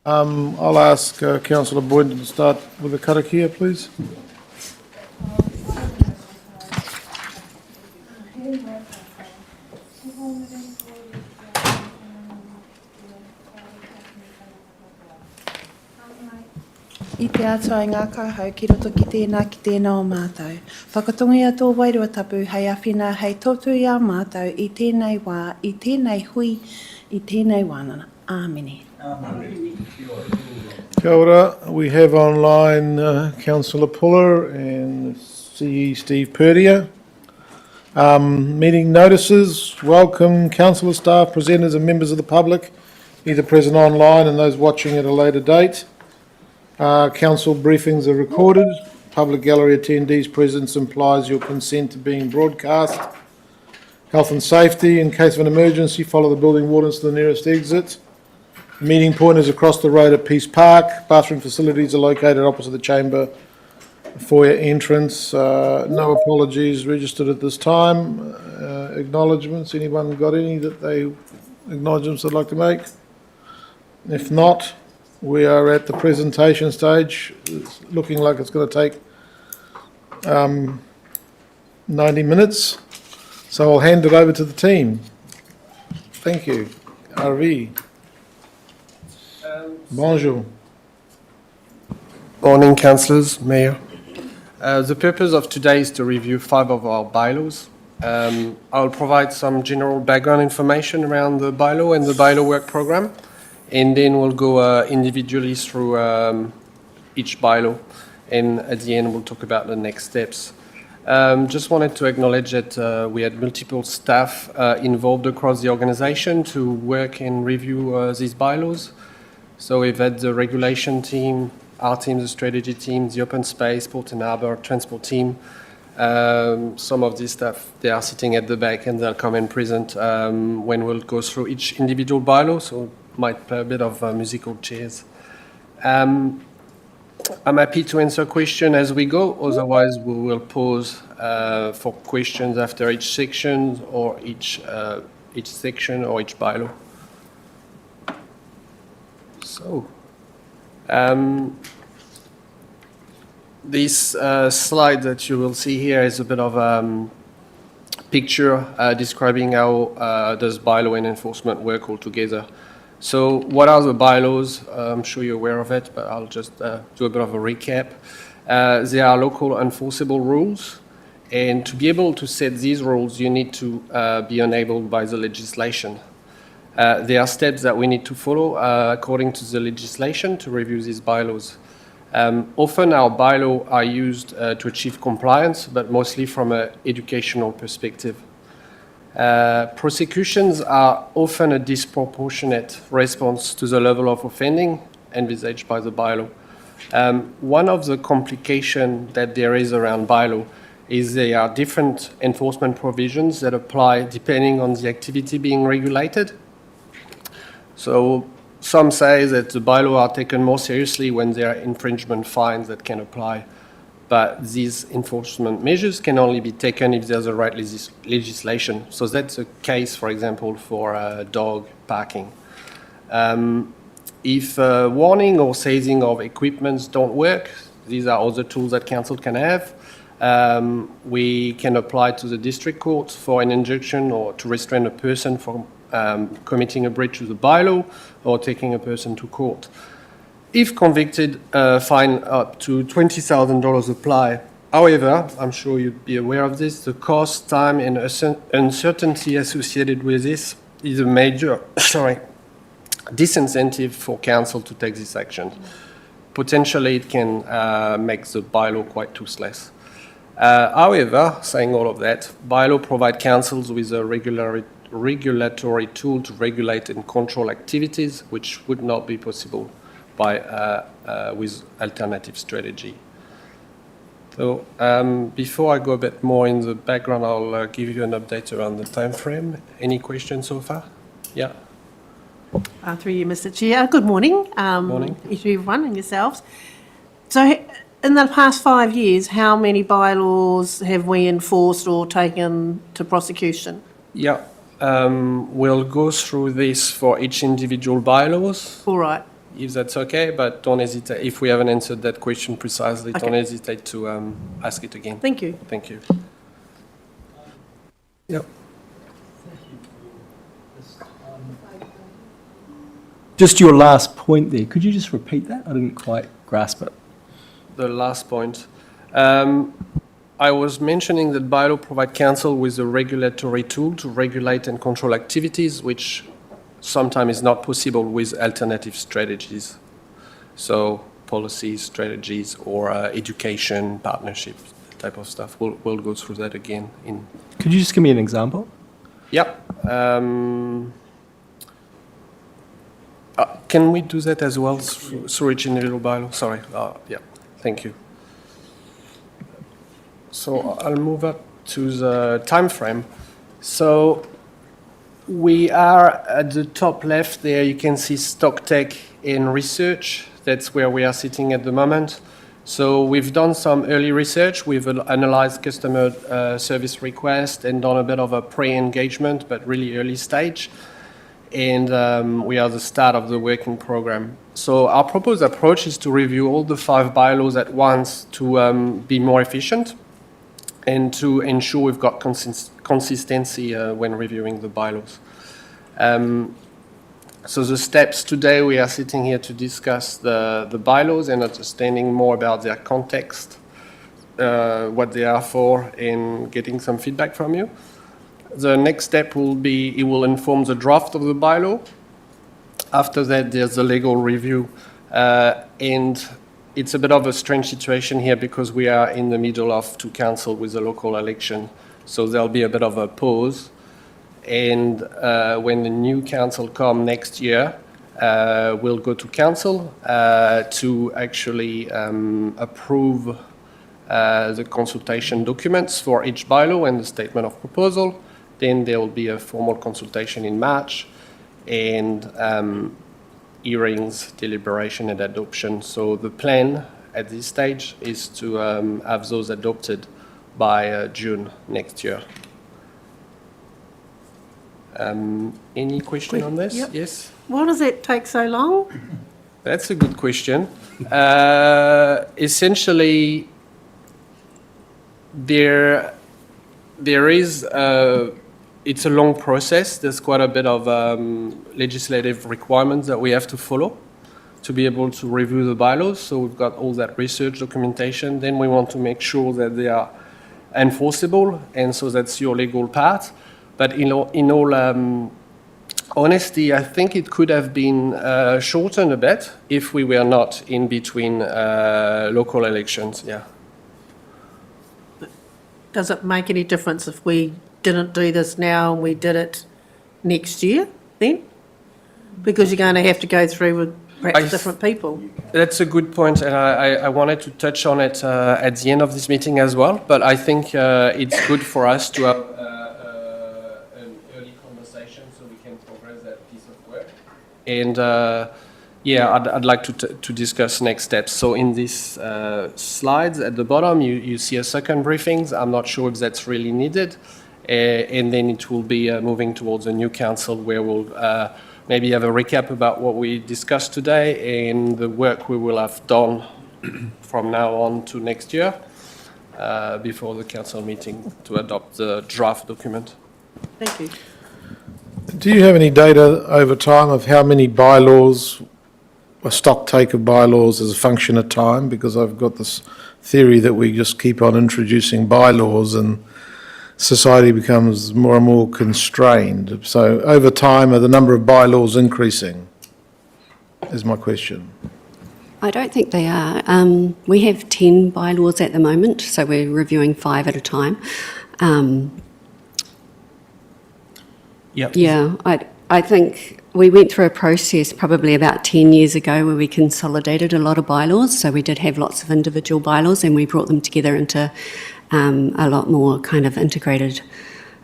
I'll ask Councillor Boynton to start with the karakia, please. I te atua i ngā kahau ki roto ki tēnā o mātou. Whakatongi a tō wairua tapu hei awhina hei tōtu i a mātou i tēnei wā, i tēnei hui, i tēnei wānana. Āmene. Kia ora. We have online Councillor Puller and CE Steve Purdia. Meeting notices. Welcome councillor, staff, presenters and members of the public, either present online and those watching at a later date. Council briefings are recorded. Public gallery attendees' presence implies your consent to being broadcast. Health and safety. In case of an emergency, follow the building wardens to the nearest exit. The meeting point is across the road at Peace Park. Bathroom facilities are located opposite the chamber foyer entrance. No apologies registered at this time. Acknowledgements. Anyone got any acknowledgements they'd like to make? If not, we are at the presentation stage. It's looking like it's going to take 90 minutes. So I'll hand it over to the team. Thank you. RV. Bonjour. Morning, councillors, mayor. The purpose of today is to review 5 of our bylaws. I'll provide some general background information around the bylaw and the bylaw work program, and then we'll go individually through each bylaw, and at the end we'll talk about the next steps. Just wanted to acknowledge that we had multiple staff involved across the organisation to work and review these bylaws. So we've had the regulation team, our team, the strategy team, the open space, port and harbour, transport team. Some of these staff, they are sitting at the back and they'll come and present when we'll go through each individual bylaw, so might play a bit of musical chairs. I'm happy to answer questions as we go, otherwise we will pause for questions after each section or each section or each bylaw. So, this slide that you will see here is a bit of a picture describing how does bylaw and enforcement work all together. So what are the bylaws? I'm sure you're aware of it, but I'll just do a bit of a recap. They are local enforceable rules, and to be able to set these rules, you need to be enabled by the legislation. There are steps that we need to follow according to the legislation to review these bylaws. Often our bylaws are used to achieve compliance, but mostly from an educational perspective. Prosecutions are often a disproportionate response to the level of offending envisaged by the bylaw. One of the complications that there is around bylaw is there are different enforcement provisions that apply depending on the activity being regulated. So some say that the bylaws are taken more seriously when there are infringement fines that can apply, but these enforcement measures can only be taken if there's the right legislation. So that's the case, for example, for dog parking. If warning or seizing of equipments don't work, these are other tools that council can have. We can apply to the district court for an injunction or to restrain a person from committing a breach of the bylaw or taking a person to court. If convicted, fine up to $20,000 apply. However, I'm sure you'd be aware of this, the cost, time and uncertainty associated with this is a major disincentive for council to take this action. Potentially it can make the bylaw quite toothless. However, saying all of that, bylaw provide councils with a regulatory tool to regulate and control activities which would not be possible with alternative strategy. So before I go a bit more in the background, I'll give you an update around the time frame. Any questions so far? Yeah. Through you, Mr. Chair. Good morning. Morning. To everyone and yourselves. So in the past 5 years, how many bylaws have we enforced or taken to prosecution? Yeah. We'll go through this for each individual bylaws. All right. if that's okay, but don't hesitate. If we haven't answered that question precisely, don't Okay. hesitate to ask it again. Thank you. Thank you. Yep. Just your last point there, could you just repeat that? I didn't quite grasp it. The last point. I was mentioning that bylaw provide council with a regulatory tool to regulate and control activities, which sometimes is not possible with alternative strategies. So policies, strategies, or education, partnerships, that type of stuff. We'll go through that again. Could you just give me an example? Yep. Can we do that as well through each individual bylaw? Sorry. Yeah. Thank you. So I'll move up to the time frame. So we are at the top left there. You can see stock tech in research. That's where we are sitting at the moment. So we've done some early research. We've analyzed customer service requests and done a bit of a pre-engagement, but really early stage. And we are at the start of the working program. So our proposed approach is to review all the 5 bylaws at once to be more efficient and to ensure we've got consistency when reviewing the bylaws. So the steps today, we are sitting here to discuss the bylaws and understanding more about their context, what they are for, and getting some feedback from you. The next step will be, it will inform the draft of the bylaw. After that, there's the legal review. And it's a bit of a strange situation here because we are in the middle of two council with a local election. So there'll be a bit of a pause. And when the new council come next year, we'll go to council to actually approve the consultation documents for each bylaw and the statement of proposal. Then there will be a formal consultation in March and hearings, deliberation and adoption. So the plan at this stage is to have those adopted by June next year. Any question on this? Yep. Yes? Why does it take so long? That's a good question. Essentially, there is it's a long process. There's quite a bit of legislative requirements that we have to follow to be able to review the bylaws. So we've got all that research documentation. Then we want to make sure that they are enforceable, and so that's your legal part. But in all honesty, I think it could have been shortened a bit if we were not in between local elections. Yeah. Does it make any difference if we didn't do this now and we did it next year then? Because you're going to have to go through with perhaps different people. That's a good point, and I wanted to touch on it at the end of this meeting as well. But I think it's good for us to have an early conversation so we can progress that piece of work. And yeah, I'd like to discuss next steps. So in these slides at the bottom, you see a second briefings. I'm not sure if that's really needed. And then it will be moving towards a new council where we'll maybe have a recap about what we discussed today and the work we will have done from now on to next year before the council meeting to adopt the draft document. Thank you. Do you have any data over time of how many bylaws, a stock take of bylaws as a function of time? Because I've got this theory that we just keep on introducing bylaws and society becomes more and more constrained. So over time, are the number of bylaws increasing, is my question. I don't think they are. We have 10 bylaws at the moment, so we're reviewing 5 at a time. Yep. Yeah, I think we went through a process probably about 10 years ago where we consolidated a lot of bylaws. So we did have lots of individual bylaws and we brought them together into a lot more kind of integrated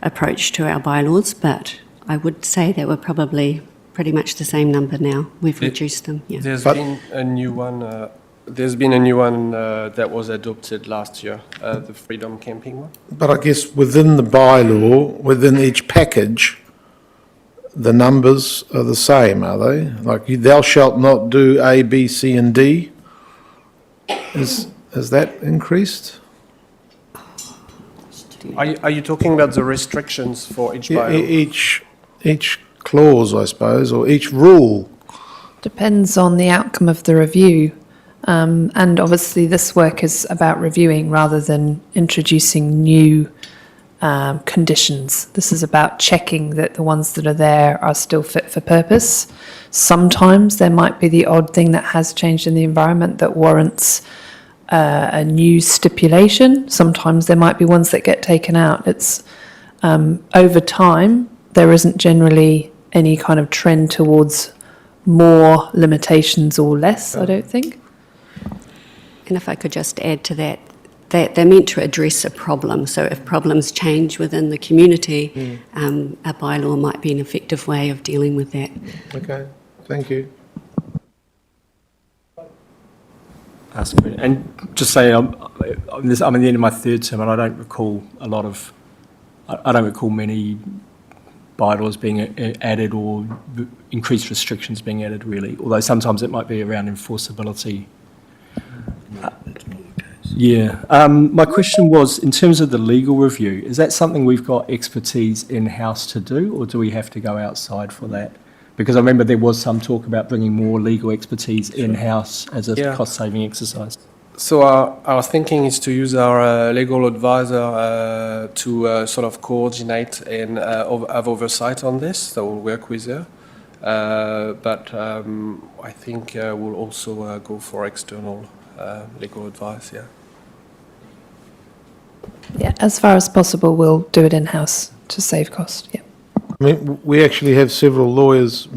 approach to our bylaws. But I would say that we're probably pretty much the same number now. We've reduced them, yeah. There's been a new one. There's been a new one that was adopted last year, the Freedom Camping one. But I guess within the bylaw, within each package, the numbers are the same, are they? Like, thou shalt not do A, B, C, and D? Has that increased? Are you talking about the restrictions for each Yeah, bylaw? each clause, I suppose, or each rule. Depends on the outcome of the review. And obviously, this work is about reviewing rather than introducing new conditions. This is about checking that the ones that are there are still fit for purpose. Sometimes there might be the odd thing that has changed in the environment that warrants a new stipulation. Sometimes there might be ones that get taken out. It's over time, there isn't generally any kind of trend towards more limitations or less, I don't think. And if I could just add to that, they're meant to address a problem. So if problems change within the community, a bylaw might be an effective way of dealing with that. Okay, thank you. And just say, I'm at the end of my third term, and I don't recall many bylaws being added or increased restrictions being added, really. Although sometimes it might be around enforceability. My question was, in terms of the legal review, is that something we've got expertise in-house to do, or do we have to go outside for that? Because I remember there was some talk about bringing more legal expertise in-house as a cost-saving exercise. So our thinking is to use our legal advisor to sort of coordinate and have oversight on this. So we'll work with her. But I think we'll also go for external legal advice, Yeah, as far as possible, we'll do it in-house to save cost, yeah. I mean, we actually have several lawyers,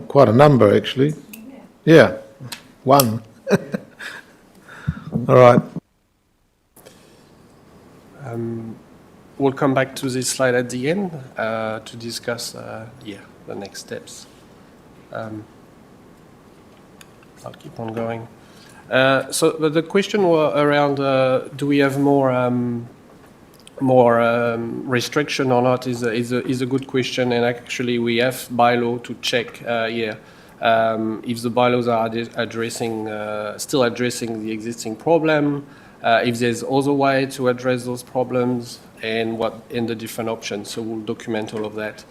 quite a number actually. Yeah, one. All right. We'll come back to this slide at the end to discuss, the next steps. I'll keep on going. So the question was around, do we have more restriction or not is a good question, and actually we have bylaw to check if the bylaws are still addressing the existing problem, if there's other way to address those problems, and what in the different options. So we'll document all of that.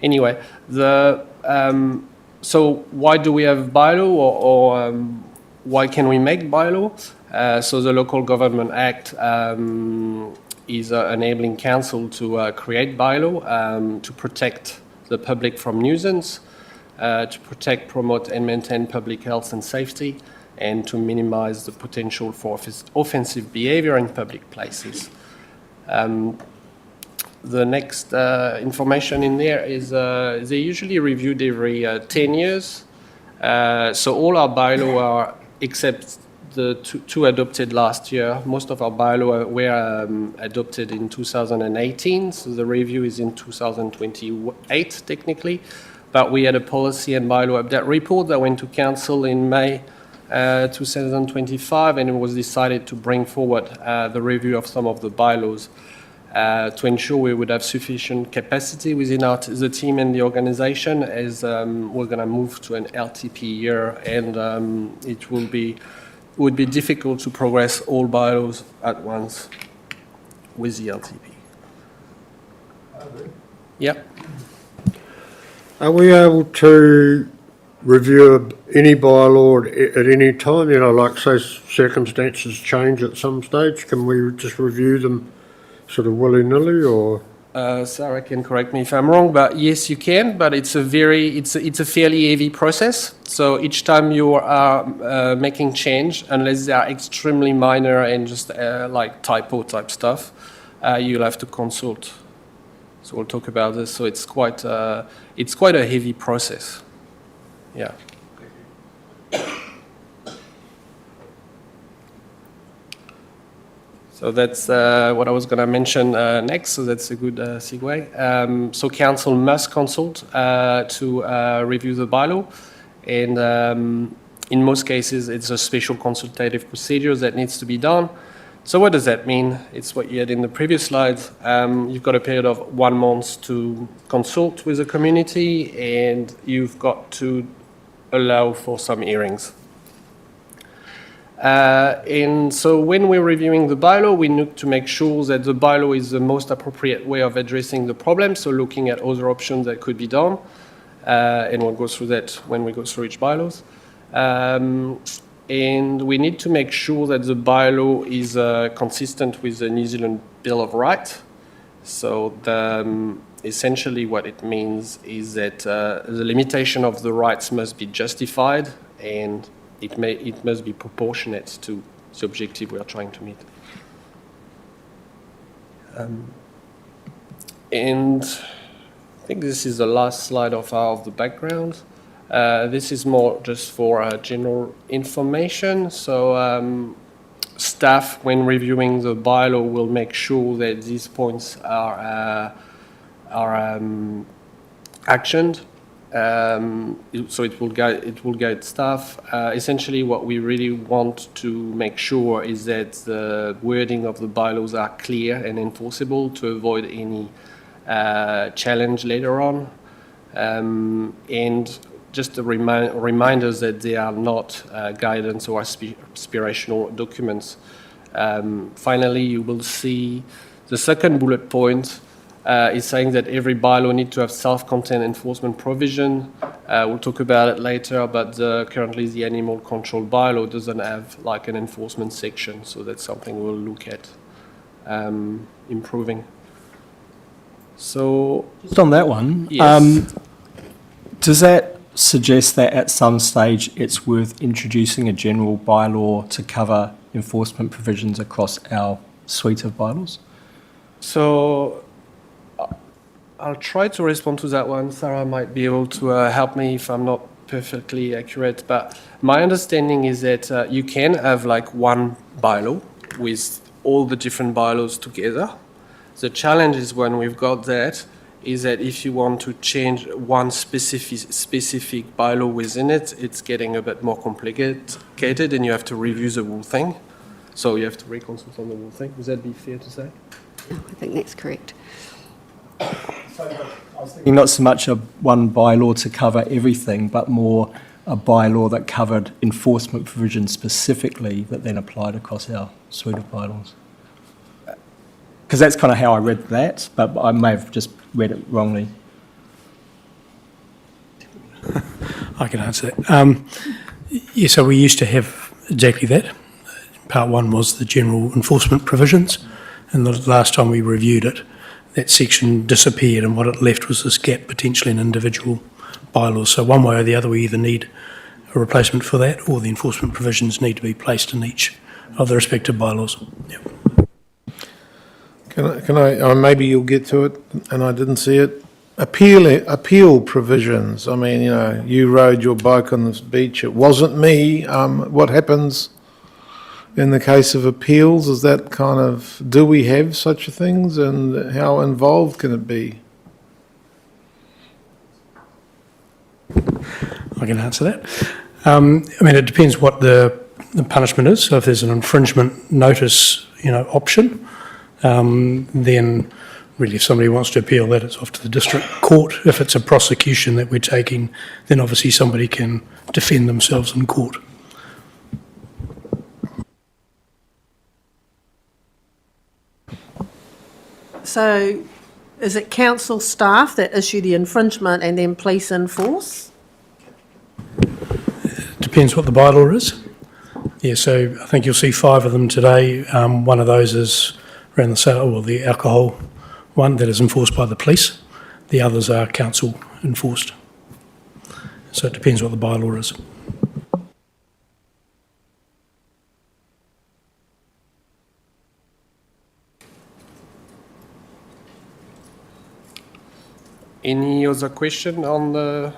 Anyway, so why do we have bylaw, or why can we make bylaw? So the Local Government Act is enabling council to create bylaw to protect the public from nuisance, to protect, promote and maintain public health and safety, and to minimize the potential for offensive behavior in public places. The next information in there is they usually reviewed every 10 years. So all our bylaw are, except the two adopted last year, most of our bylaw were adopted in 2018, so the review is in 2028 technically. But we had a policy and bylaw update report that went to council in May 2025, and it was decided to bring forward the review of some of the bylaws to ensure we would have sufficient capacity within the team and the organization, as we're going to move to an LTP year, and it would be difficult to progress all bylaws at once with the LTP. Yep. Are we able to review any bylaw at any time? You know, like say circumstances change at some stage, can we just review them sort of willy-nilly, or? Sarah can correct me if I'm wrong, but yes, you can. But it's a fairly heavy process. So each time you are making change, unless they are extremely minor and just like typo type stuff, you'll have to consult. So we'll talk about this. So it's quite a heavy process. Yeah. So that's what I was going to mention next, so that's a good segue. So council must consult to review the bylaw, and in most cases it's a special consultative procedure that needs to be done. So what does that mean? It's what you had in the previous slides. You've got a period of 1 month to consult with the community, and you've got to allow for some hearings. And so when we're reviewing the bylaw, we need to make sure that the bylaw is the most appropriate way of addressing the problem, so looking at other options that could be done, and we'll go through that when we go through each bylaws. And we need to make sure that the bylaw is consistent with the New Zealand Bill of Rights. So essentially what it means is that the limitation of the rights must be justified, and it must be proportionate to the objective we are trying to meet. And I think this is the last slide of the background. This is more just for general information. So staff, when reviewing the bylaw, will make sure that these points are actioned. So it will guide staff. Essentially, what we really want to make sure is that the wording of the bylaws are clear and enforceable to avoid any challenge later on. And just a reminders that they are not guidance or aspirational documents. Finally, you will see the second bullet point is saying that every bylaw needs to have self-contained enforcement provision. We'll talk about it later, but currently the animal control bylaw doesn't have like an enforcement section, so that's something we'll look at improving. So, Just on that one, yes. does that suggest that at some stage it's worth introducing a general bylaw to cover enforcement provisions across our suite of bylaws? So I'll try to respond to that one. Sarah might be able to help me if I'm not perfectly accurate, but my understanding is that you can have like one bylaw with all the different bylaws together. The challenge is when we've got that, is that if you want to change one specific bylaw within it, it's getting a bit more complicated and you have to review the whole thing. So you have to reconsult on the whole thing. Would that be fair to say? No, I think that's correct. Not so much a one bylaw to cover everything, but more a bylaw that covered enforcement provisions specifically that then applied across our suite of bylaws. Because that's kind of how I read that, but I may have just read it wrongly. I can answer that. Yeah, so we used to have exactly that. Part one was the general enforcement provisions, and the last time we reviewed it, that section disappeared, and what it left was this gap potentially in individual bylaws. So one way or the other, we either need a replacement for that, or the enforcement provisions need to be placed in each of the respective bylaws. Yep. Can I maybe you'll get to it, and I didn't see it. Appeal provisions. I mean, you rode your bike on this beach. It wasn't me. What happens in the case of appeals? Is that kind of, do we have such things, and how involved can it be? I can answer that. I mean, it depends what the punishment is. So if there's an infringement notice, option, then really if somebody wants to appeal that, it's off to the district court. If it's a prosecution that we're taking, then obviously somebody can defend themselves in court. So is it council staff that issue the infringement and then police enforce? Depends what the bylaw is. Yeah, so I think you'll see 5 of them today. One of those is around the sale, or the alcohol one, that is enforced by the police. The others are council enforced. So it depends what the bylaw is. Any other question on the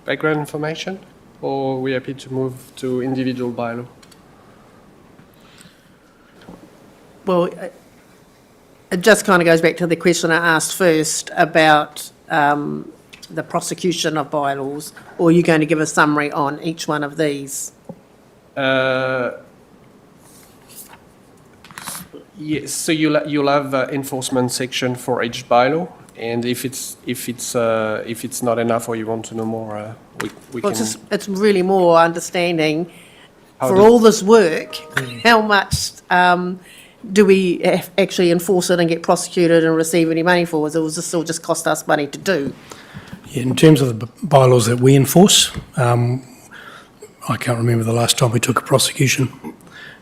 background information, or are we happy to move to individual bylaw? Well, it just kind of goes back to the question I asked first about the prosecution of bylaws, or are you going to give a summary on each one of these? Yes, so you'll have enforcement section for each bylaw, and if it's not enough or you want to know more, we Well, can. it's really more understanding, How for does- all this work, how much do we actually enforce it and get prosecuted and receive any money for? Or will this all just cost us money to do? Yeah, in terms of the bylaws that we enforce, I can't remember the last time we took a prosecution,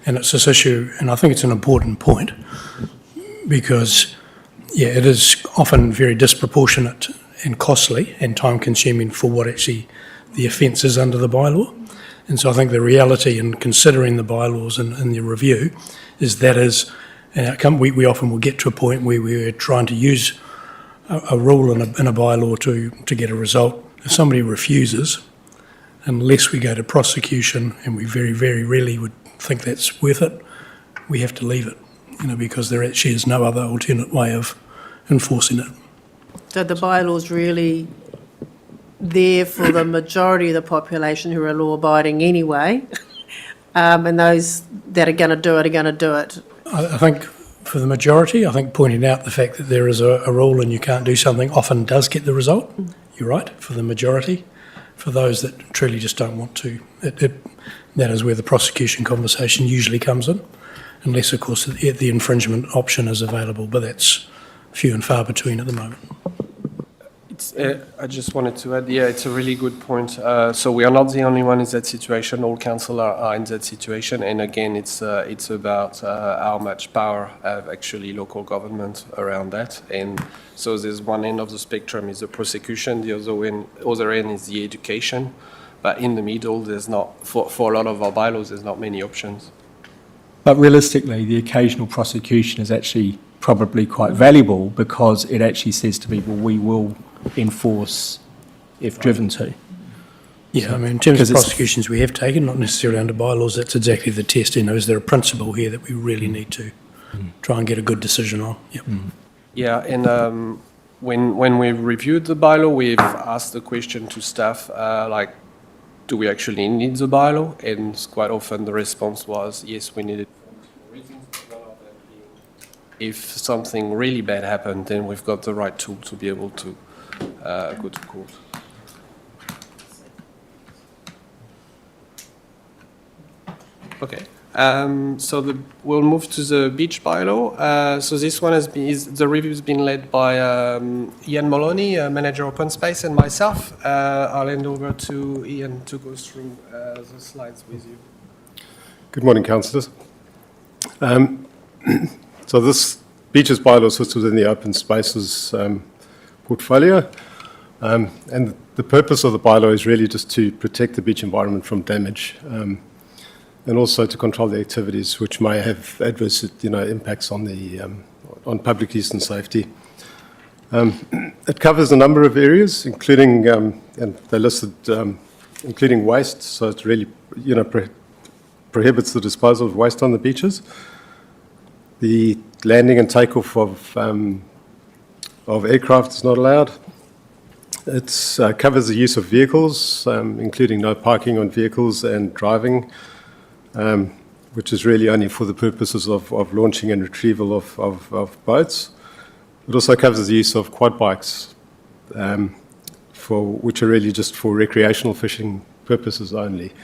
and it's this issue, and I think it's an important point, because, yeah, it is often very disproportionate and costly and time-consuming for what actually the offence is under the bylaw. And so I think the reality in considering the bylaws in the review is that is an outcome. We often will get to a point where we're trying to use a rule in a bylaw to get a result. If somebody refuses, unless we go to prosecution, and we very, very rarely would think that's worth it, we have to leave it, because there actually is no other alternate way of enforcing it. So the bylaws really there for the majority of the population who are law-abiding anyway, and those that are going to do it are going to do it. I think for the majority, I think pointing out the fact that there is a rule and you can't do something often does get the result. You're right, for the majority. For those that truly just don't want to, that is where the prosecution conversation usually comes in, unless, of course, the infringement option is available, but that's few and far between at the moment. I just wanted to add, yeah, it's a really good point. So we are not the only one in that situation. All council are in that situation. And again, it's about how much power have actually local government around that. And so there's one end of the spectrum is the prosecution, the other end is the education. But in the middle, there's not, for a lot of our bylaws, there's not many options. But realistically, the occasional prosecution is actually probably quite valuable because it actually says to people, we will enforce if driven to. Yeah, I mean, in terms of 'Cause it's- prosecutions we have taken, not necessarily under bylaws, that's exactly the test. Is there a principle here that we really need to try and get a good decision on? Yep. Yeah, and when we reviewed the bylaw, we've asked the question to staff, like, do we actually need the bylaw? And quite often the response was, yes, we need it. If something really bad happened, then we've got the right tool to be able to go to court. Okay, so we'll move to the beach bylaw. So this one the review's been led by Ian Moloney, Manager Open Space, and myself. I'll hand over to Ian to go through the slides with you. Good morning, councillors. So this beaches bylaw sits within the open spaces portfolio, and the purpose of the bylaw is really just to protect the beach environment from damage, and also to control the activities which may have adverse, impacts on the on public use and safety. It covers a number of areas, including and they listed including waste. So it really, prohibits the disposal of waste on the beaches. The landing and takeoff of aircraft is not allowed. It covers the use of vehicles, including no parking on vehicles and driving, which is really only for the purposes of launching and retrieval of boats. It also covers the use of quad bikes, which are really just for recreational fishing purposes only.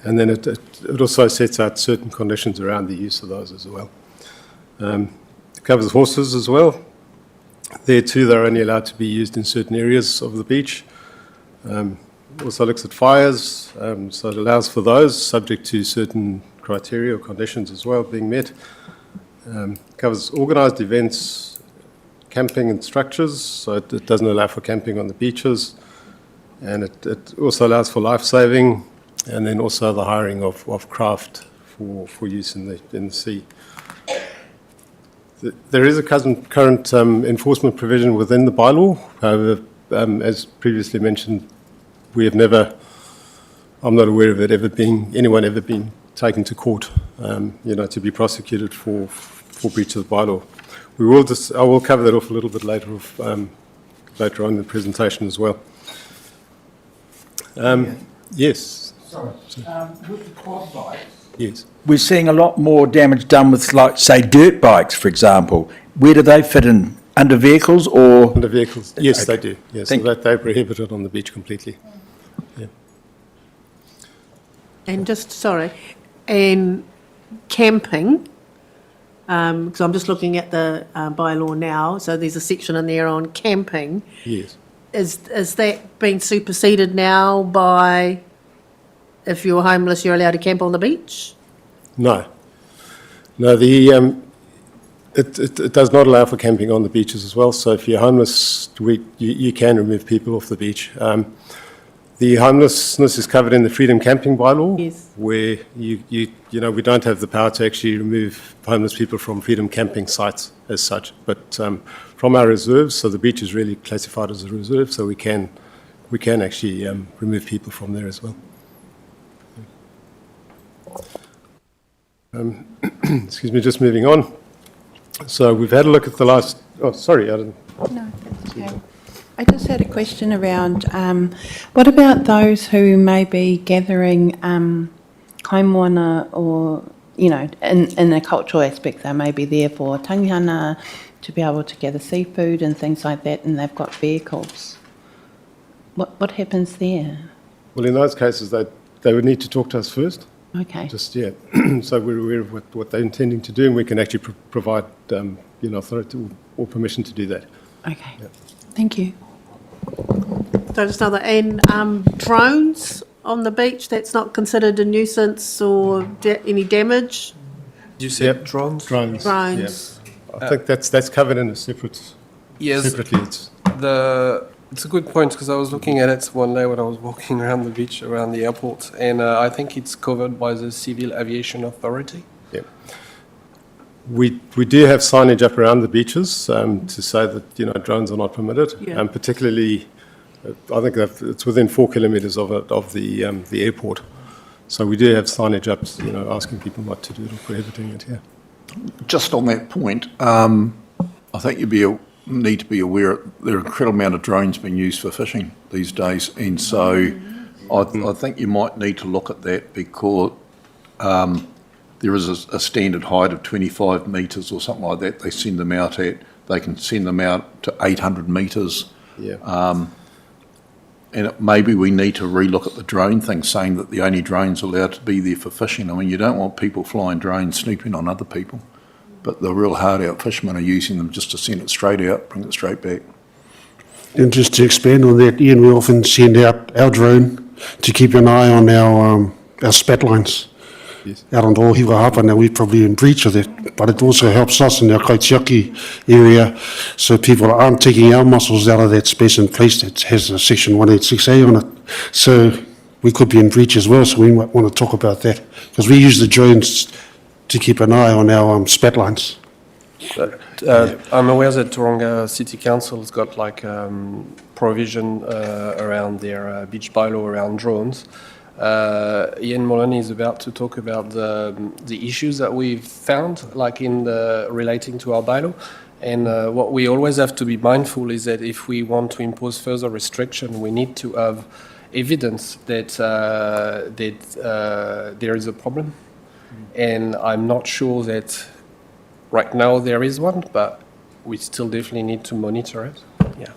And then it also sets out certain conditions around the use of those as well. It covers horses as well. There too, they're only allowed to be used in certain areas of the beach. Also looks at fires, so it allows for those, subject to certain criteria or conditions as well being met. Covers organised events, camping and structures, so it doesn't allow for camping on the beaches. And it also allows for life-saving, and then also the hiring of craft for use in the sea. There is a current enforcement provision within the bylaw. However, as previously mentioned, I'm not aware of anyone ever being taken to court, to be prosecuted for breach of the bylaw. I will cover that off a little bit later on in the presentation as well. Yes. Sorry. With the quad bikes, Yes. We're seeing a lot more damage done with, like, say, dirt bikes, for example. Where do they fit in? Under vehicles or? Under vehicles, yes, Okay. they do. Yes, Thank so they're prohibited on the beach completely. And just, sorry, and camping, because I'm just looking at the bylaw now, so there's a section in there on camping. Yes. Is that being superseded now by, if you're homeless, you're allowed to camp on the beach? No. No, it does not allow for camping on the beaches as well. So if you're homeless, you can remove people off the beach. The homelessness is covered in the Freedom Camping Bylaw, Yes. where we don't have the power to actually remove homeless people from freedom camping sites as such. But from our reserves, so the beach is really classified as a reserve, so we can actually remove people from there as well. Excuse me, just moving on. So we've had a look at the last. Oh, sorry, I didn't. No, that's okay. I just had a question around, what about those who may be gathering kaimoana or, in a cultural aspect, they may be there for tangihana, to be able to gather seafood and things like that, and they've got vehicles. What happens there? Well, in those cases, they would need to talk to us first. Okay. Just, yeah. So we're aware of what they're intending to do, and we can actually provide, authority or permission to do that. Okay. Thank you. So just another, and drones on the beach, that's not considered a nuisance or any damage? You said drones? Drones. Drones. Yeah. I think that's covered in a separately. It's a good point, because I was looking at it one day when I was walking around the beach, around the airport, and I think it's covered by the Civil Aviation Authority. Yeah. We do have signage up around the beaches to say that drones are not permitted, Yeah. and particularly, I think that it's within 4 kilometres of the airport. So we do have signage up, asking people not to do it or prohibiting it. Yeah. Just on that point, I think you need to be aware there are an incredible amount of drones being used for fishing these days, and so I think you might need to look at that, because there is a standard height of 25 metres or something like that. They can send them out to 800 metres. Yeah. And maybe we need to relook at the drone thing, saying that the only drones allowed to be there for fishing. I mean, you don't want people flying drones snooping on other people, but the real hard-out fishermen are using them just to send it straight out, bring it straight back. And just to expand on that, Ian, we often send out our drone to keep an eye on our spat lines. Yes. Out on the Ohiwa Hapa. Now, we're probably in breach of that, but it also helps us in our Kaitiaki area, so people aren't taking our mussels out of that space and place that has a section 186A on it. So we could be in breach as well, so we might want to talk about that, because we use the drones to keep an eye on our spat lines. I'm aware that Tauranga City Council has got provision around their beach bylaw around drones. Ian Moloney is about to talk about the issues that we've found, relating to our bylaw. And what we always have to be mindful is that if we want to impose further restriction, we need to have evidence that there is a problem. And I'm not sure that right now there is one, but we still definitely need to monitor it. Yeah.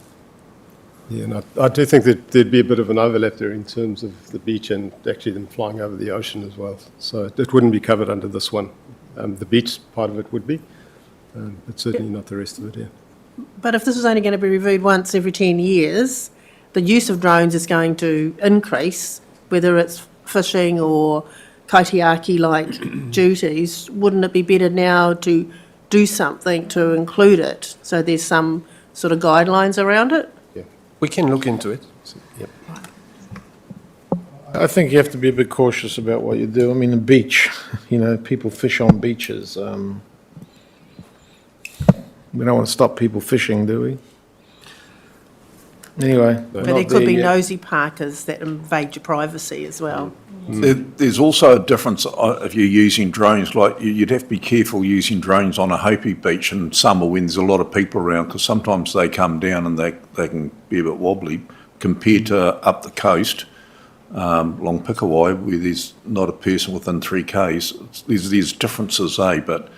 Yeah, and I do think that there'd be a bit of an overlap there in terms of the beach and actually them flying over the ocean as well. So it wouldn't be covered under this one. The beach part of it would be, but certainly not the rest of it, yeah. But if this is only going to be reviewed once every 10 years, the use of drones is going to increase, whether it's fishing or kaitiaki-like duties. Wouldn't it be better now to do something to include it, so there's some sort of guidelines around it? We can look into it. Yep. I think you have to be a bit cautious about what you do. I mean, the beach, people fish on beaches. We don't want to stop people fishing, do we? Anyway. But there could be nosy parkers that invade your privacy as well. There's also a difference if you're using drones. Like you'd have to be careful using drones on a Hopi beach in summer when there's a lot of people around, because sometimes they come down and they can be a bit wobbly compared to up the coast along Pikawai, where there's not a person within 3 Ks. There's differences, but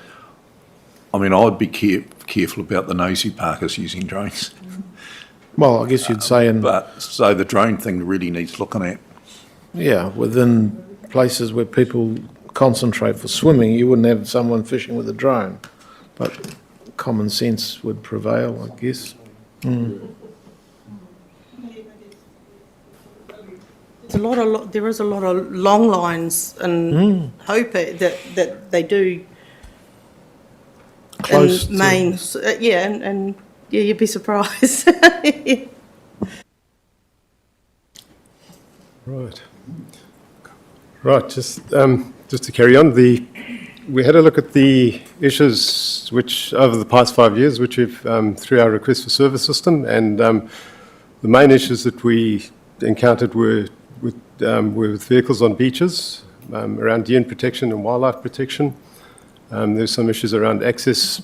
I mean, I'd be careful about the nosy parkers using drones. Well, I guess you'd say So the drone thing really needs looking at. yeah, within places where people concentrate for swimming, you wouldn't have someone fishing with a drone. But common sense would prevail, I guess. There is a lot of long lines in Hope that they do Close in Maine. And you'd be surprised. Right, just to carry on, we had a look at the issues which, over the past 5 years, which we've, through our request for service system, and the main issues that we encountered were with vehicles on beaches, around dune protection and wildlife protection. There's some issues around access,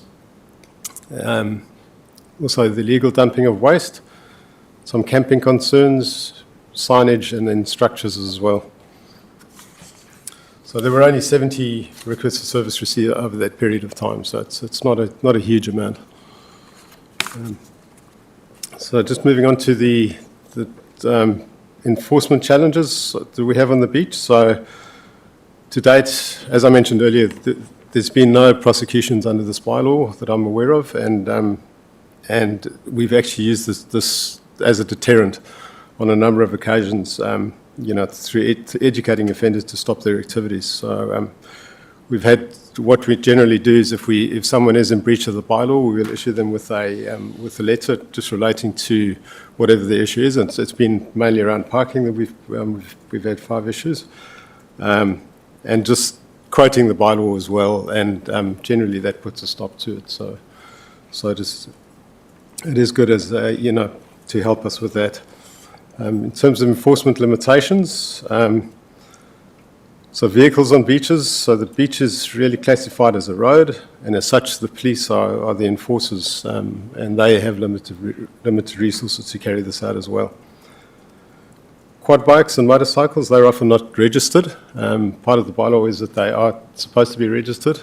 also the illegal dumping of waste, some camping concerns, signage, and then structures as well. So there were only 70 requests for service received over that period of time, so it's not a huge amount. So just moving on to the enforcement challenges that we have on the beach. So to date, as I mentioned earlier, there's been no prosecutions under this bylaw that I'm aware of, and we've actually used this as a deterrent on a number of occasions, through educating offenders to stop their activities. So we've had, what we generally do is if someone is in breach of the bylaw, we will issue them with a letter just relating to whatever the issue is. And so it's been mainly around parking that we've had 5 issues, and just quoting the bylaw as well. And generally that puts a stop to it. So it is good as to help us with that. In terms of enforcement limitations, so vehicles on beaches, so the beach is really classified as a road, and as such the police are the enforcers, and they have limited resources to carry this out as well. Quad bikes and motorcycles, they're often not registered. Part of the bylaw is that they are supposed to be registered,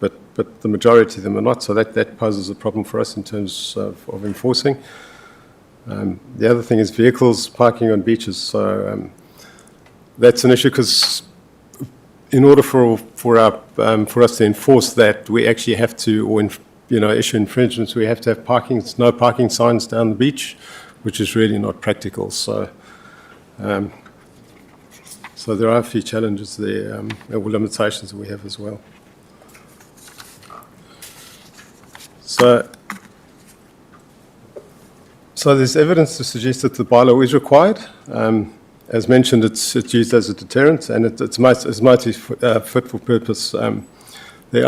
but the majority of them are not, so that poses a problem for us in terms of enforcing. The other thing is vehicles parking on beaches. So that's an issue because in order for us to enforce that, we actually have to, issue infringements. We have to have no parking signs down the beach, which is really not practical. So there are a few challenges there, or limitations that we have as well. So there's evidence to suggest that the bylaw is required. As mentioned, it's used as a deterrent, and it's mostly fit for purpose. There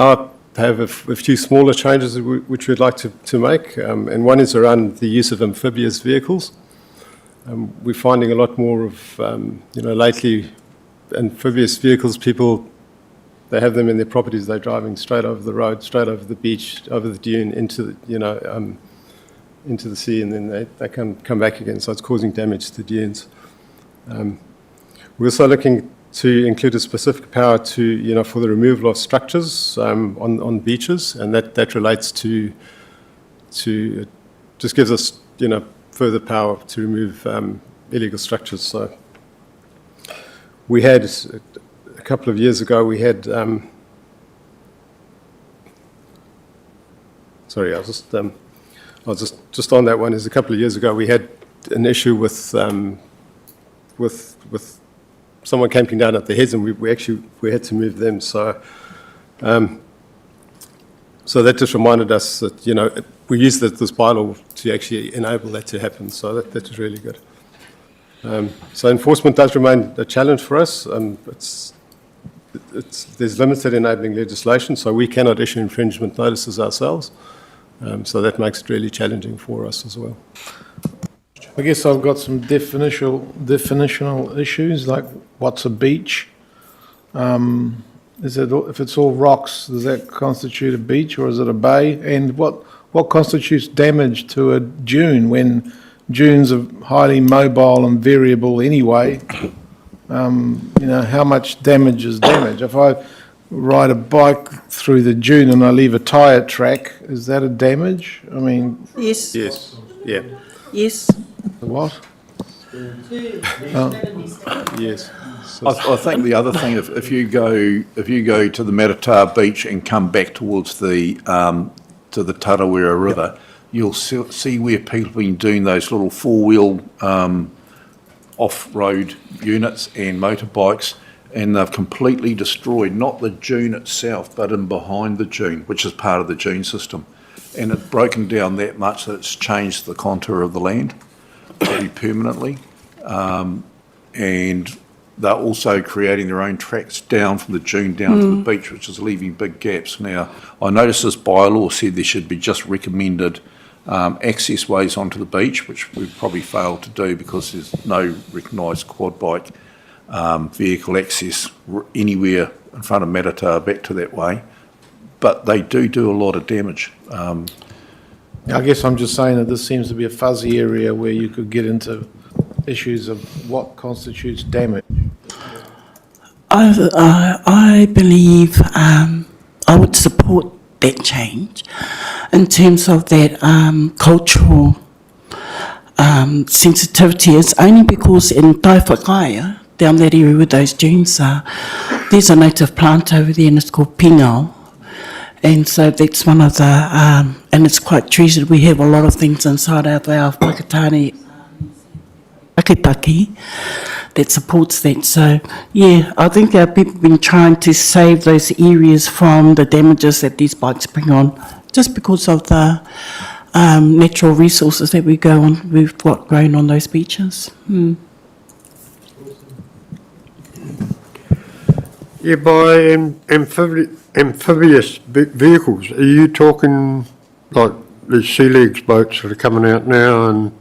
have a few smaller changes which we'd like to make, and one is around the use of amphibious vehicles. We're finding a lot more of, lately, amphibious vehicles. People, they have them in their properties. They're driving straight over the road, straight over the beach, over the dune, into the sea, and then they can come back again, so it's causing damage to dunes. We're also looking to include a specific power to, for the removal of structures on beaches, and that relates to just gives us, further power to remove illegal structures. So we had, a couple of years ago, we had, sorry, I was just on that one. Is a couple of years ago we had an issue with someone camping down at the heads, and we had to move them. So that just reminded us that we use this bylaw to actually enable that to happen. So that is really good. So enforcement does remain a challenge for us. There's limited enabling legislation, so we cannot issue infringement notices ourselves. So that makes it really challenging for us as well. I guess I've got some definitional issues, like what's a beach? If it's all rocks, does that constitute a beach, or is it a bay? And what constitutes damage to a dune when dunes are highly mobile and variable anyway? How much damage is damage? If I ride a bike through the dune and I leave a tyre track, is that a damage? I mean, Yes, Yes, yeah, yes. what? yes. So I think the other thing, if you go to the Matatā beach and come back towards the to the Tarawera River, you'll see where people have been doing those little four-wheel off-road units and motorbikes, and they've completely destroyed not the dune itself, but in behind the dune, which is part of the dune system, and it's broken down that much that it's changed the contour of the land pretty permanently, and they're also creating their own tracks down from the dune down to the beach, which is leaving big gaps. Now, I noticed this bylaw said there should be just recommended access ways onto the beach, which we've probably failed to do because there's no recognised quad bike vehicle access anywhere in front of Matatā back to that way. But they do a lot of damage. I guess I'm just saying that this seems to be a fuzzy area where you could get into issues of what constitutes damage. I believe I would support that change in terms of that cultural sensitivity. It's only because in Taiwhakaia, down that area where those dunes are, there's a native plant over there and it's called pingao. And so that's one of the, and it's quite treasured. We have a lot of things inside of our Whakatane Akitaki that supports that. So, yeah, I think our people have been trying to save those areas from the damages that these bikes bring on, just because of the natural resources that we've got grown on those beaches. Yeah, by amphibious vehicles, are you talking like these sea legs boats that are coming out now and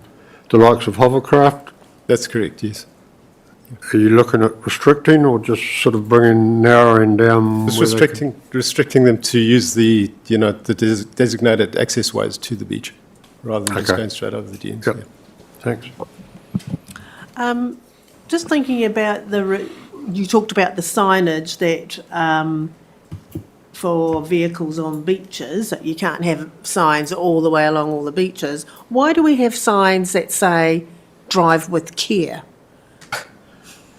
the likes of hovercraft? that's correct, yes. Are you looking at restricting or just sort of narrowing down? Just where they can- restricting them to use the designated access ways to the beach, rather than just Okay. going straight over the dunes. Yep. yeah. Thanks. Just thinking about you talked about the signage that for vehicles on beaches, that you can't have signs all the way along all the beaches. Why do we have signs that say drive with care?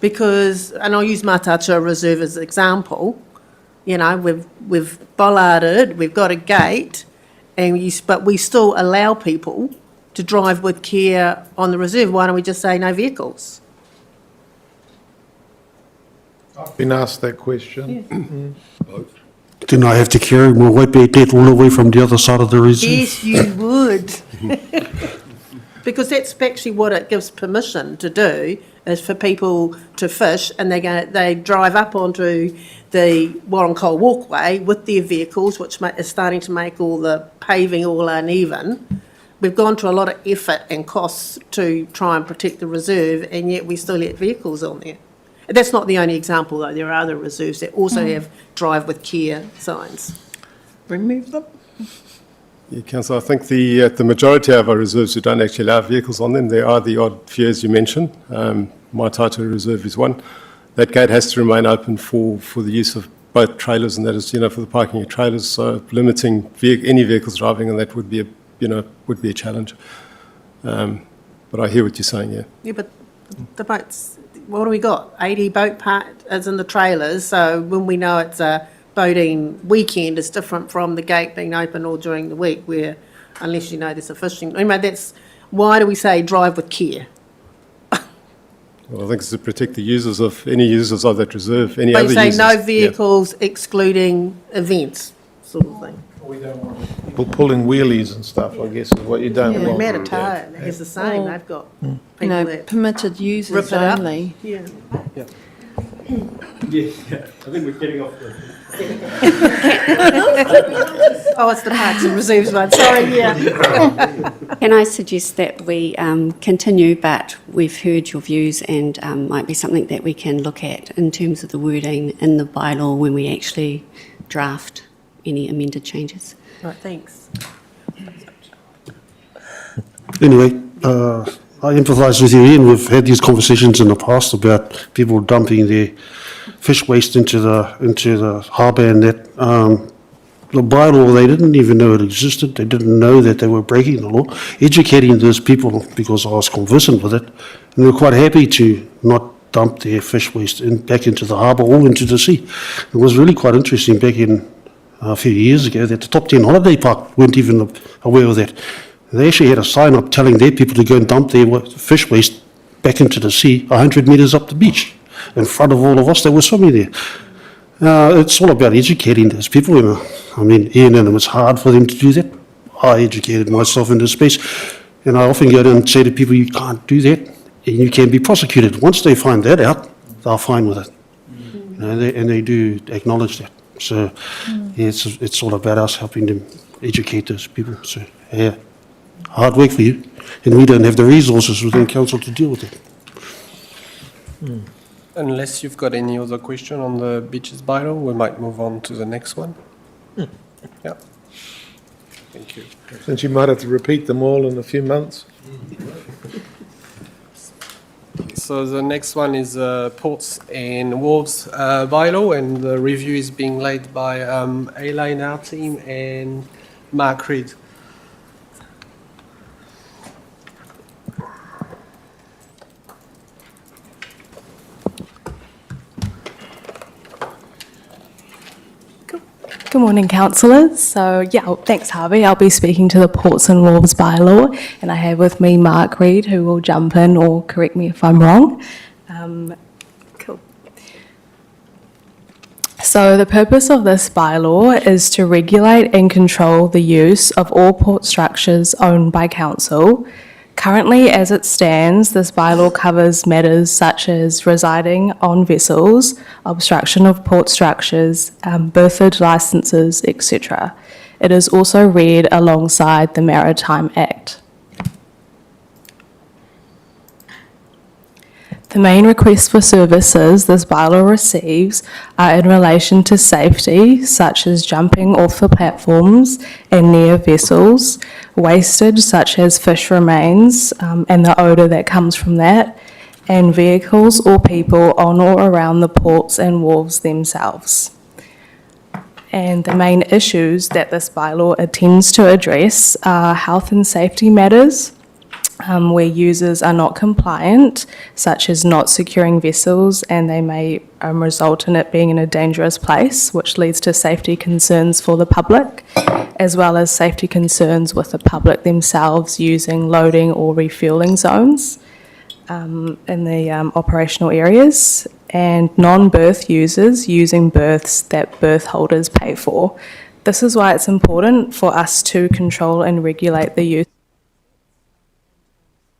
Because, and I'll use Matatua Reserve as an example, we've bollarded, we've got a gate, but we still allow people to drive with care on the reserve. Why don't we just say no vehicles? I've been asked that question. Then I have to carry my white bait net all the way from the other side of the reserve. Yes, you would. Because that's actually what it gives permission to do, is for people to fish, and they drive up onto the Warrencoal walkway with their vehicles, which is starting to make all the paving all uneven. We've gone to a lot of effort and costs to try and protect the reserve, and yet we still let vehicles on there. That's not the only example, though. There are other reserves that also have drive with care signs. Remove them. Yeah, Councillor, I think the majority of our reserves, we don't actually allow vehicles on them. There are the odd few, as you mentioned. My Taito Reserve is one. That gate has to remain open for the use of both trailers, and that is, for the parking of trailers. So limiting any vehicles driving, and that would be a challenge. But I hear what you're saying, yeah. Yeah, but the boats, what do we got? 80 boat parked as in the trailers, so when we know it's a boating weekend, it's different from the gate being open all during the week, where, unless there's a fishing, why do we say drive with care? Well, I think it's to protect the users of that reserve, any But other you say users. no yeah. vehicles excluding events, sort of thing. We don't want people pulling wheelies and stuff, I guess, is what you don't Yeah, want. Matatā has the same, they've got people that permitted rip users it up. only. Yeah. Yeah, I think we're getting off the... Oh, it's the Parks and Reserves one, sorry, yeah. Can I suggest that we continue, but we've heard your views and might be something that we can look at in terms of the wording in the bylaw when we actually draft any amended changes. Right, thanks. Anyway, I empathise with you, Ian. We've had these conversations in the past about people dumping their fish waste into the harbour and that. The bylaw, they didn't even know it existed. They didn't know that they were breaking the law. Educating those people, because I was conversant with it, and they were quite happy to not dump their fish waste back into the harbour or into the sea. It was really quite interesting back in a few years ago that the top 10 holiday park weren't even aware of that. They actually had a sign up telling their people to go and dump their fish waste back into the sea 100 metres up the beach in front of all of us that were swimming there. It's all about educating those people, you know. I mean, Ian and them, it's hard for them to do that. I educated myself in this space, and I often go down and say to people, you can't do that, and you can be prosecuted. Once they find that out, they're fine with it. You know, and they do acknowledge that. So, yeah, it's all about us helping them educate those people. So, yeah, hard work for you. And we don't have the resources within council to deal with it. Unless you've got any other question on the beaches bylaw, we might move on to the next one. Yeah. Thank you. Since you might have to repeat them all in a few months. So the next one is Ports and Wharves bylaw, and the review is being led by Ayla in our team and Mark Reed. Good morning, councillors. So, thanks, Harvey. I'll be speaking to the Ports and Wharves bylaw, and I have with me Mark Reed, who will jump in or correct me if I'm wrong. Cool. So, the purpose of this bylaw is to regulate and control the use of all port structures owned by council. Currently, as it stands, this bylaw covers matters such as residing on vessels, obstruction of port structures, berthage licences, etc. It is also read alongside the Maritime Act. The main requests for services this bylaw receives are in relation to safety, such as jumping off the platforms and near vessels, wastage such as fish remains and the odour that comes from that, and vehicles or people on or around the ports and wharves themselves. And the main issues that this bylaw intends to address are health and safety matters, where users are not compliant, such as not securing vessels, and they may result in it being in a dangerous place, which leads to safety concerns for the public, as well as safety concerns with the public themselves using loading or refuelling zones in the operational areas, and non-berth users using berths that berth holders pay for. This is why it's important for us to control and regulate the use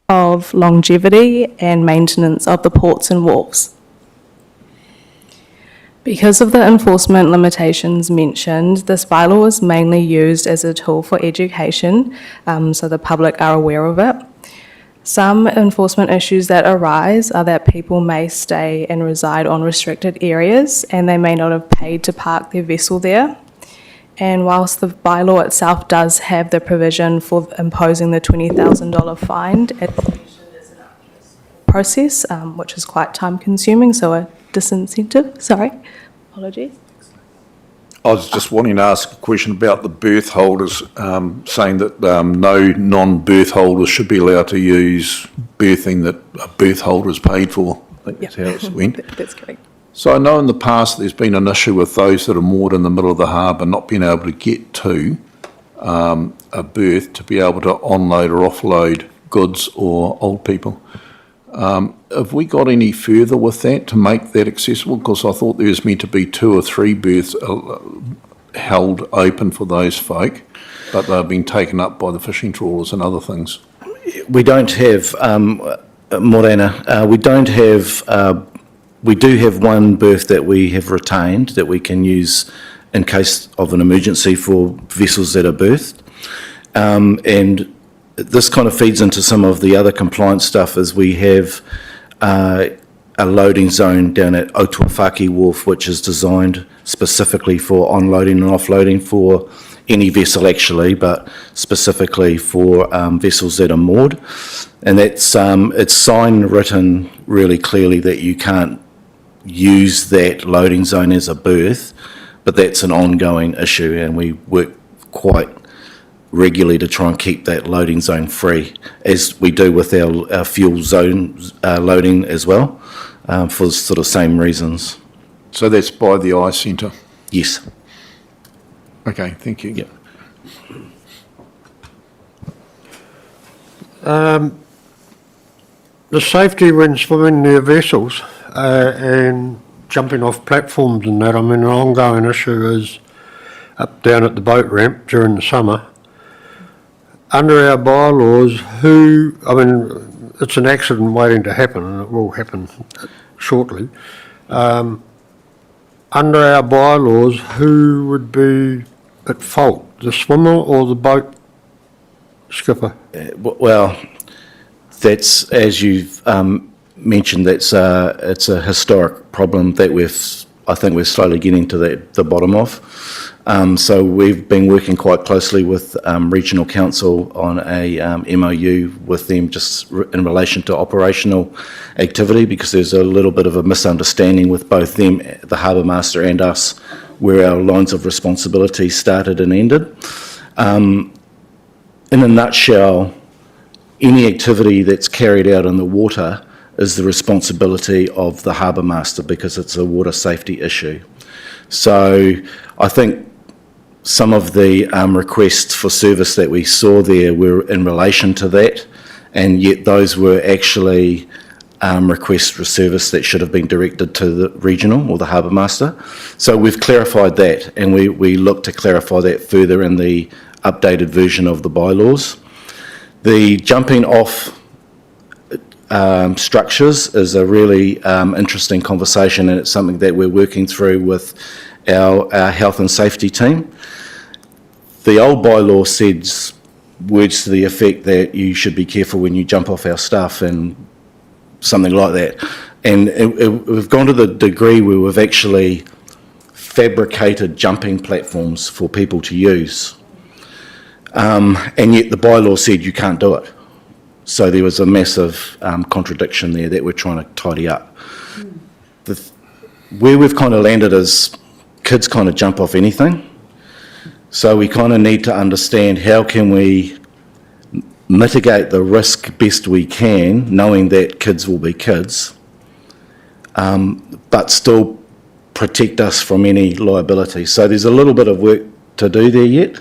of longevity and maintenance of the ports and wharves. Because of the enforcement limitations mentioned, this bylaw is mainly used as a tool for education, so the public are aware of it. Some enforcement issues that arise are that people may stay and reside on restricted areas and they may not have paid to park their vessel there. And whilst the bylaw itself does have the provision for imposing the $20,000 fine, it's mentioned as an arduous process, which is quite time consuming, so a disincentive, sorry, apologies. I was just wanting to ask a question about the berth holders, saying that no non-berth holders should be allowed to use berthing that a berth holder is paid for. I think that's how it went. That's correct. So I know in the past there's been an issue with those that are moored in the middle of the harbour not being able to get to a berth to be able to onload or offload goods or old people. Have we got any further with that to make that accessible? Because I thought there was meant to be 2 or 3 berths held open for those folk, but they've been taken up by the fishing trawlers and other things. We don't have, Morena, we do have one berth that we have retained that we can use in case of an emergency for vessels that are berthed. And this kind of feeds into some of the other compliance stuff, as we have a loading zone down at Otuafaki Wharf, which is designed specifically for onloading and offloading for any vessel actually, but specifically for vessels that are moored. And that's, it's sign written really clearly that you can't use that loading zone as a berth, but that's an ongoing issue, and we work quite regularly to try and keep that loading zone free, as we do with our fuel zone loading as well, for the sort of same reasons. So that's by the eye centre? Yes. Okay, thank you. Yep. The safety when swimming near vessels and jumping off platforms and that, I mean, an ongoing issue is up down at the boat ramp during the summer. Under our bylaws, it's an accident waiting to happen, and it will happen shortly. Under our bylaws, who would be at fault, the swimmer or the boat skipper? Well, that's, as you've mentioned, it's a historic problem that I think we're slowly getting to the bottom of. So we've been working quite closely with Regional Council on a MOU with them just in relation to operational activity, because there's a little bit of a misunderstanding with both them, the harbour master and us, where our lines of responsibility started and ended. In a nutshell, any activity that's carried out in the water is the responsibility of the harbour master, because it's a water safety issue. So I think some of the requests for service that we saw there were in relation to that, and yet those were actually requests for service that should have been directed to the regional or the harbour master. So we've clarified that, and we look to clarify that further in the updated version of the bylaws. The jumping off structures is a really interesting conversation, and it's something that we're working through with our health and safety team. The old bylaw says words to the effect that you should be careful when you jump off our stuff and something like that. And we've gone to the degree where we've actually fabricated jumping platforms for people to use. And yet the bylaw said you can't do it. So there was a massive contradiction there that we're trying to tidy up. Where we've kind of landed is kids kind of jump off anything. So we kind of need to understand how can we mitigate the risk best we can, knowing that kids will be kids, but still protect us from any liability. So there's a little bit of work to do there yet.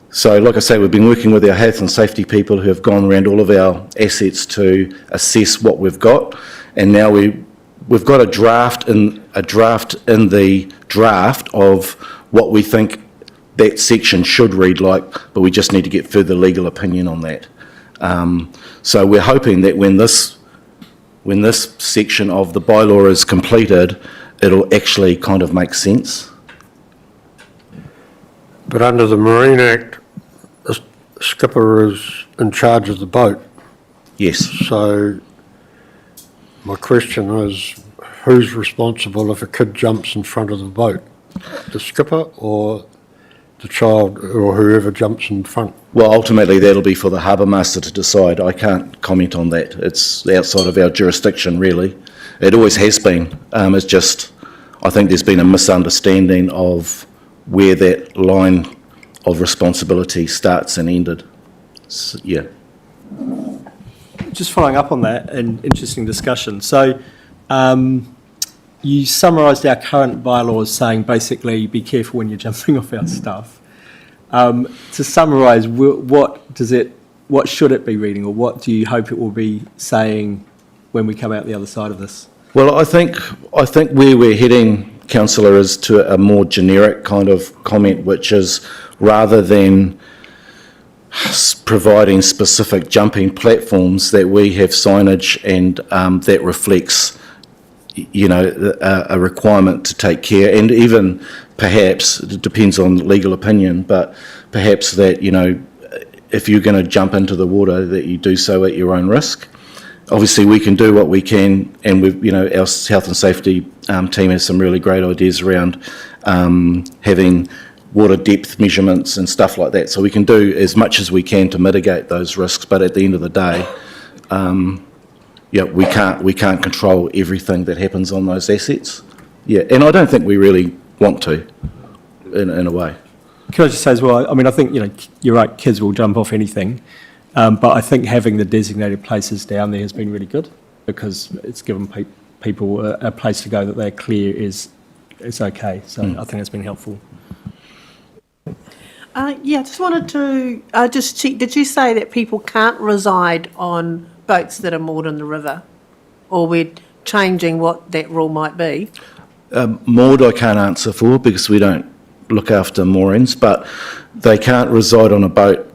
So like I say, we've been working with our health and safety people who have gone around all of our assets to assess what we've got, and now we've got a draft in the draft of what we think that section should read like, but we just need to get further legal opinion on that. So we're hoping that when this section of the bylaw is completed, it'll actually kind of make sense. But under the Marine Act, the skipper is in charge of the boat. Yes. So my question is, who's responsible if a kid jumps in front of the boat? The skipper or the child or whoever jumps in front? Well, ultimately that'll be for the harbour master to decide. I can't comment on that. It's outside of our jurisdiction, really. It always has been. It's just, I think there's been a misunderstanding of where that line of responsibility starts and ended. So, yeah. Just following up on that, an interesting discussion. So you summarised our current bylaws saying basically be careful when you're jumping off our stuff. To summarise, what should it be reading, or what do you hope it will be saying when we come out the other side of this? Well, I think where we're heading, Councillor, is to a more generic kind of comment, which is rather than providing specific jumping platforms, that we have signage and that reflects, you know, a requirement to take care, and even perhaps, it depends on legal opinion, but perhaps that, you know, if you're going to jump into the water, that you do so at your own risk. Obviously, we can do what we can, and we've, you know, our health and safety team has some really great ideas around having water depth measurements and stuff like that. So we can do as much as we can to mitigate those risks, but at the end of the day, we can't control everything that happens on those assets. Yeah, and I don't think we really want to, in a way. Can I just say as well, I mean, I think, you're right, kids will jump off anything, but I think having the designated places down there has been really good because it's given people a place to go that they're clear is okay. So I think it's been helpful. Just wanted to just check, did you say that people can't reside on boats that are moored in the river? Or we're changing what that rule might be? Moored I can't answer for because we don't look after moorings, but they can't reside on a boat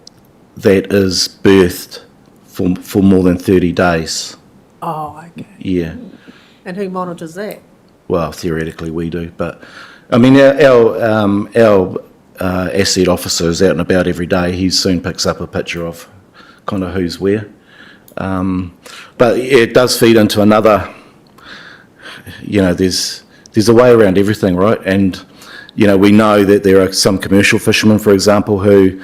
that is berthed for more than 30 days. Oh, okay. Yeah. And who monitors that? Well, theoretically we do, but I mean our asset officer is out and about every day. He soon picks up a picture of kind of who's where. But it does feed into another, there's a way around everything, right? And, we know that there are some commercial fishermen, for example, who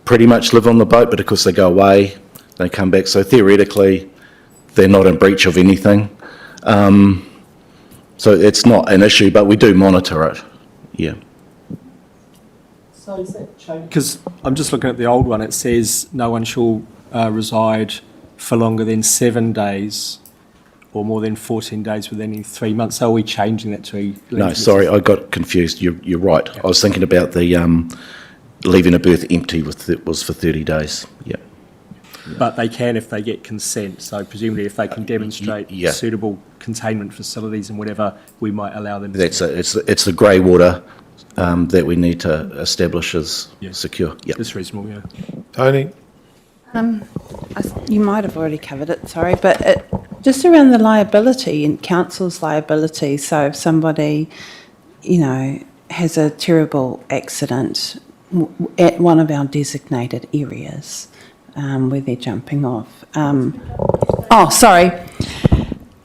pretty much live on the boat, but of course they go away, they come back. So theoretically, they're not in breach of anything. So it's not an issue, but we do monitor it, yeah. So is that change? Because I'm just looking at the old one, it says no one shall reside for longer than 7 days or more than 14 days within any 3 months. So are we changing that to... No, sorry, I got confused. You're right. Yeah. I was thinking about the leaving a berth empty was for 30 days, yeah. But they can if they get consent. So presumably if they can demonstrate suitable containment facilities and whatever, we might allow them to... It's the grey water that we need to establish as secure. Yeah. It's reasonable, yeah. Tony? You might have already covered it, sorry, but just around the liability and council's liability. So if somebody, has a terrible accident at one of our designated areas where they're jumping off. Sorry.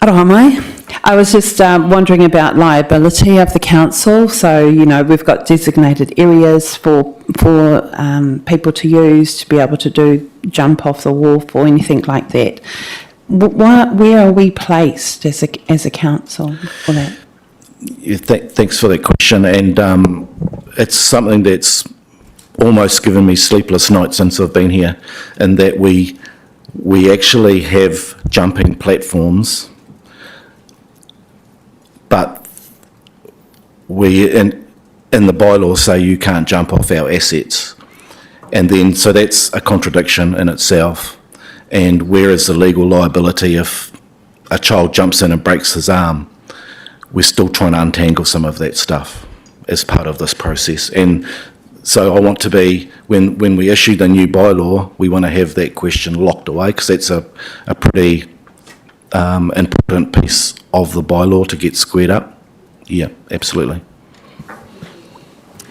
Aroha mai. I was just wondering about liability of the council. So, we've got designated areas for people to use to be able to jump off the wharf or anything like that. Where are we placed as a council for that? Thanks for that question, and it's something that's almost given me sleepless nights since I've been here, in that we actually have jumping platforms, but we in the bylaws say you can't jump off our assets, and then so that's a contradiction in itself. And where is the legal liability if a child jumps in and breaks his arm? We're still trying to untangle some of that stuff as part of this process. And so I want to be, when we issue the new bylaw, we want to have that question locked away, because that's a pretty important piece of the bylaw to get squared up. Yeah, absolutely.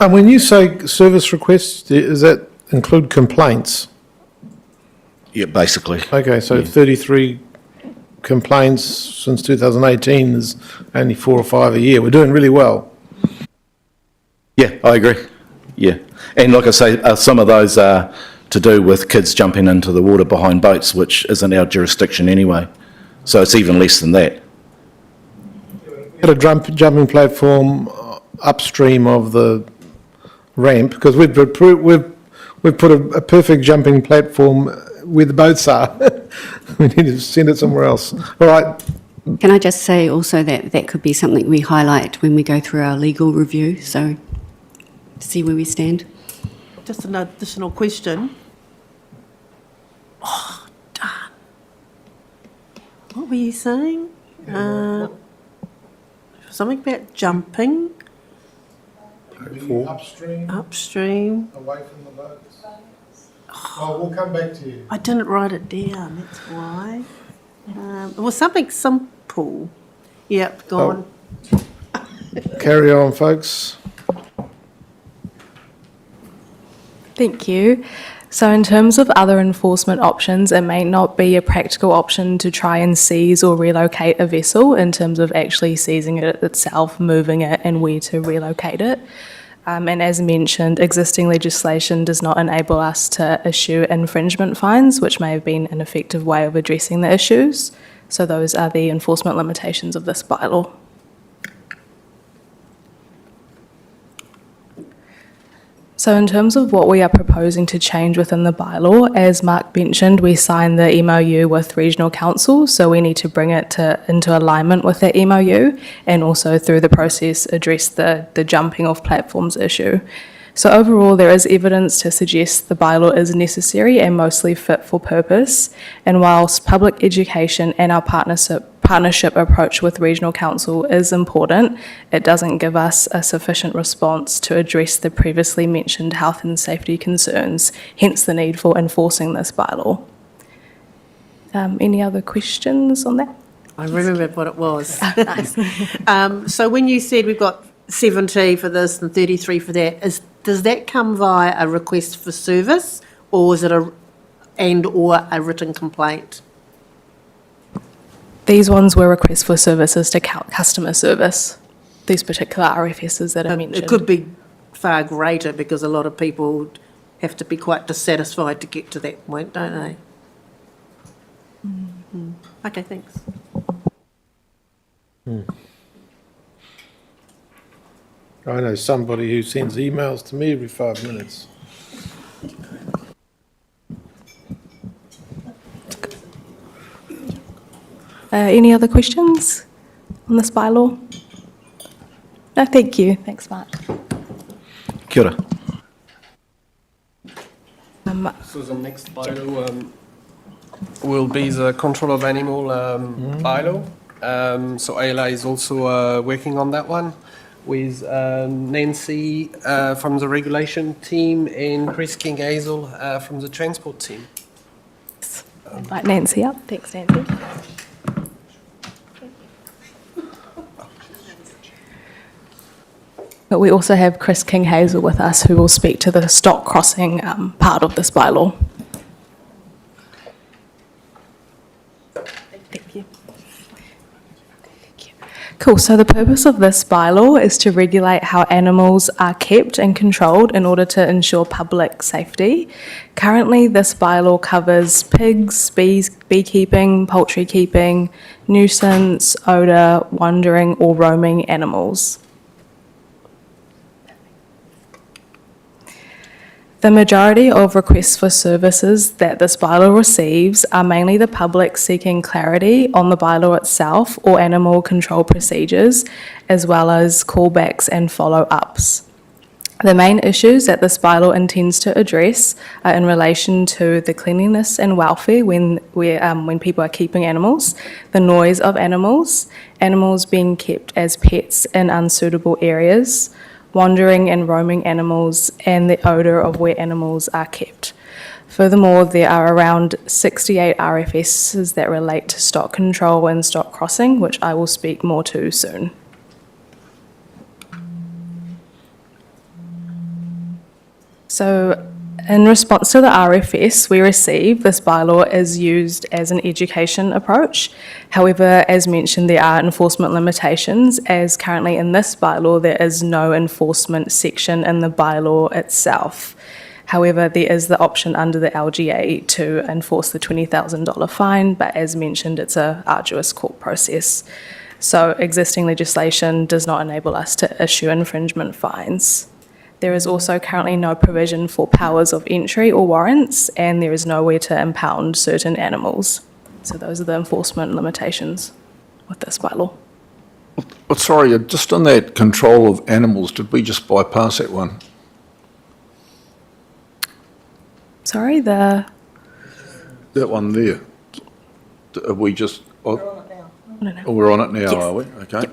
And when you say service requests, does that include complaints? Yeah, basically. Okay, so 33 complaints since 2018 is only 4 or 5 a year. We're doing really well. Yeah, I agree. Yeah. And like I say, some of those are to do with kids jumping into the water behind boats, which isn't our jurisdiction anyway. So it's even less than that. Got a jumping platform upstream of the ramp, because we've put a perfect jumping platform where the boats are. We need to send it somewhere else. All right. Can I just say also that could be something we highlight when we go through our legal review, so to see where we stand. Just an additional question. Oh, darn. What were you saying? Something about jumping. Upstream. Away from the boats. Oh, we'll come back to you. I didn't write it down, that's why. It was something simple. Yep, go on. Carry on, folks. Thank you. So in terms of other enforcement options, it may not be a practical option to try and seize or relocate a vessel in terms of actually seizing it itself, moving it, and where to relocate it. And as mentioned, existing legislation does not enable us to issue infringement fines, which may have been an effective way of addressing the issues. So those are the enforcement limitations of this bylaw. So in terms of what we are proposing to change within the bylaw, as Mark mentioned, we signed the MOU with Regional Council, so we need to bring it into alignment with that MOU and also through the process address the jumping off platforms issue. So overall, there is evidence to suggest the bylaw is necessary and mostly fit for purpose. And whilst public education and our partnership approach with Regional Council is important, it doesn't give us a sufficient response to address the previously mentioned health and safety concerns, hence the need for enforcing this bylaw. Any other questions on that? I remembered what it was. So when you said we've got 70 for this and 33 for that, does that come via a request for service, or is it or a written complaint? These ones were requests for services to customer service, these particular RFSs that I mentioned. It could be far greater because a lot of people have to be quite dissatisfied to get to that point, don't they? Mm-hmm. Okay, thanks. I know somebody who sends emails to me every 5 minutes. Any other questions on this bylaw? No, thank you. Thanks, Mark. Kia ora. So the next bylaw will be the control of animal bylaw. So Ayla is also working on that one with Nancy from the regulation team and Chris King-Hazel from the transport team. Invite Nancy up. Thanks, Nancy. But we also have Chris King-Hazel with us, who will speak to the stock crossing part of this bylaw. Thank you. Cool, so the purpose of this bylaw is to regulate how animals are kept and controlled in order to ensure public safety. Currently, this bylaw covers pigs, beekeeping, poultry keeping, nuisance, odour, wandering or roaming animals. The majority of requests for services that this bylaw receives are mainly the public seeking clarity on the bylaw itself or animal control procedures, as well as callbacks and follow-ups. The main issues that this bylaw intends to address are in relation to the cleanliness and welfare when people are keeping animals, the noise of animals, animals being kept as pets in unsuitable areas, wandering and roaming animals, and the odour of where animals are kept. Furthermore, there are around 68 RFSs that relate to stock control and stock crossing, which I will speak more to soon. So, in response to the RFS we received, this bylaw is used as an education approach. However, as mentioned, there are enforcement limitations, as currently in this bylaw there is no enforcement section in the bylaw itself. However, there is the option under the LGA to enforce the $20,000 fine, but as mentioned, it's an arduous court process. So existing legislation does not enable us to issue infringement fines. There is also currently no provision for powers of entry or warrants, and there is nowhere to impound certain animals. So those are the enforcement limitations with this bylaw. Well, sorry, just on that control of animals, did we just bypass that one? Sorry, that one there. Are we just? We're on it now. Oh, we're on it now, yes. Are we? Okay.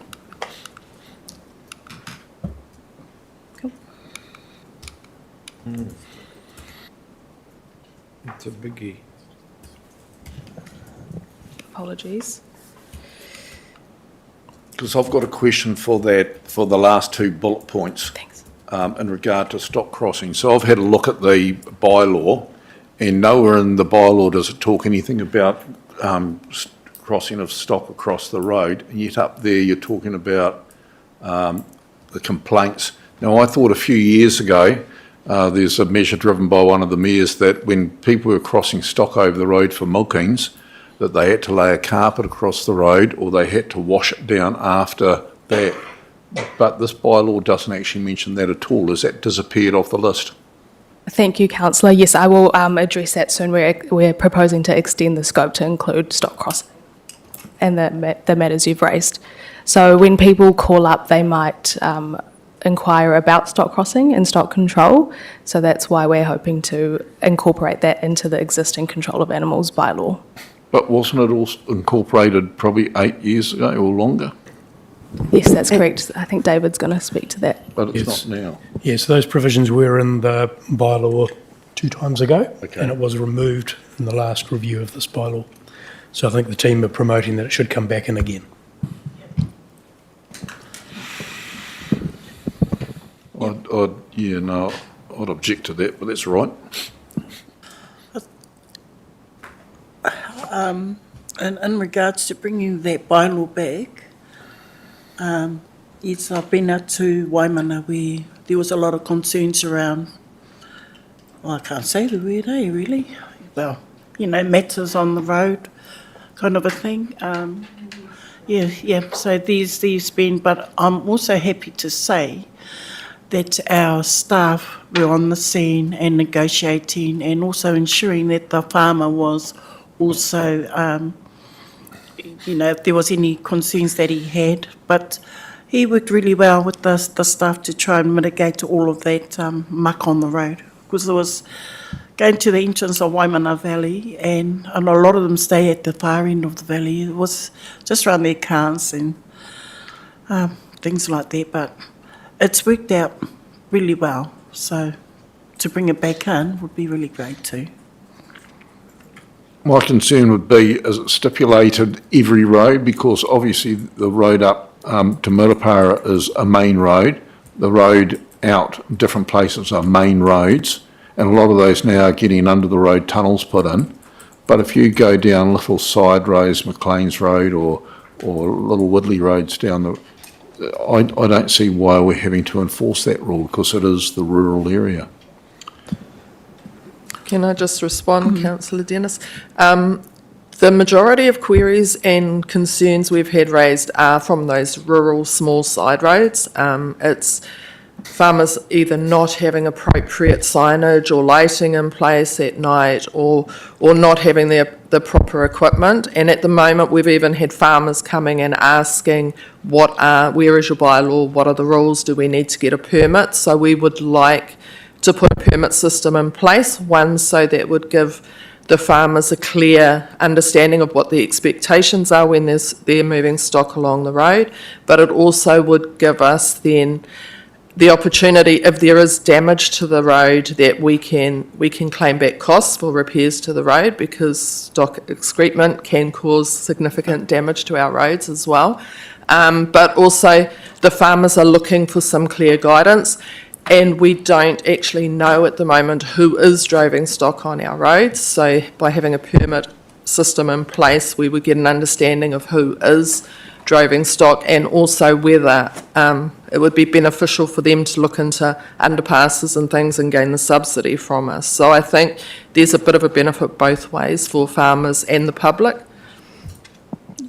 Yep. It's a biggie. Apologies. Because I've got a question for that, for the last two bullet points. Thanks. In regard to stock crossing. So I've had a look at the bylaw, and nowhere in the bylaw does it talk anything about crossing of stock across the road, and yet up there you're talking about the complaints Now, I thought a few years ago, there's a measure driven by one of the mayors that when people were crossing stock over the road for milkings, that they had to lay a carpet across the road or they had to wash it down after that. But this bylaw doesn't actually mention that at all. Has that disappeared off the list? Thank you, councillor. Yes, I will address that soon. We're proposing to extend the scope to include stock crossing and the matters you've raised. So when people call up, they might inquire about stock crossing and stock control. So that's why we're hoping to incorporate that into the existing control of animals bylaw. But wasn't it all incorporated probably 8 years ago or longer? Yes, that's correct. I think David's going to speak to that. But it's Yes. not now. Yes, those provisions were in the bylaw 2 times ago, Okay. and it was removed in the last review of this bylaw. So I think the team are promoting that it should come back in again. I'd object to that, but that's right. In regards to bringing that bylaw back, yes, I've been out to Waimana where there was a lot of concerns around, well, I can't say the word, really? Well, matters on the road, kind of a thing. So there's been, but I'm also happy to say that our staff were on the scene and negotiating and also ensuring that the farmer was also, if there was any concerns that he had, but he worked really well with the staff to try and mitigate all of that muck on the road, because there was going to the entrance of Waimana Valley, and a lot of them stay at the far end of the valley. It was just around their cars and things like that, but it's worked out really well. So to bring it back in would be really great too. My concern would be, is it stipulated every road? Because obviously the road up to Mirapara is a main road. The road out different places are main roads, and a lot of those now are getting under the road tunnels put in. But if you go down little side roads, McLean's Road or little Woodley roads down the, I don't see why we're having to enforce that rule, because it is the rural area. Can I just respond, Councillor Dennis? The majority of queries and concerns we've had raised are from those rural small side roads. It's farmers either not having appropriate signage or lighting in place at night, or not having the proper equipment. And at the moment, we've even had farmers coming and asking, where is your bylaw? What are the rules? Do we need to get a permit? So we would like to put a permit system in place, one so that would give the farmers a clear understanding of what the expectations are when they're moving stock along the road, but it also would give us then the opportunity, if there is damage to the road, that we can claim back costs for repairs to the road, because stock excrement can cause significant damage to our roads as well. But also the farmers are looking for some clear guidance, and we don't actually know at the moment who is droving stock on our roads. So by having a permit system in place, we would get an understanding of who is droving stock, and also whether it would be beneficial for them to look into underpasses and things and gain the subsidy from us. So I think there's a bit of a benefit both ways for farmers and the public.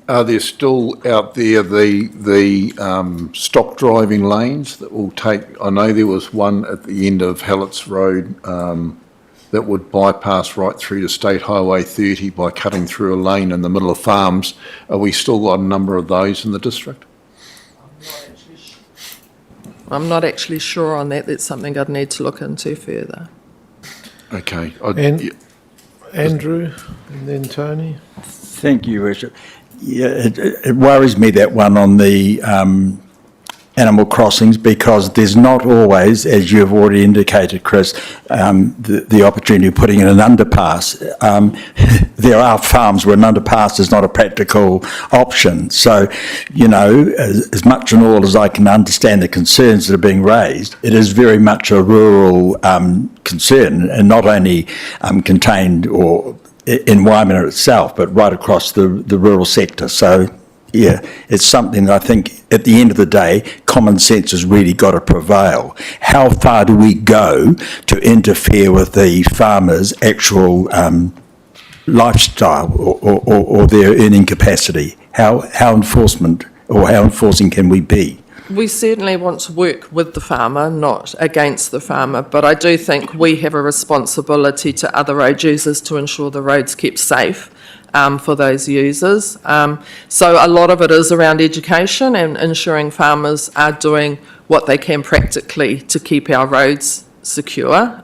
Are there still out there the stock driving lanes that will take, I know there was one at the end of Hallett's Road that would bypass right through to State Highway 30 by cutting through a lane in the middle of farms. Are we still got a number of those in the district? I'm not actually sure on that. That's something I'd need to look into further. Okay. Andrew, and then Tony. Thank you, Richard. Yeah, it worries me, that one on the animal crossings, because there's not always, as you've already indicated, Chris, the opportunity of putting in an underpass. There are farms where an underpass is not a practical option. So, as much and all as I can understand the concerns that are being raised, it is very much a rural concern, and not only contained or in Waimana itself, but right across the rural sector. So, yeah, it's something that I think at the end of the day, common sense has really got to prevail. How far do we go to interfere with the farmers' actual lifestyle or their earning capacity? How enforcing can we be? We certainly want to work with the farmer, not against the farmer, but I do think we have a responsibility to other road users to ensure the road's kept safe for those users. So a lot of it is around education and ensuring farmers are doing what they can practically to keep our roads secure.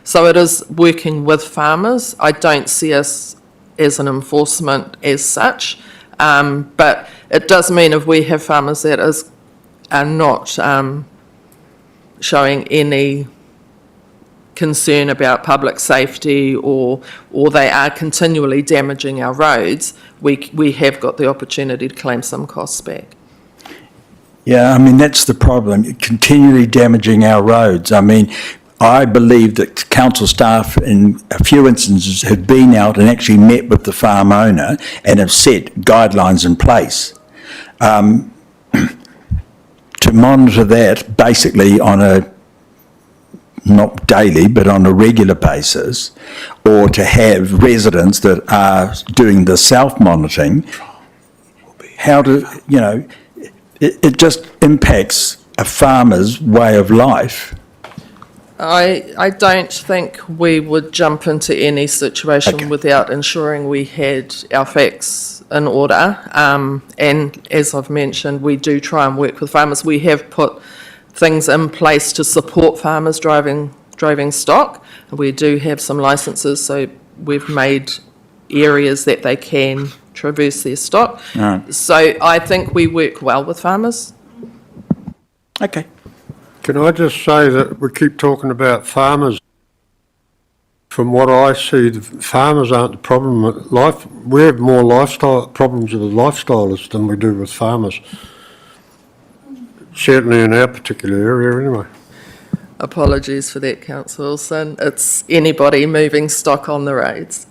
So it is working with farmers. I don't see us as an enforcement as such, but it does mean if we have farmers that are not showing any concern about public safety or they are continually damaging our roads, we have got the opportunity to claim some costs back. Yeah, I mean, that's the problem, continually damaging our roads. I mean, I believe that council staff in a few instances have been out and actually met with the farm owner and have set guidelines in place. To monitor that basically on a, not daily, but on a regular basis, or to have residents that are doing the self-monitoring, how do, you know, it just impacts a farmer's way of life. I don't think we would jump into any situation without ensuring we had our facts in order. And as I've mentioned, we do try and work with farmers. We have put things in place to support farmers driving stock. We do have some licences, so we've made areas that they can traverse their stock. Right. So I think we work well with farmers. Okay. Can I just say that we keep talking about farmers? From what I see, the farmers aren't the problem with life. We have more lifestyle problems with lifestylists than we do with farmers. Certainly in our particular area anyway. Apologies for that, Councillor Wilson. It's anybody moving stock on the roads.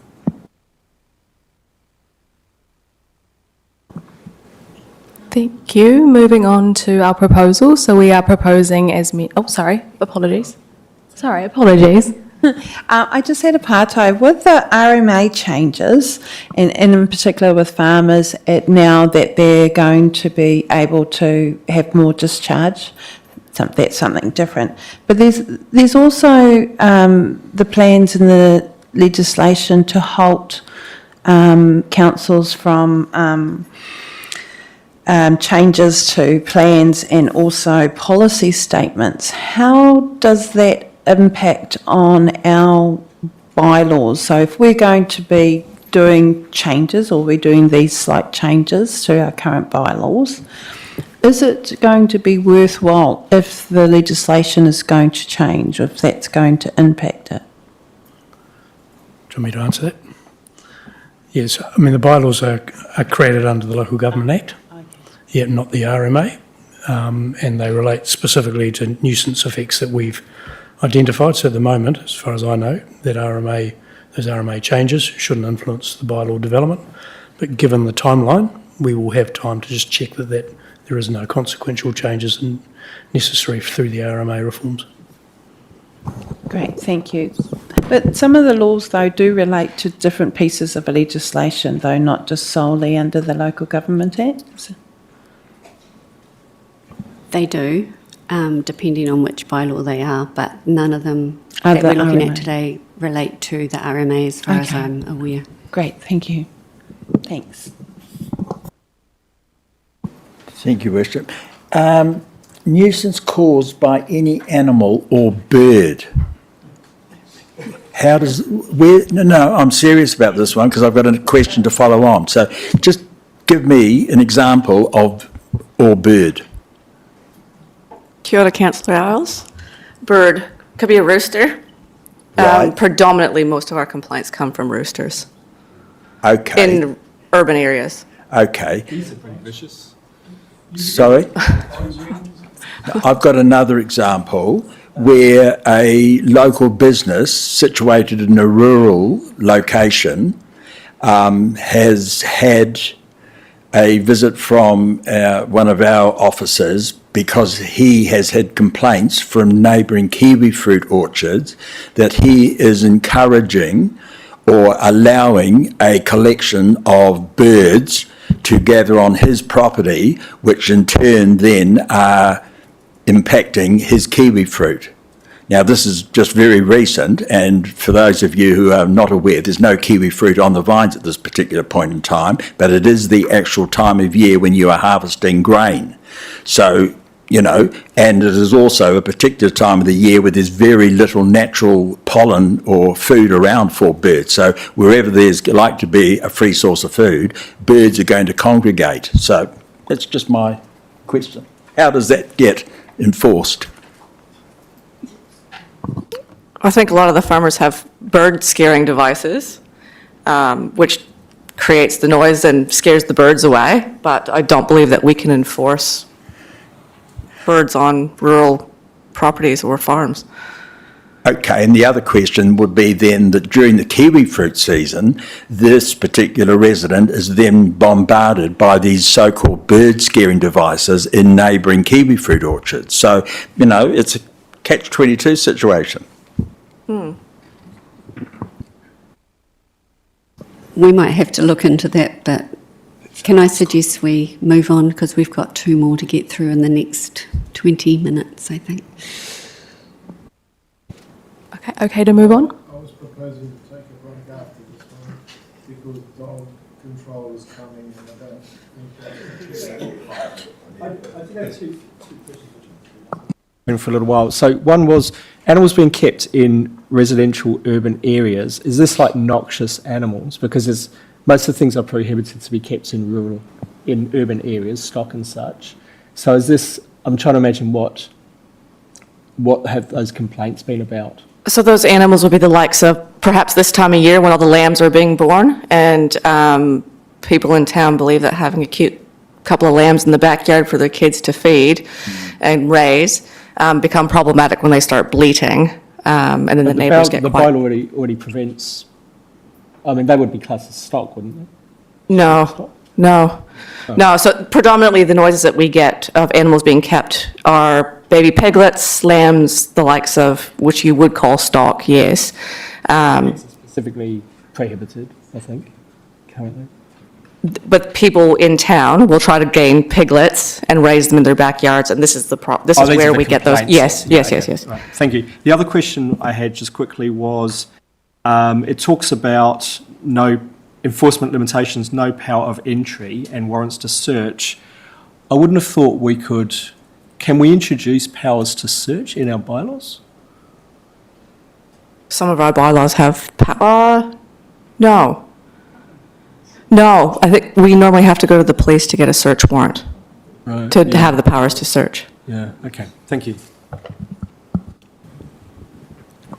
Thank you. Moving on to our proposal. So we are proposing apologies. I just had a parto with the RMA changes, and in particular with farmers, now that they're going to be able to have more discharge. That's something different. But there's also the plans in the legislation to halt councils from changes to plans and also policy statements. How does that impact on our bylaws? So if we're going to be doing changes, or we're doing these slight changes to our current bylaws, is it going to be worthwhile if the legislation is going to change, or if that's going to impact it? Do you want me to answer that? Yes, I mean, the bylaws are created under the Local Government Act, yet not the RMA, and they relate specifically to nuisance effects that we've identified. So at the moment, as far as I know, that those RMA changes shouldn't influence the bylaw development. But given the timeline, we will have time to just check that there is no consequential changes necessary through the RMA reforms. Great, thank you. But some of the laws, though, do relate to different pieces of legislation, though, not just solely under the Local Government Act. They do, depending on which bylaw they are, but none of them that we're looking at today relate to the RMA as far as I'm aware. Great, thank you. Thanks. Thank you, Worship. Nuisance caused by any animal or bird. No, I'm serious about this one because I've got a question to follow on. So just give me an example of or bird. Kia ora, Councillor Isles. Bird could be a rooster. Right. Predominantly, most of our complaints come from roosters. Okay. In urban areas. Okay. These are pretty vicious. Sorry? I've got another example where a local business situated in a rural location has had a visit from one of our officers because he has had complaints from neighbouring kiwi fruit orchards that he is encouraging or allowing a collection of birds to gather on his property, which in turn then are impacting his kiwi fruit. Now, this is just very recent, and for those of you who are not aware, there's no kiwi fruit on the vines at this particular point in time, but it is the actual time of year when you are harvesting grain. So, you know, and it is also a particular time of the year where there's very little natural pollen or food around for birds. So wherever there's like to be a free source of food, birds are going to congregate. So that's just my question. How does that get enforced? I think a lot of the farmers have bird scaring devices, which creates the noise and scares the birds away, but I don't believe that we can enforce birds on rural properties or farms. Okay, and the other question would be then that during the kiwi fruit season, this particular resident is then bombarded by these so-called bird scaring devices in neighbouring kiwi fruit orchards. So, you know, it's a catch-22 situation. We might have to look into that, but can I suggest we move on because we've got 2 more to get through in the next 20 minutes, I think. Okay to move on? I was proposing to take a break after this one because dog control is coming and I don't think Been for a little while. So one was animals being kept in residential urban areas. Is this like noxious animals? Because there's, most of the things are prohibited to be kept in urban areas, stock and such. So is this, I'm trying to imagine what have those complaints been about? So those animals would be the likes of perhaps this time of year when all the lambs are being born, and people in town believe that having a cute couple of lambs in the backyard for their kids to feed and raise become problematic when they start bleating, and then the neighbours get quiet. The bylaw already prevents, I mean, they would be classed as stock, wouldn't they? No. So predominantly the noises that we get of animals being kept are baby piglets, lambs, the likes of, which you would call stock, yes. It's specifically prohibited, I think, currently. But people in town will try to gain piglets and raise them in their backyards, and this is this is where we get those. Yes. Right. Thank you. The other question I had just quickly was, it talks about no enforcement limitations, no power of entry and warrants to search. I wouldn't have thought we could, can we introduce powers to search in our bylaws? Some of our bylaws have power. No, I think we normally have to go to the police to get a search warrant to have the powers to search. Yeah, okay, thank you.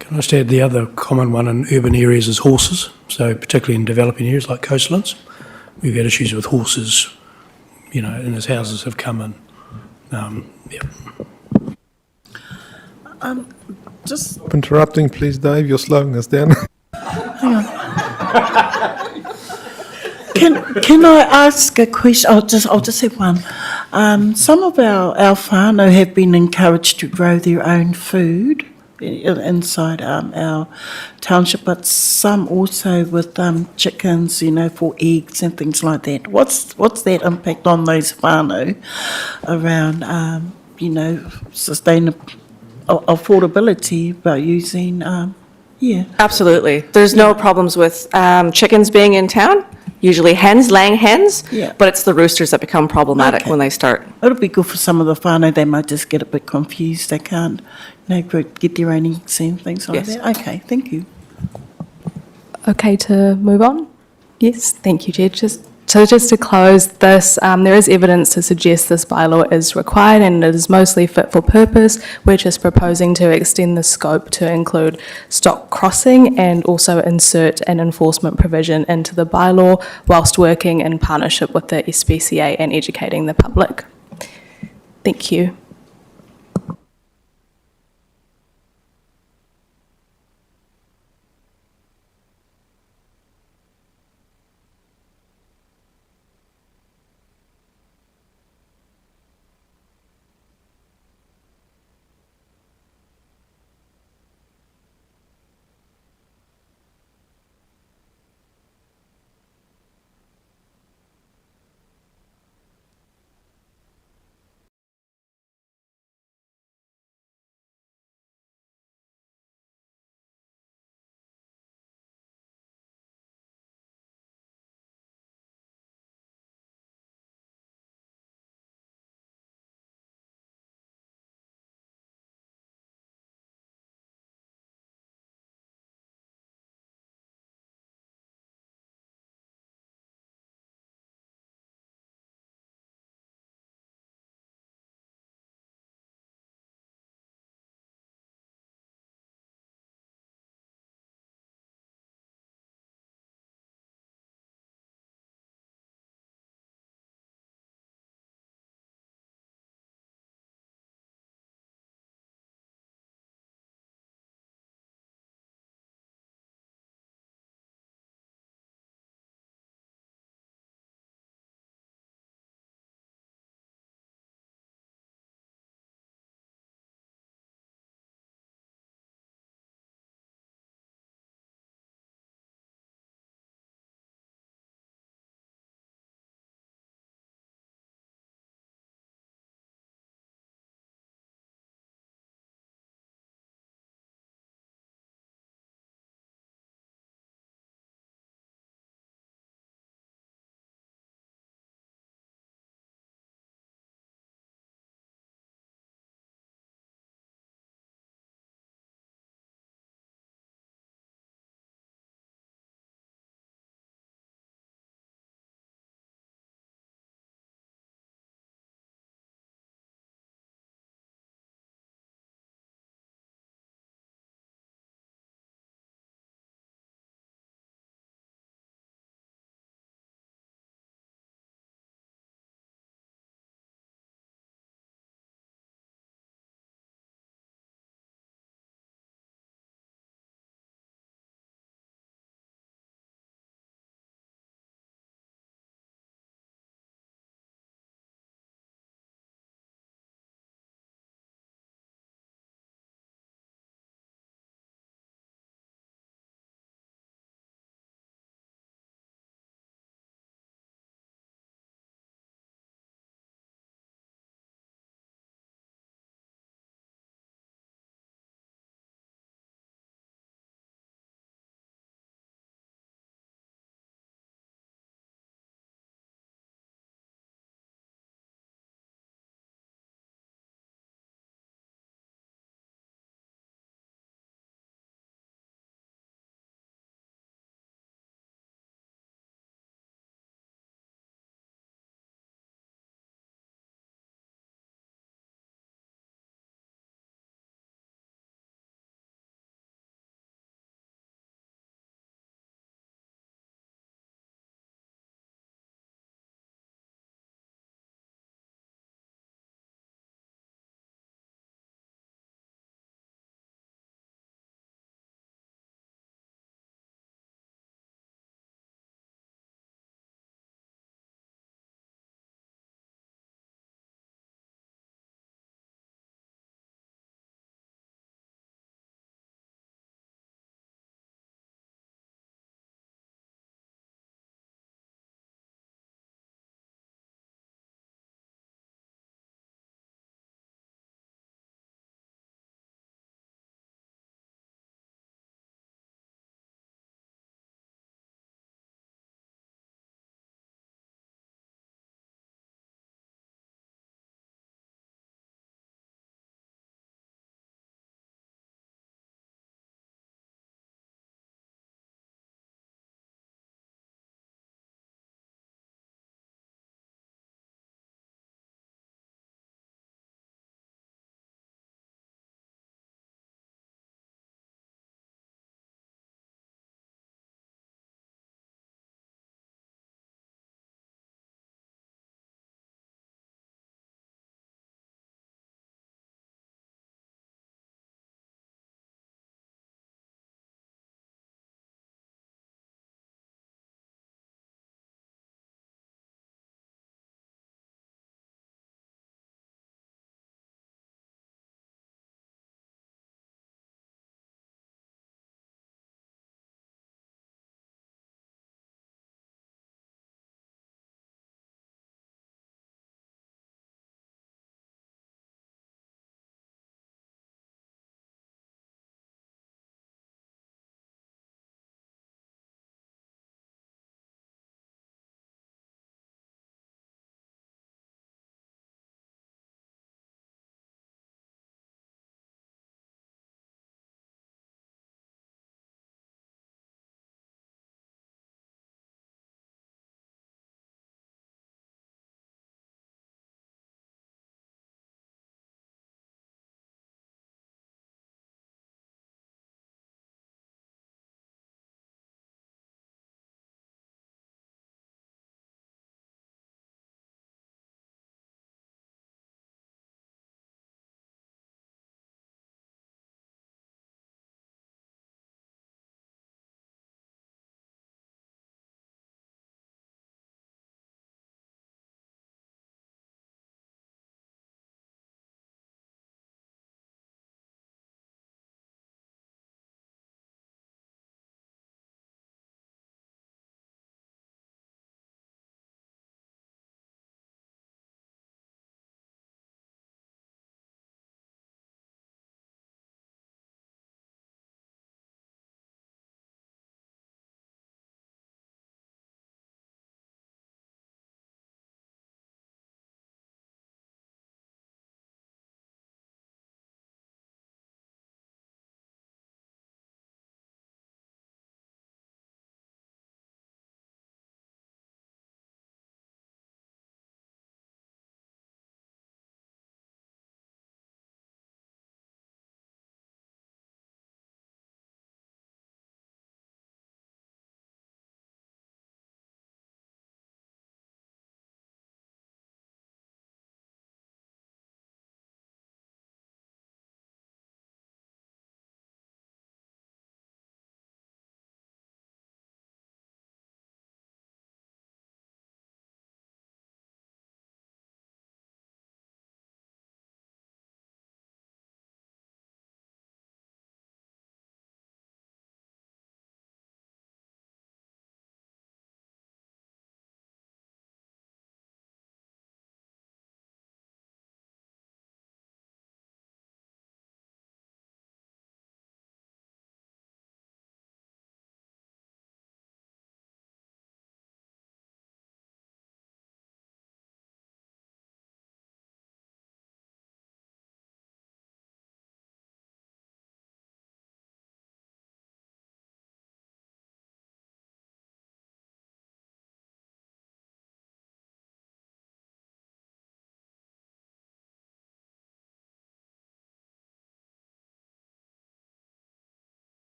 Can I just add the other common one in urban areas is horses. So particularly in developing areas like coastlands, we've had issues with horses, you know, and as houses have come in. Just interrupting, please, Dave. You're slowing us down. Hang on. Can I ask a question? I'll just have one. Some of our whānau have been encouraged to grow their own food inside our township, but some also with chickens, you know, for eggs and things like that. What's that impact on those whānau around, you know, sustainable affordability by using, Absolutely. There's no problems with chickens being in town. Usually hens, laying hens, but it's the roosters that become problematic when they start. It'll be good for some of the whānau. They might just get a bit confused. They can't, you know, get their own eggs and things like that. Okay, thank you. Okay to move on? Yes, thank you, Chair. Just to close this, there is evidence to suggest this bylaw is required and it is mostly fit for purpose. We're just proposing to extend the scope to include stock crossing and also insert an enforcement provision into the bylaw whilst working in partnership with the SPCA and educating the public. Thank you.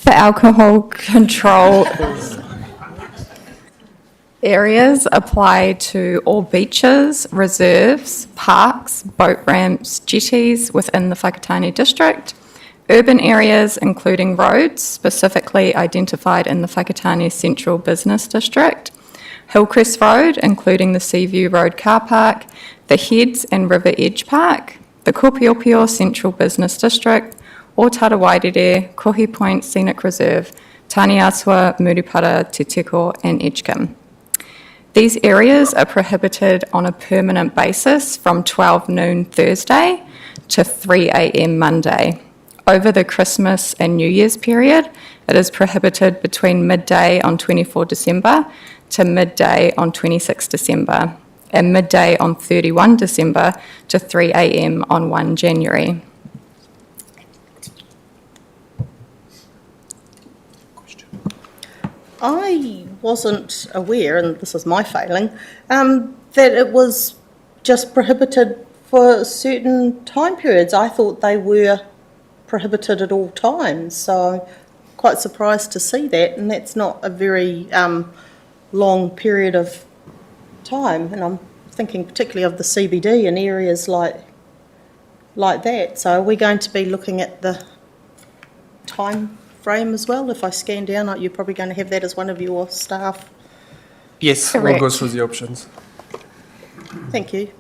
The alcohol control areas apply to all beaches, reserves, parks, boat ramps, jetties within the Whakatane district, urban areas including roads specifically identified in the Whakatane Central Business District, Hillcrest Road, including the Seaview Road car park, the Heads and River Edge Park, the Kopiopio Central Business District, or Tarawairere, Kohi Point Scenic Reserve, Taniatua, Murupara, Te Teko and Edgecombe. These areas are prohibited on a permanent basis from 12 noon Thursday to 3 a.m. Monday. Over the Christmas and New Year's period, it is prohibited between midday on 24 December to midday on 26 December, and midday on 31 December to 3 a.m. on 1 January. I wasn't aware, and this is my failing, that it was just prohibited for certain time periods. I thought they were prohibited at all times, so I'm quite surprised to see that, and that's not a very long period of time, and I'm thinking particularly of the CBD and areas like that. So are we going to be looking at the time frame as well? If I scan down, you're probably going to have that as one of your staff. Yes, Correct. we'll go through the options. Thank you.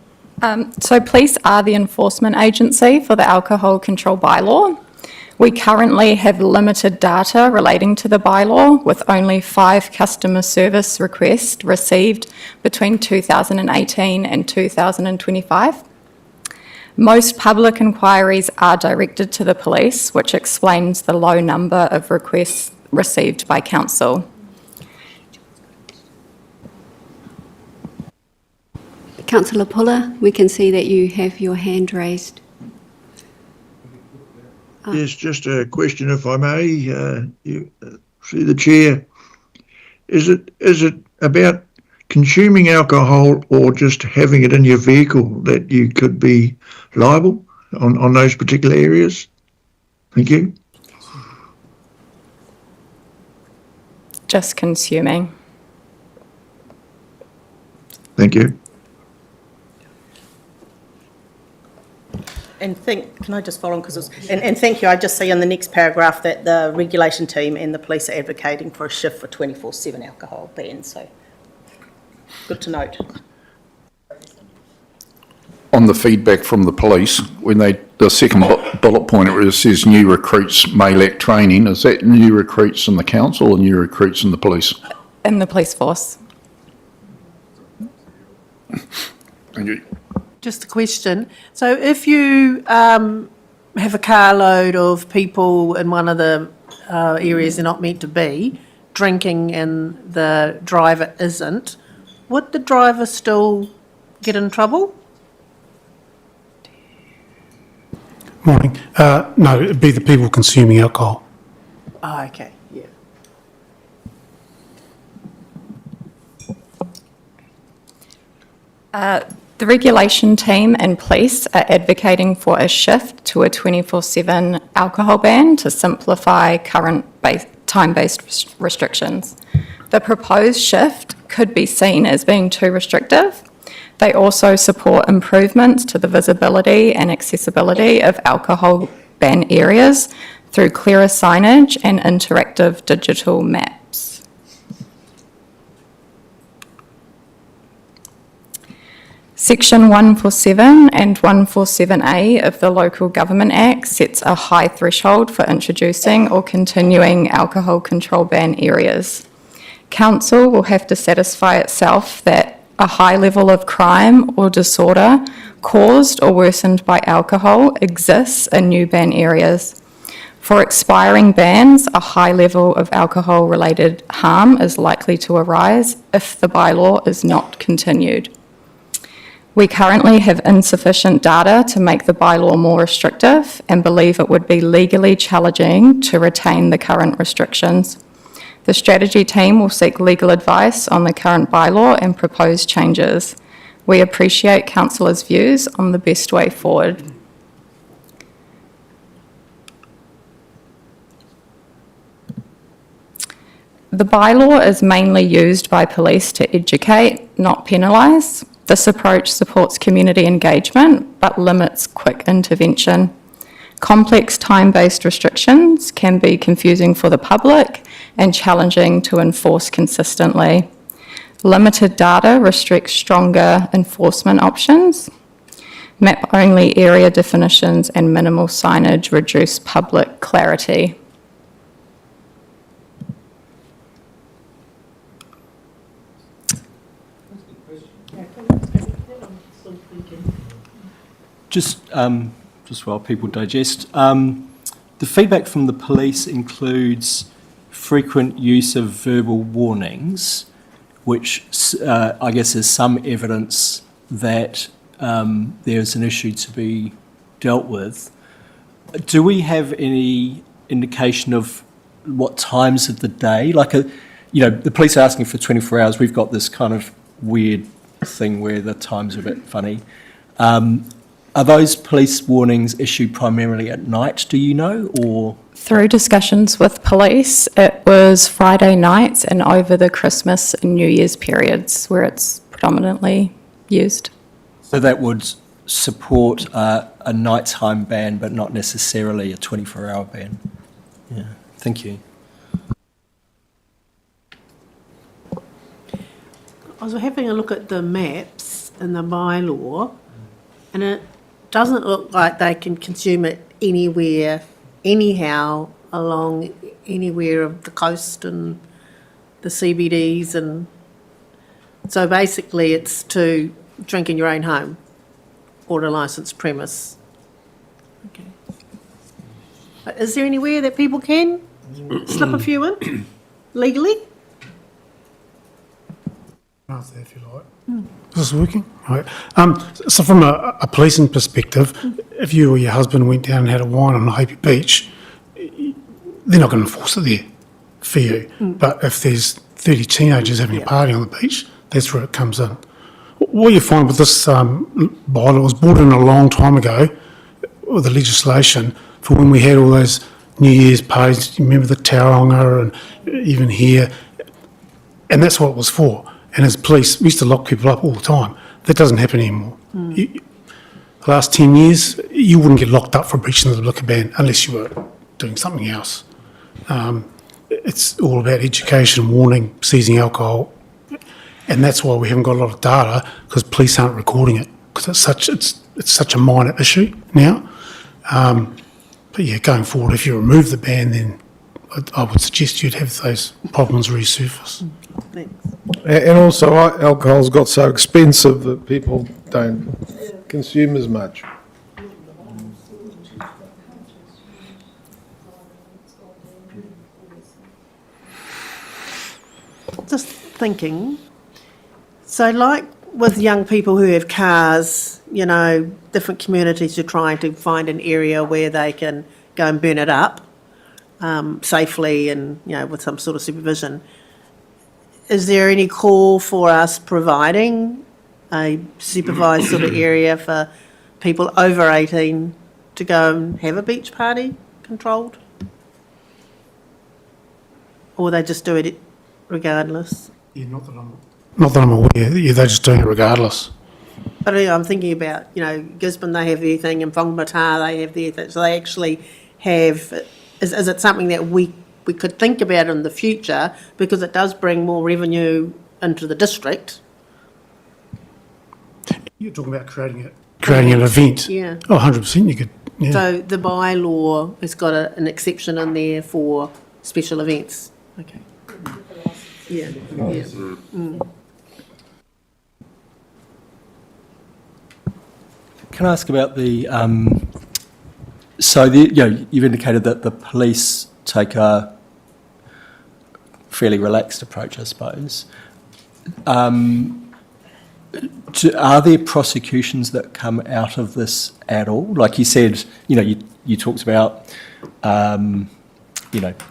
So police are the enforcement agency for the alcohol control bylaw. We currently have limited data relating to the bylaw, with only 5 customer service requests received between 2018 and 2025. Most public inquiries are directed to the police, which explains the low number of requests received by council. Councillor Puller, we can see that you have your hand raised. Yes, just a question, if I may. Through the chair, is it about consuming alcohol or just having it in your vehicle that you could be liable on those particular areas? Thank you. Just consuming. Thank you. And can I just follow on, and thank you, I just see in the next paragraph that the regulation team and the police are advocating for a shift for 24/7 alcohol ban, so good to note. On the feedback from the police, when the second bullet point, it says new recruits may lack training. Is that new recruits in the council or new recruits in the police? In the police force. Thank you. Just a question. So if you have a carload of people in one of the areas they're not meant to be, drinking and the driver isn't, would the driver still get in trouble? Morning. No, it'd be the people consuming alcohol. Oh, okay, yeah. The regulation team and police are advocating for a shift to a 24/7 alcohol ban to simplify current time-based restrictions. The proposed shift could be seen as being too restrictive. They also support improvements to the visibility and accessibility of alcohol ban areas through clearer signage and interactive digital maps. Section 147 and 147A of the Local Government Act sets a high threshold for introducing or continuing alcohol control ban areas. Council will have to satisfy itself that a high level of crime or disorder caused or worsened by alcohol exists in new ban areas. For expiring bans, a high level of alcohol-related harm is likely to arise if the bylaw is not continued. We currently have insufficient data to make the bylaw more restrictive and believe it would be legally challenging to retain the current restrictions. The strategy team will seek legal advice on the current bylaw and proposed changes. We appreciate councillors' views on the best way forward. The bylaw is mainly used by police to educate, not penalise. This approach supports community engagement but limits quick intervention. Complex time-based restrictions can be confusing for the public and challenging to enforce consistently. Limited data restricts stronger enforcement options. Map-only area definitions and minimal signage reduce public clarity. Just while people digest, the feedback from the police includes frequent use of verbal warnings, which I guess is some evidence that there's an issue to be dealt with. Do we have any indication of what times of the day? The police are asking for 24 hours. We've got this kind of weird thing where the times are a bit funny. Are those police warnings issued primarily at night, do you know, or? Through discussions with police, it was Friday nights and over the Christmas and New Year's periods where it's predominantly used. So that would support a nighttime ban, but not necessarily a 24-hour ban? Yeah, thank you. I was having a look at the maps in the bylaw, and it doesn't look like they can consume it anywhere, anyhow, along anywhere of the coast and the CBDs, and so basically it's to drink in your own home or a licensed premise. Okay. But is there anywhere that people can slip a few in legally? Answer if you like. Is this working? Right. So from a policing perspective, if you or your husband went down and had a wine on Hopi Beach, they're not going to enforce it there for you. But if there's 30 teenagers having a party on the beach, that's where it comes in. What you find with this bylaw was brought in a long time ago with the legislation for when we had all those New Year's parties. You remember the Tauranga and even here, and that's what it was for. And as police, we used to lock people up all the time. That doesn't happen anymore. The last 10 years, you wouldn't get locked up for breaching the liquor ban unless you were doing something else. It's all about education, warning, seizing alcohol. And that's why we haven't got a lot of data, because police aren't recording it, because it's such a minor issue now. But yeah, going forward, if you remove the ban, then I would suggest you'd have those problems resurface. Thanks. And also, alcohol's got so expensive that people don't consume as much. Just thinking, so like with young people who have cars, different communities are trying to find an area where they can go and burn it up safely and, with some sort of supervision. Is there any call for us providing a supervised sort of area for people over 18 to go and have a beach party controlled? Or they just do it regardless? Yeah, not that I'm aware. Yeah, they're just doing it regardless. But I'm thinking about, Gisborne, they have their thing, and Whangamata, they have their thing. So they actually have, is it something that we could think about in the future, because it does bring more revenue into the district? You're talking about creating an event. Yeah. Oh, 100% you could. Yeah. So the bylaw has got an exception in there for special events. Okay. Yeah. Can I ask about the, you've indicated that the police take a fairly relaxed approach, I suppose. Are there prosecutions that come out of this at all? Like you said, you talked about,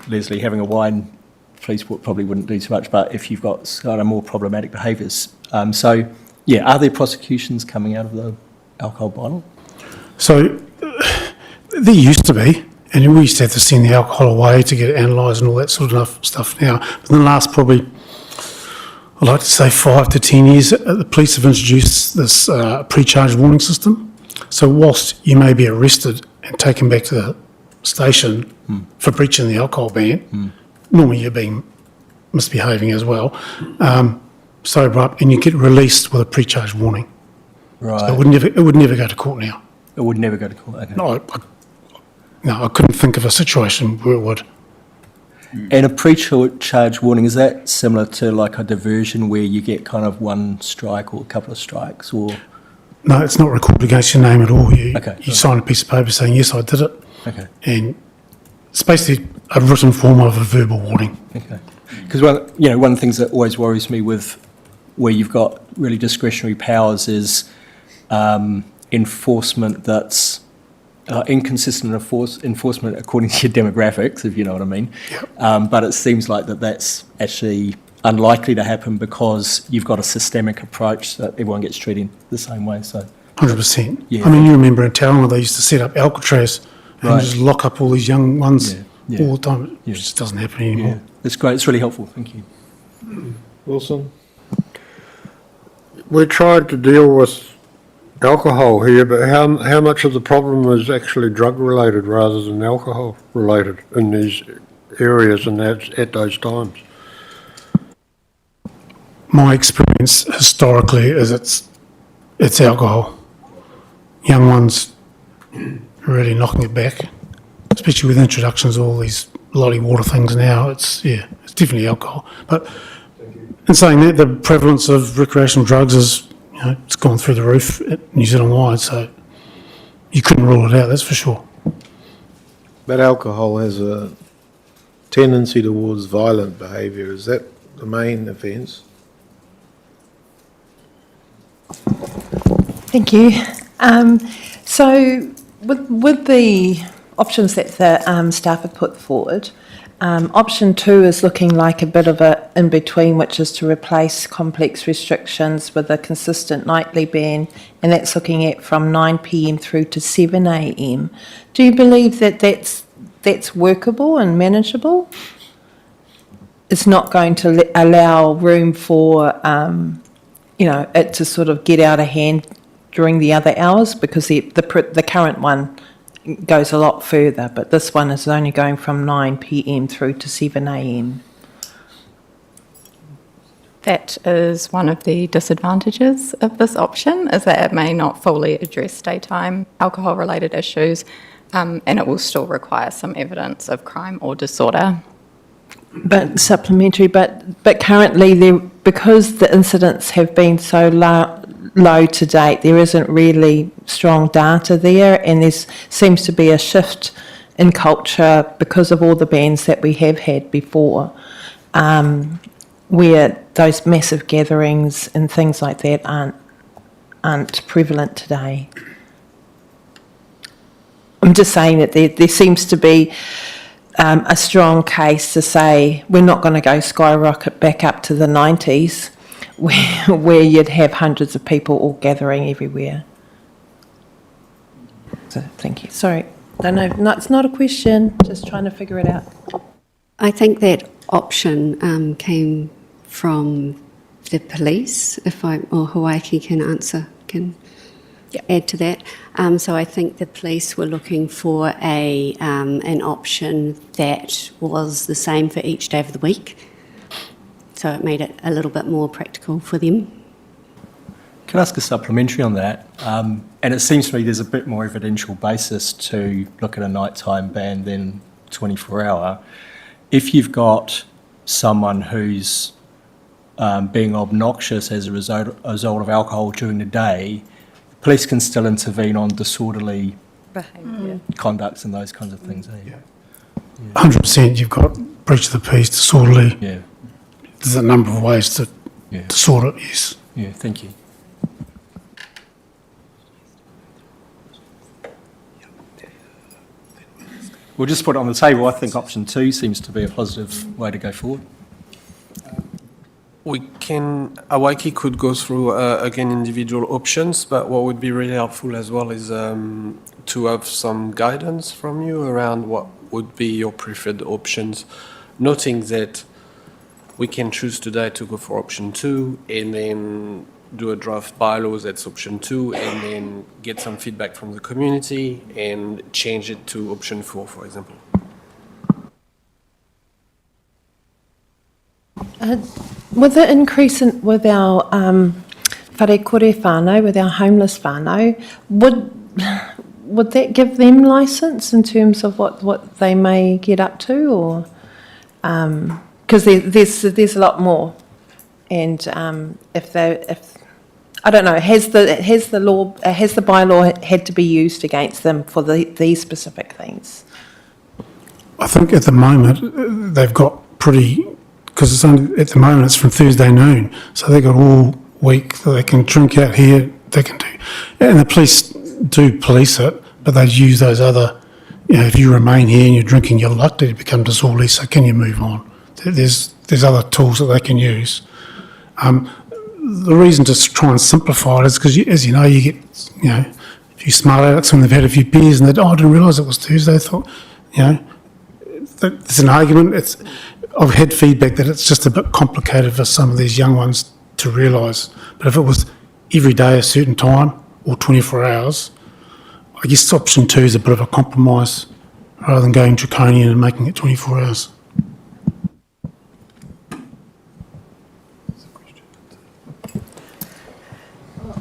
Leslie, having a wine, police probably wouldn't do too much, but if you've got kind of more problematic behaviours. Are there prosecutions coming out of the alcohol bylaw? So there used to be, And we used to have to send the alcohol away to get it analysed and all that sort of stuff now. But in the last probably, I'd like to say 5 to 10 years, the police have introduced this pre-charge warning system. So whilst you may be arrested and taken back to the station for breaching the alcohol ban, normally you're being misbehaving as well, sober up, and you get released with a pre-charge warning. Right. So it would never go to court now. It would never go to court, okay. No, I couldn't think of a situation where it would. And a pre-charge warning, is that similar to like a diversion where you get kind of one strike or a couple of strikes, or? No, it's not recorded against your name at all. You Okay. sign a piece of paper saying, yes, I did it. Okay. And it's basically a written form of a verbal warning. Okay. Because one of the things that always worries me with where you've got really discretionary powers is enforcement that's inconsistent enforcement according to your demographics, if you know what I mean. Yep. But it seems like that's actually unlikely to happen because you've got a systemic approach that everyone gets treated the same way. So 100%. Yeah. I mean, you remember in Tauranga they used to set up Alcatraz and Right. just lock up all these young ones Yeah. all the time. It just doesn't happen anymore. yeah, that's great. It's really helpful. Thank you. Wilson? We tried to deal with alcohol here, but how much of the problem is actually drug-related rather than alcohol-related in these areas and at those times? My experience historically is it's alcohol. Young ones really knocking it back, especially with introductions of all these lolly water things now. It's definitely alcohol. But in saying that, the prevalence of recreational drugs is, it's gone through the roof at New Zealand wide, so you couldn't rule it out, that's for sure. But alcohol has a tendency towards violent behaviour. Is that the main offence? Thank you. So with the options that the staff have put forward, option 2 is looking like a bit of a in-between, which is to replace complex restrictions with a consistent nightly ban, and that's looking at from 9 p.m. through to 7 a.m. Do you believe that that's workable and manageable? It's not going to allow room for, it to sort of get out of hand during the other hours, because the current one goes a lot further, but this one is only going from 9 p.m. through to 7 a.m. That is one of the disadvantages of this option, is that it may not fully address daytime alcohol-related issues, and it will still require some evidence of crime or disorder. But supplementary, but currently because the incidents have been so low to date, there isn't really strong data there, and there seems to be a shift in culture because of all the bans that we have had before, where those massive gatherings and things like that aren't prevalent today. I'm just saying that there seems to be a strong case to say we're not going to go skyrocket back up to the 90s where you'd have hundreds of people all gathering everywhere. So thank you. Sorry, don't know. No, it's not a question, just trying to figure it out. I think that option came from the police, or Hawaii can add to that. So I think the police were looking for an option that was the same for each day of the week. So it made it a little bit more practical for them. Can I ask a supplementary on that? And it seems to me there's a bit more evidential basis to look at a nighttime ban than 24-hour. If you've got someone who's being obnoxious as a result of alcohol during the day, police can still intervene on disorderly conducts and those kinds of things. 100%, you've got breach of the peace, disorderly. Yeah. There's a number of ways to sort it, yes. Yeah, thank you. We'll just put it on the table. I think option 2 seems to be a positive way to go forward. Awaiki could go through, again, individual options, but what would be really helpful as well is to have some guidance from you around what would be your preferred options, noting that we can choose today to go for option 2 and then do a draft bylaws that's option 2 and then get some feedback from the community and change it to option 4, for example. With the increase with our whare kore whānau, with our homeless whānau, would that give them licence in terms of what they may get up to, or because there's a lot more, and if I don't know, has the bylaw had to be used against them for these specific things? I think at the moment they've got pretty, because it's only, at the moment it's from Thursday noon, so they've got all week that they can drink out here, they can do, and the police do police it, but they use those other, if you remain here and you're drinking, you're likely to become disorderly, so can you move on? There's other tools that they can use. The reason to try and simplify it is because, as you know, you get, a few smart alecks when they've had a few beers and I didn't realise it was Tuesday, I thought, it's an argument. I've had feedback that it's just a bit complicated for some of these young ones to realise. But if it was every day a certain time or 24 hours, I guess option 2 is a bit of a compromise rather than going draconian and making it 24 hours.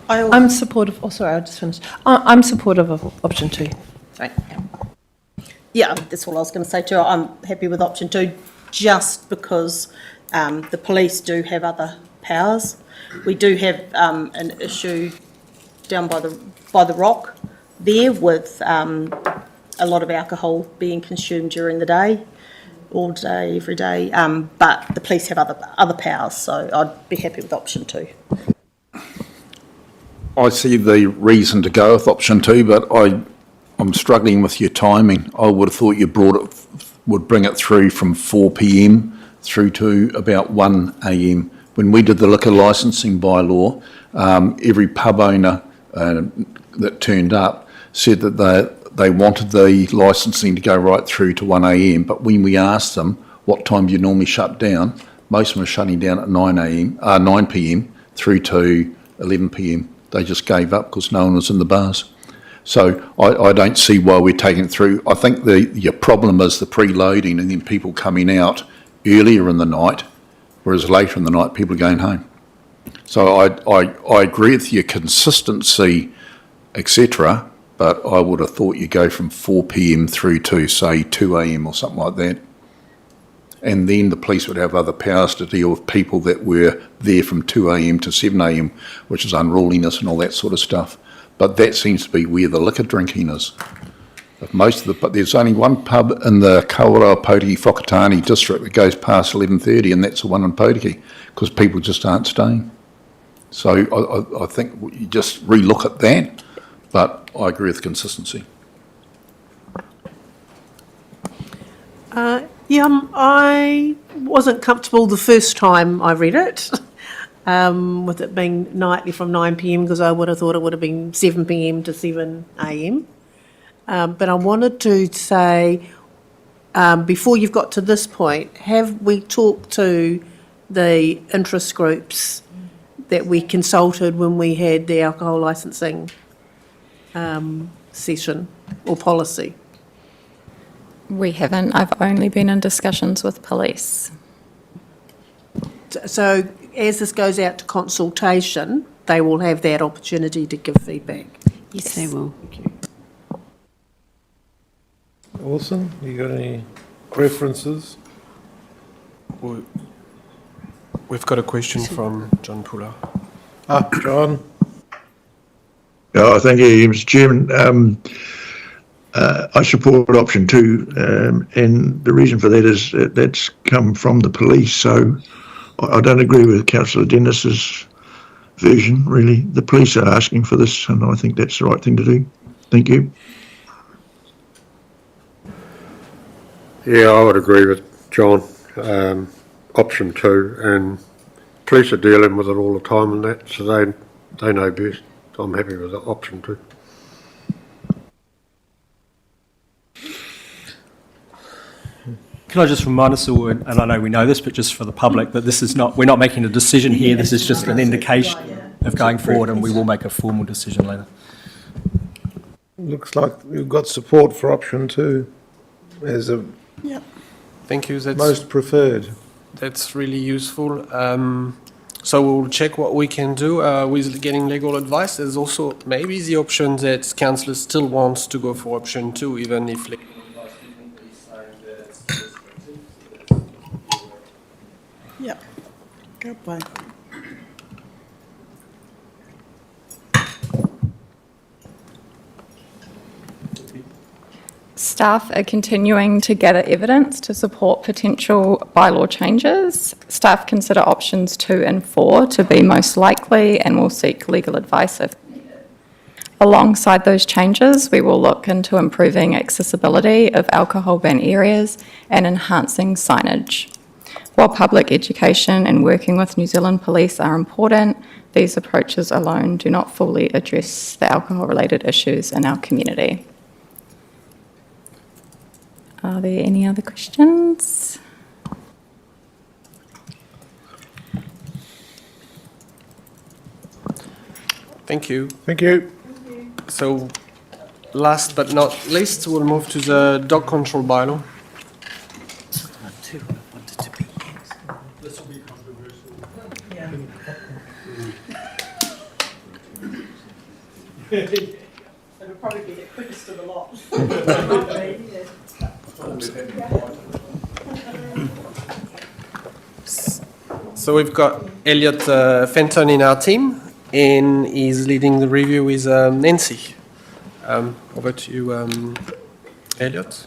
I'm supportive. Oh, sorry, I just finished. I'm supportive of option 2. Sorry. Yeah, that's all I was going to say too. I'm happy with option 2, just because the police do have other powers. We do have an issue down by the rock there with a lot of alcohol being consumed during the day, all day, every day. But the police have other powers, so I'd be happy with option 2. I see the reason to go with option 2, but I'm struggling with your timing. I would have thought you would bring it through from 4 p.m. through to about 1 a.m. When we did the liquor licensing bylaw, every pub owner that turned up said that they wanted the licensing to go right through to 1 a.m. But when we asked them what time do you normally shut down, most of them were shutting down at 9 p.m. through to 11 p.m. They just gave up because no one was in the bars. So I don't see why we're taking it through. I think your problem is the preloading and then people coming out earlier in the night, whereas later in the night people are going home. So I agree with your consistency, etc., but I would have thought you go from 4 p.m. through to, say, 2 a.m. or something like that. And then the police would have other powers to deal with people that were there from 2 a.m. to 7 a.m., which is unruliness and all that sort of stuff. But that seems to be where the liquor drinking is. But there's only one pub in the Kawerau Potiki Whakatane district that goes past 11:30, and that's the one in Potiki, because people just aren't staying. So I think you just relook at that, but I agree with consistency. I wasn't comfortable the first time I read it, with it being nightly from 9 p.m, because I would have thought it would have been 7 p.m. to 7 a.m. But I wanted to say, before you've got to this point, have we talked to the interest groups that we consulted when we had the alcohol licensing session or policy? We haven't. I've only been in discussions with police. So as this goes out to consultation, they will have that opportunity to give feedback? Yes, they will. Thank you. Awesome. You got any preferences? We've got a question from John Pula. John. Oh, thank you, Mr. Chairman. I support option 2, and the reason for that is that's come from the police. So I don't agree with Councillor Dennis's version, really. The police are asking for this, and I think that's the right thing to do. Thank you. Yeah, I would agree with John. Option 2, and police are dealing with it all the time and that, so they know best. I'm happy with the option 2. Can I just remind us all, and I know we know this, but just for the public, that this is not, we're not making a decision here, this is just an indication of going forward, and we will make a formal decision later. Looks like we've got support for option 2 as a Thank you. That's most preferred. That's really useful. So we'll check what we can do with getting legal advice. There's also maybe the option that councillors still wants to go for option 2, even if legal advice isn't saying that it's restrictive. Yep. Good one. Staff are continuing to gather evidence to support potential bylaw changes. Staff consider options 2 and 4 to be most likely and will seek legal advice if needed. Alongside those changes, we will look into improving accessibility of alcohol ban areas and enhancing signage. While public education and working with New Zealand Police are important, these approaches alone do not fully address the alcohol-related issues in our community. Are there any other questions? Thank you. Thank you. So, last but not least, we'll move to the dog control bylaw. This will be controversial. It'll probably be the quickest of the lot. So we've got Elliot Fenton in our team, and he's leading the review with Nancy. Over to you, Elliot.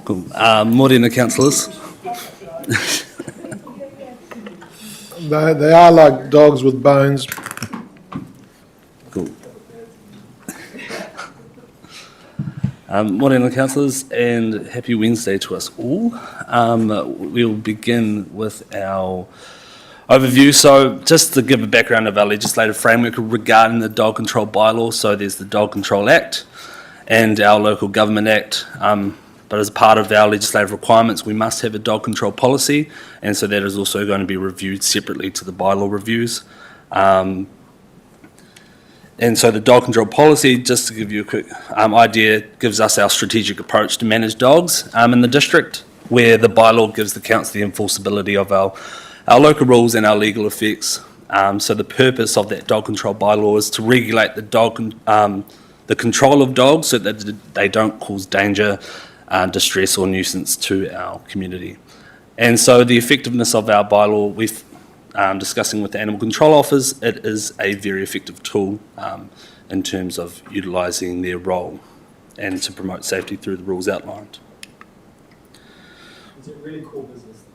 Cool. Morena councillors. They are like dogs with bones. Cool. Morena councillors, and happy Wednesday to us all. We'll begin with our overview. So just to give a background of our legislative framework regarding the Dog Control Bylaw, so there's the Dog Control Act and our Local Government Act. But as part of our legislative requirements, we must have a dog control policy, and so that is also going to be reviewed separately to the bylaw reviews. And so the dog control policy, just to give you a quick idea, gives us our strategic approach to manage dogs in the district, where the bylaw gives the council the enforceability of our local rules and our legal effects. So the purpose of that dog control bylaw is to regulate the control of dogs so that they don't cause danger, distress or nuisance to our community. And so the effectiveness of our bylaw, we've discussing with the Animal Control Office, it is a very effective tool in terms of utilising their role and to promote safety through the rules outlined. Is it really cool business?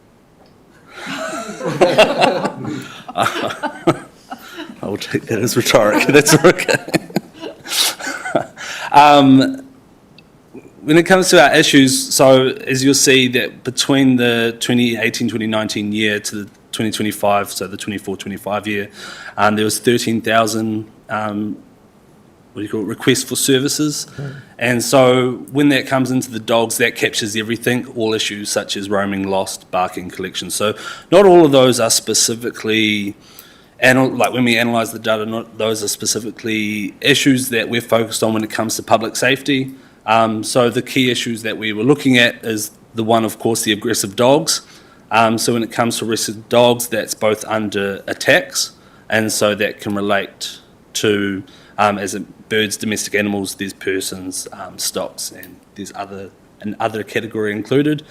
I will take that as rhetoric. That's okay. When it comes to our issues, so as you'll see that between the 2018-2019 year to the 2025, so the 24-25 year, there was 13,000 requests for services. And so when that comes into the dogs, that captures everything, all issues such as roaming, lost, barking, collection. So not all of those are specifically, like when we analyse the data, not those are specifically issues that we're focused on when it comes to public safety. So the key issues that we were looking at is the one, of course, the aggressive dogs. So when it comes to aggressive dogs, that's both under attacks, and so that can relate to, as in birds, domestic animals, there's persons, stocks, and there's another category included.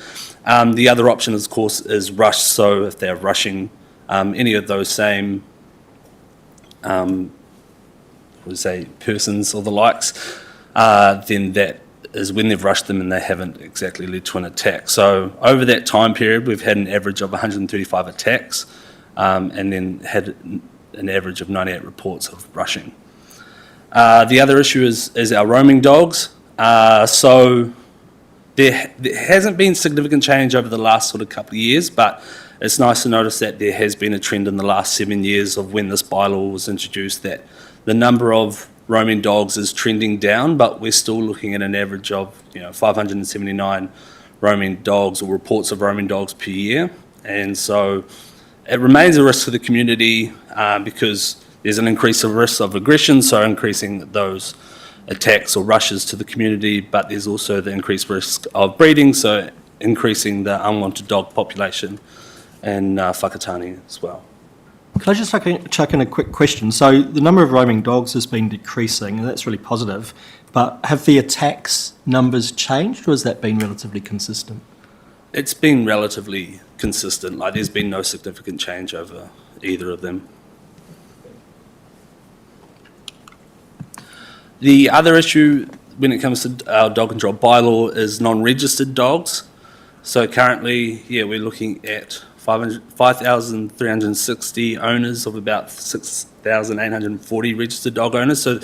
The other option, of course, is rush. So if they're rushing any of those same, persons or the likes, then that is when they've rushed them and they haven't exactly led to an attack. So over that time period, we've had an average of 135 attacks and then had an average of 98 reports of rushing. The other issue is our roaming dogs. So There hasn't been significant change over the last sort of couple of years, but it's nice to notice that there has been a trend in the last 7 years of when this bylaw was introduced that the number of roaming dogs is trending down, but we're still looking at an average of 579 roaming dogs or reports of roaming dogs per year. And so it remains a risk to the community because there's an increase of risk of aggression, so increasing those attacks or rushes to the community, but there's also the increased risk of breeding, so increasing the unwanted dog population in Whakatane as well. Can I just chuck in a quick question? So the number of roaming dogs has been decreasing, and that's really positive, but have the attacks numbers changed, or has that been relatively consistent? It's been relatively consistent, like there's been no significant change over either of them. The other issue when it comes to our dog control bylaw is non-registered dogs. So currently, we're looking at 5,360 owners of about 6,840 registered dog owners, and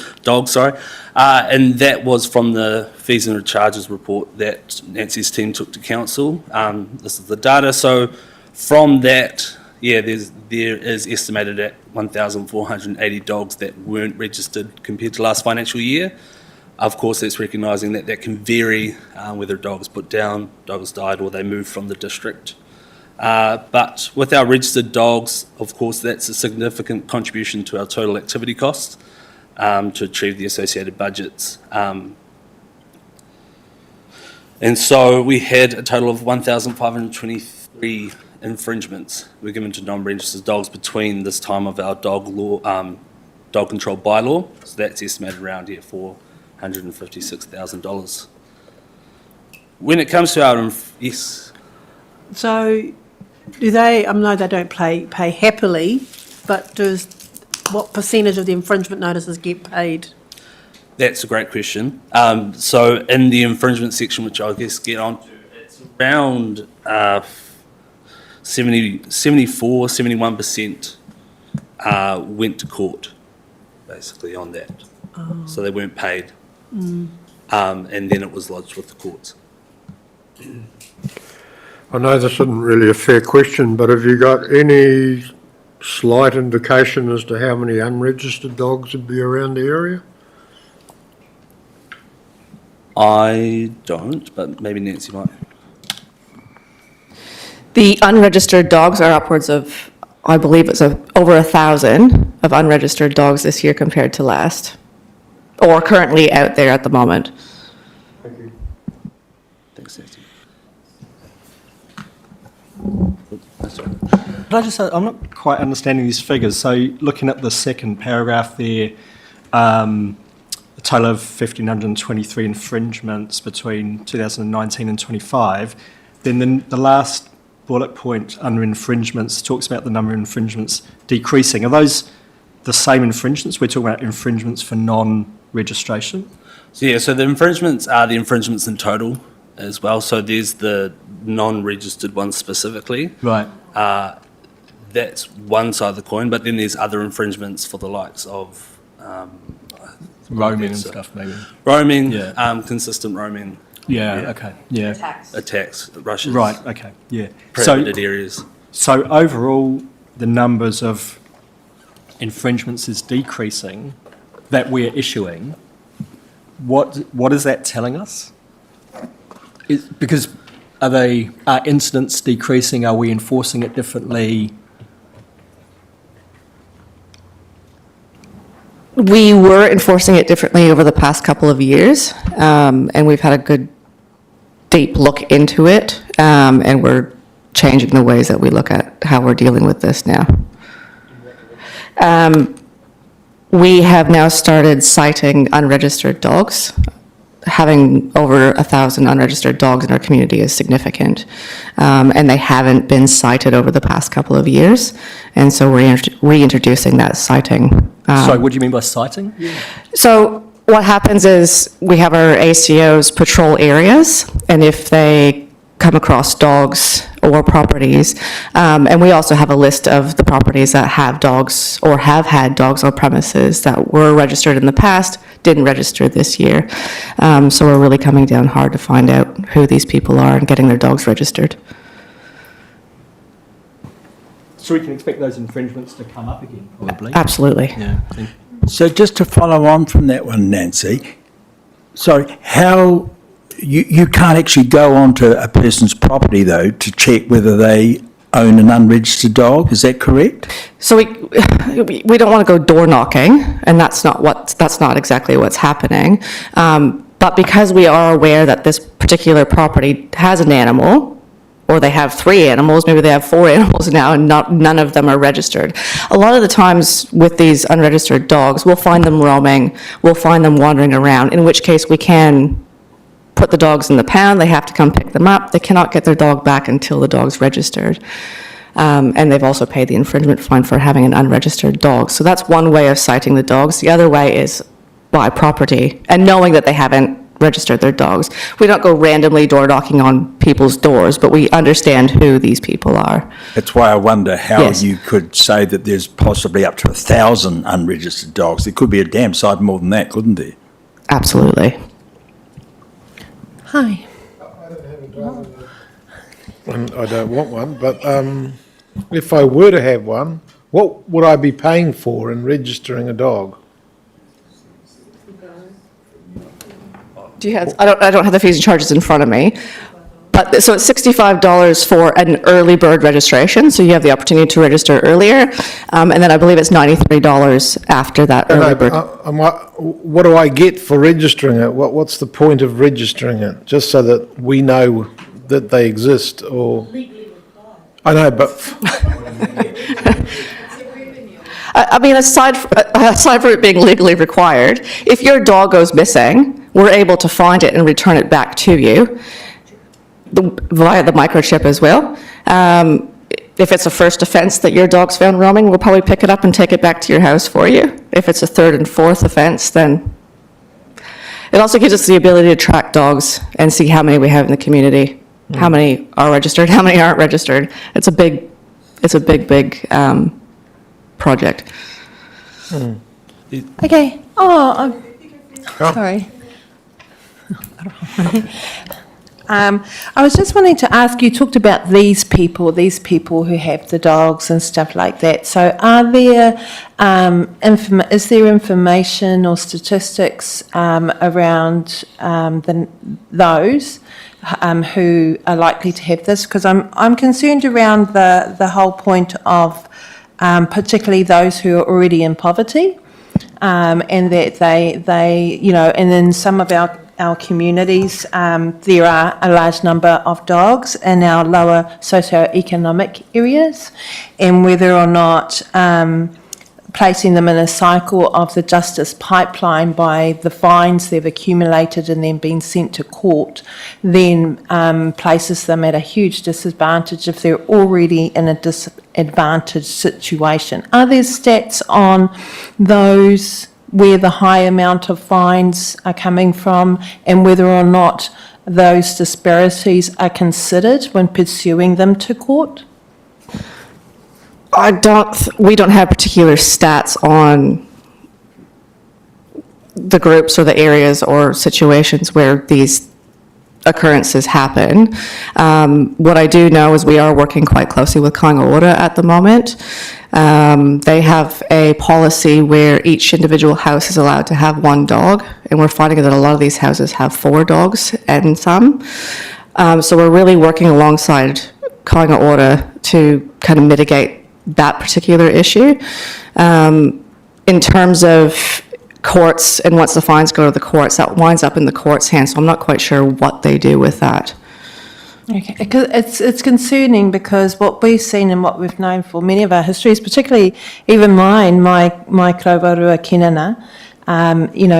that was from the fees and charges report that Nancy's team took to council. This is the data. So from that, there is estimated at 1,480 dogs that weren't registered compared to last financial year. Of course, that's recognising that that can vary whether a dog is put down, dog has died, or they move from the district. But with our registered dogs, of course, that's a significant contribution to our total activity costs to achieve the associated budgets. And so we had a total of 1,523 infringements were given to non-registered dogs between this time of our dog control bylaw. So that's estimated around here $456,000. When it comes to our yes. So do they, I know they don't pay happily, but what percentage of the infringement notices get paid? That's a great question. So in the infringement section, which I guess get on to, it's around 71% went to court, basically, on that. Oh. So they weren't paid. And then it was lodged with the courts. I know this isn't really a fair question, but have you got any slight indication as to how many unregistered dogs would be around the area? I don't, but maybe Nancy might. The unregistered dogs are upwards of, I believe it's over 1,000 of unregistered dogs this year compared to last, or currently out there at the moment. Thank you. Thanks, Nancy. Can I just say, I'm not quite understanding these figures. So looking at the second paragraph there, a total of 1,523 infringements between 2019 and 25. Then the last bullet point under infringements talks about the number of infringements decreasing. Are those the same infringements? We're talking about infringements for non-registration? So the infringements are the infringements in total as well. So there's the non-registered ones specifically. Right. That's one side of the coin, but then there's other infringements for the likes of roaming and stuff, maybe. Roaming, consistent roaming. Yeah, okay, yeah. Attacks, rushes. Right, okay, yeah. Prohibited areas. So overall, the numbers of infringements is decreasing that we're issuing. What is that telling us? Because are incidents decreasing? Are we enforcing it differently? We were enforcing it differently over the past couple of years, and we've had a good deep look into it, and we're changing the ways that we look at how we're dealing with this now. We have now started citing unregistered dogs. Having over 1,000 unregistered dogs in our community is significant, and they haven't been cited over the past couple of years, and so we're reintroducing that citing. Sorry, what do you mean by citing? So what happens is we have our ACOs patrol areas, and if they come across dogs or properties, and we also have a list of the properties that have dogs or have had dogs on premises that were registered in the past, didn't register this year. So we're really coming down hard to find out who these people are and getting their dogs registered. So we can expect those infringements to come up again, probably? Absolutely. Yeah. So just to follow on from that one, Nancy, so how, you can't actually go onto a person's property though to check whether they own an unregistered dog, is that correct? So we don't want to go door knocking, and that's not exactly what's happening. But because we are aware that this particular property has an animal, or they have 3 animals, maybe they have 4 animals now, and none of them are registered. A lot of the times with these unregistered dogs, we'll find them roaming, we'll find them wandering around, in which case we can put the dogs in the pound, they have to come pick them up, they cannot get their dog back until the dog's registered. And they've also paid the infringement fine for having an unregistered dog. So that's one way of citing the dogs. The other way is by property, and knowing that they haven't registered their dogs. We don't go randomly door knocking on people's doors, but we understand who these people are. That's why I wonder how Yes. you could say that there's possibly up to 1,000 unregistered dogs. There could be a damn sight more than that, couldn't there? Absolutely. Hi. And I don't want one, but if I were to have one, what would I be paying for in registering a dog? Do you have, I don't have the fees and charges in front of me, but, so it's $65 for an early bird registration, so you have the opportunity to register earlier, and then I believe it's $93 after that early bird. What do I get for registering it? What's the point of registering it? Just so that we know that they exist, or? I know, but I mean, aside from it being legally required, if your dog goes missing, we're able to find it and return it back to you via the microchip as well. If it's a first offence that your dog's found roaming, we'll probably pick it up and take it back to your house for you. If it's a 3rd and 4th offence, then it also gives us the ability to track dogs and see how many we have in the community, how many are registered, how many aren't registered. It's a big project. Okay. Oh, sorry. I was just wanting to ask, you talked about these people who have the dogs and stuff like that. So are there, is there information or statistics around those who are likely to have this? Because I'm concerned around the whole point of particularly those who are already in poverty, and that they and in some of our communities, there are a large number of dogs in our lower socioeconomic areas, and whether or not placing them in a cycle of the justice pipeline by the fines they've accumulated and then being sent to court, then places them at a huge disadvantage if they're already in a disadvantaged situation. Are there stats on those where the high amount of fines are coming from, and whether or not those disparities are considered when pursuing them to court? We don't have particular stats on the groups or the areas or situations where these occurrences happen. What I do know is we are working quite closely with Kāinga Ora at the moment. They have a policy where each individual house is allowed to have 1 dog, and we're finding that a lot of these houses have 4 dogs and some. So we're really working alongside Kāinga Ora to kind of mitigate that particular issue. In terms of courts, and once the fines go to the courts, that winds up in the court's hands, so I'm not quite sure what they do with that. Okay, it's concerning because what we've seen and what we've known for many of our histories, particularly even mine, my Kauwarua Kinana,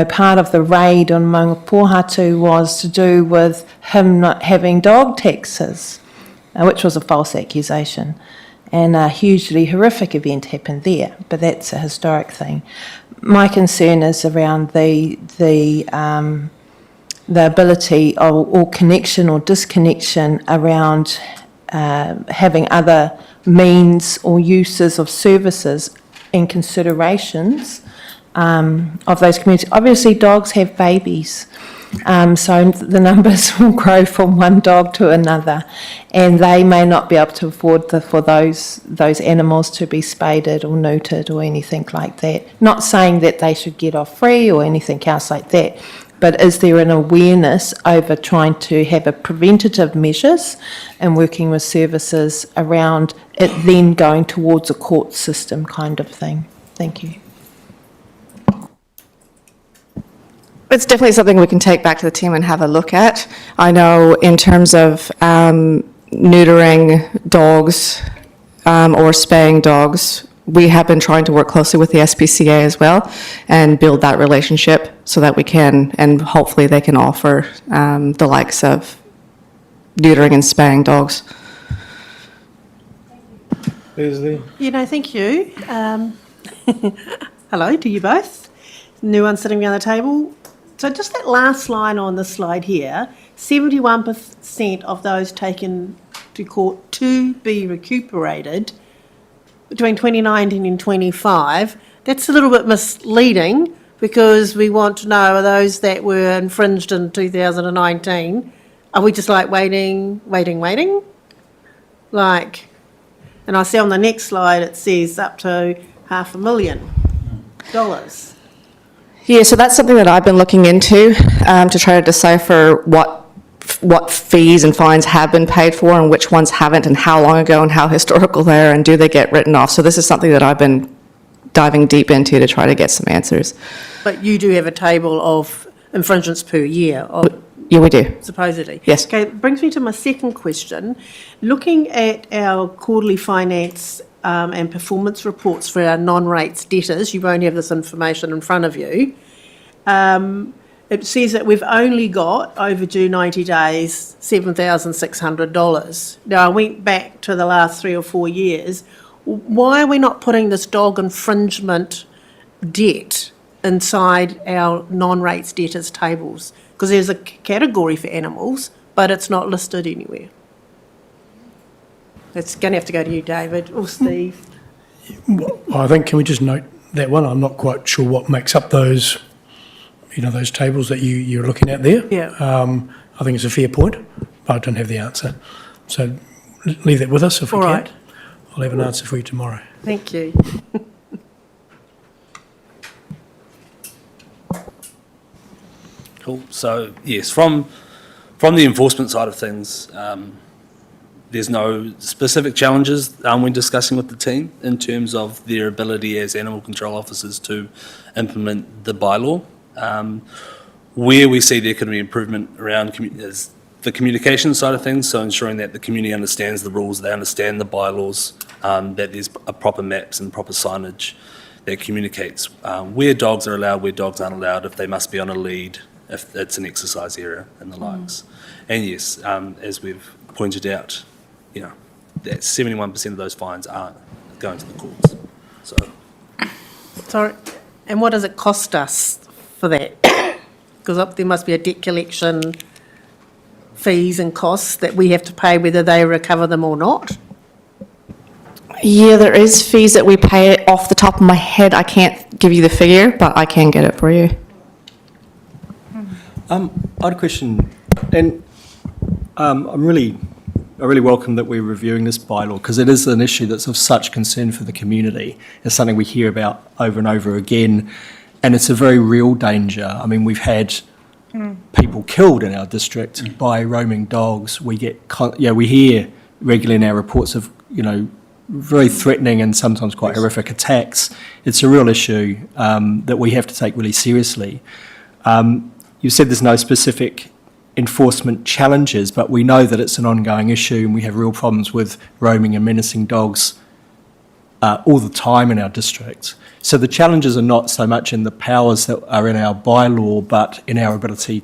part of the raid on Maunga Pohatu was to do with him not having dog taxes, which was a false accusation. And a hugely horrific event happened there, but that's a historic thing. My concern is around the ability or connection or disconnection around having other means or uses of services and considerations of those communities. Obviously, dogs have babies, so the numbers will grow from one dog to another, and they may not be able to afford for those animals to be spaded or neutered or anything like that. Not saying that they should get off free or anything else like that, but is there an awareness over trying to have a preventative measures and working with services around it then going towards a court system kind of thing? Thank you. It's definitely something we can take back to the team and have a look at. I know in terms of neutering dogs or spaying dogs, we have been trying to work closely with the SPCA as well and build that relationship so that we can, and hopefully they can offer the likes of neutering and spaying dogs. Leslie? Thank you. Hello to you both. New one sitting down the table. So just that last line on the slide here, 71% of those taken to court to be recuperated between 2019 and 25, that's a little bit misleading because we want to know, are those that were infringed in 2019, are we just like waiting? Like, and I see on the next slide it says up to $500,000. Yeah, so that's something that I've been looking into to try to decipher what fees and fines have been paid for and which ones haven't, and how long ago and how historical they are, and do they get written off. So this is something that I've been diving deep into to try to get some answers. But you do have a table of infringements per year? Yeah, we do. Supposedly. Yes. Okay, brings me to my second question. Looking at our quarterly finance and performance reports for our non-rates debtors, you won't have this information in front of you. It says that we've only got overdue 90 days, $7,600. Now, I went back to the last 3 or 4 years. Why are we not putting this dog infringement debt inside our non-rates debtors tables? Because there's a category for animals, but it's not listed anywhere. It's going to have to go to you, David, or Steve. Well, I think, can we just note that one? I'm not quite sure what makes up those, those tables that you're looking at there. Yeah. I think it's a fair point, but I don't have the answer. So leave that with us if we can. All right. I'll have an answer for you tomorrow. Thank you. Cool. So, yes, from the enforcement side of things, there's no specific challenges when discussing with the team in terms of their ability as animal control officers to implement the bylaw. Where we see there could be improvement around is the communication side of things, so ensuring that the community understands the rules, they understand the bylaws, that there's a proper maps and proper signage that communicates where dogs are allowed, where dogs aren't allowed, if they must be on a lead, if it's an exercise area and the likes. And yes, as we've pointed out, that 71% of those fines are going to the courts. So, Sorry, and what does it cost us for that? Because there must be a debt collection fees and costs that we have to pay whether they recover them or not. Yeah, there is fees that we pay. Off the top of my head, I can't give you the figure, but I can get it for you. I had a question, and I really welcome that we're reviewing this bylaw because it is an issue that's of such concern for the community. It's something we hear about over and over again, and it's a very real danger. I mean, we've had people killed in our district by roaming dogs. We hear regularly in our reports of very threatening and sometimes quite horrific attacks. It's a real issue that we have to take really seriously. You said there's no specific enforcement challenges, but we know that it's an ongoing issue and we have real problems with roaming and menacing dogs all the time in our district. So the challenges are not so much in the powers that are in our bylaw, but in our ability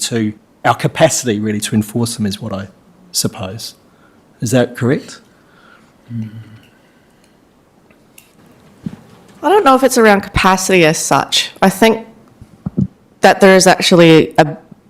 our capacity really to enforce them is what I suppose. Is that correct? I don't know if it's around capacity as such. I think that there's actually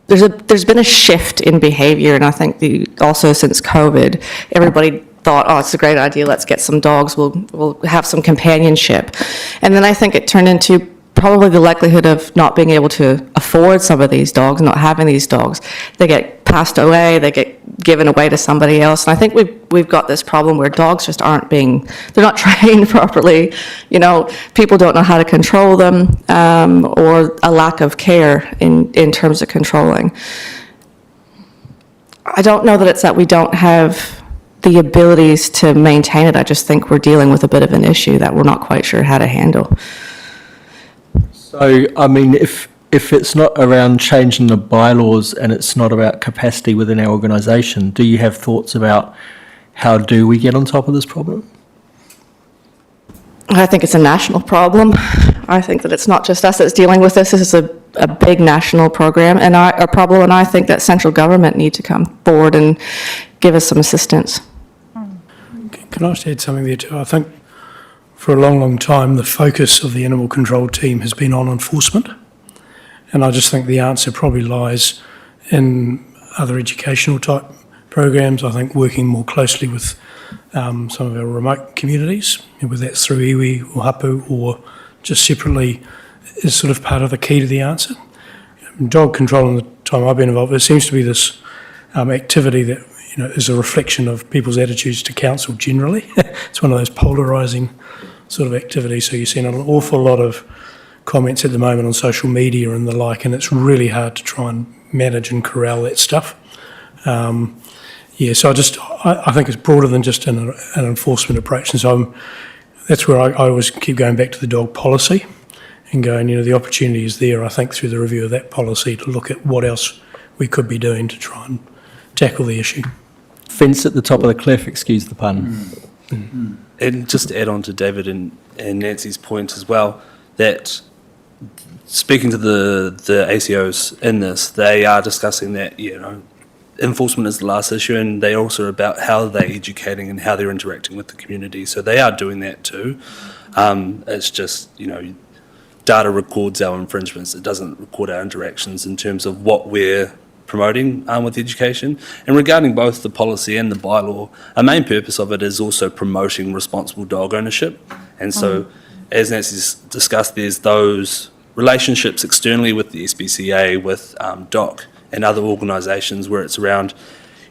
there's been a shift in behaviour, and I think also since COVID, everybody thought, oh, it's a great idea, let's get some dogs, we'll have some companionship. And then I think it turned into probably the likelihood of not being able to afford some of these dogs, not having these dogs. They get passed away, they get given away to somebody else. And I think we've got this problem where dogs just they're not trained properly. You know, people don't know how to control them, or a lack of care in terms of controlling. I don't know that it's that we don't have the abilities to maintain it. I just think we're dealing with a bit of an issue that we're not quite sure how to handle. So, I mean, if it's not around changing the bylaws and it's not about capacity within our organisation, do you have thoughts about how do we get on top of this problem? I think it's a national problem. I think that it's not just us that's dealing with this. This is a big national program and a problem, and I think that central government need to come forward and give us some assistance. Can I just add something there too? I think for a long, long time, the focus of the animal control team has been on enforcement. And I just think the answer probably lies in other educational type programs. I think working more closely with some of our remote communities, whether that's through iwi or hapu or just separately, is sort of part of the key to the answer. Dog control, in the time I've been involved, there seems to be this activity that is a reflection of people's attitudes to council generally. It's one of those polarising sort of activities. So you're seeing an awful lot of comments at the moment on social media and the like, and it's really hard to try and manage and corral that stuff. So I think it's broader than just an enforcement approach. And so that's where I always keep going back to the dog policy and going, the opportunity is there, I think, through the review of that policy to look at what else we could be doing to try and tackle the issue. Fence at the top of the cliff, excuse the pun. And just to add on to David and Nancy's point as well, that speaking to the ACOs in this, they are discussing that, enforcement is the last issue, and they also about how they're educating and how they're interacting with the community. So they are doing that too. It's just, data records our infringements. It doesn't record our interactions in terms of what we're promoting with education. And regarding both the policy and the bylaw, a main purpose of it is also promoting responsible dog ownership. And so, as Nancy's discussed, there's those relationships externally with the SPCA, with DOC and other organisations where it's around,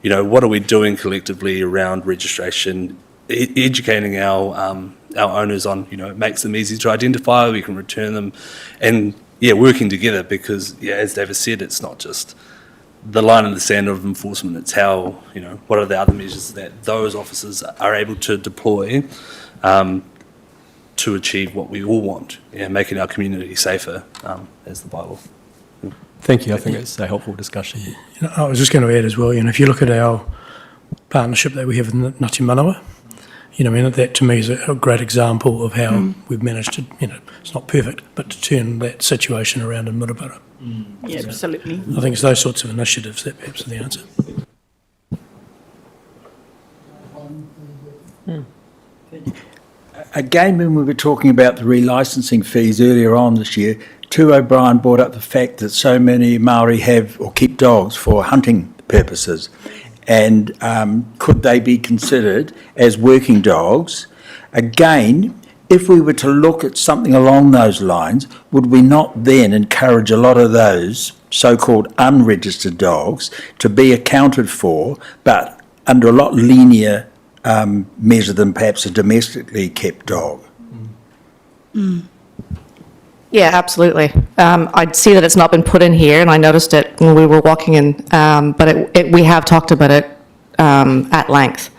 what are we doing collectively around registration, educating our owners on, it makes them easy to identify, we can return them, and working together because, as David said, it's not just the line in the sand of enforcement, it's how, what are the other measures that those officers are able to deploy to achieve what we all want, making our community safer, as the bylaw. Thank you. I think it's a helpful discussion. I was just going to add as well, if you look at our partnership that we have in Ngāti Manawa, that to me is a great example of how we've managed to, it's not perfect, but to turn that situation around in Murupara. Yeah, absolutely. I think it's those sorts of initiatives that perhaps are the answer. Again, when we were talking about the relicensing fees earlier on this year, Tu O'Brien brought up the fact that so many Māori have or keep dogs for hunting purposes. And could they be considered as working dogs? Again, if we were to look at something along those lines, would we not then encourage a lot of those so-called unregistered dogs to be accounted for, but under a lot linear measure than perhaps a domestically kept dog? Yeah, absolutely. I see that it's not been put in here, and I noticed it when we were walking in, but we have talked about it at length.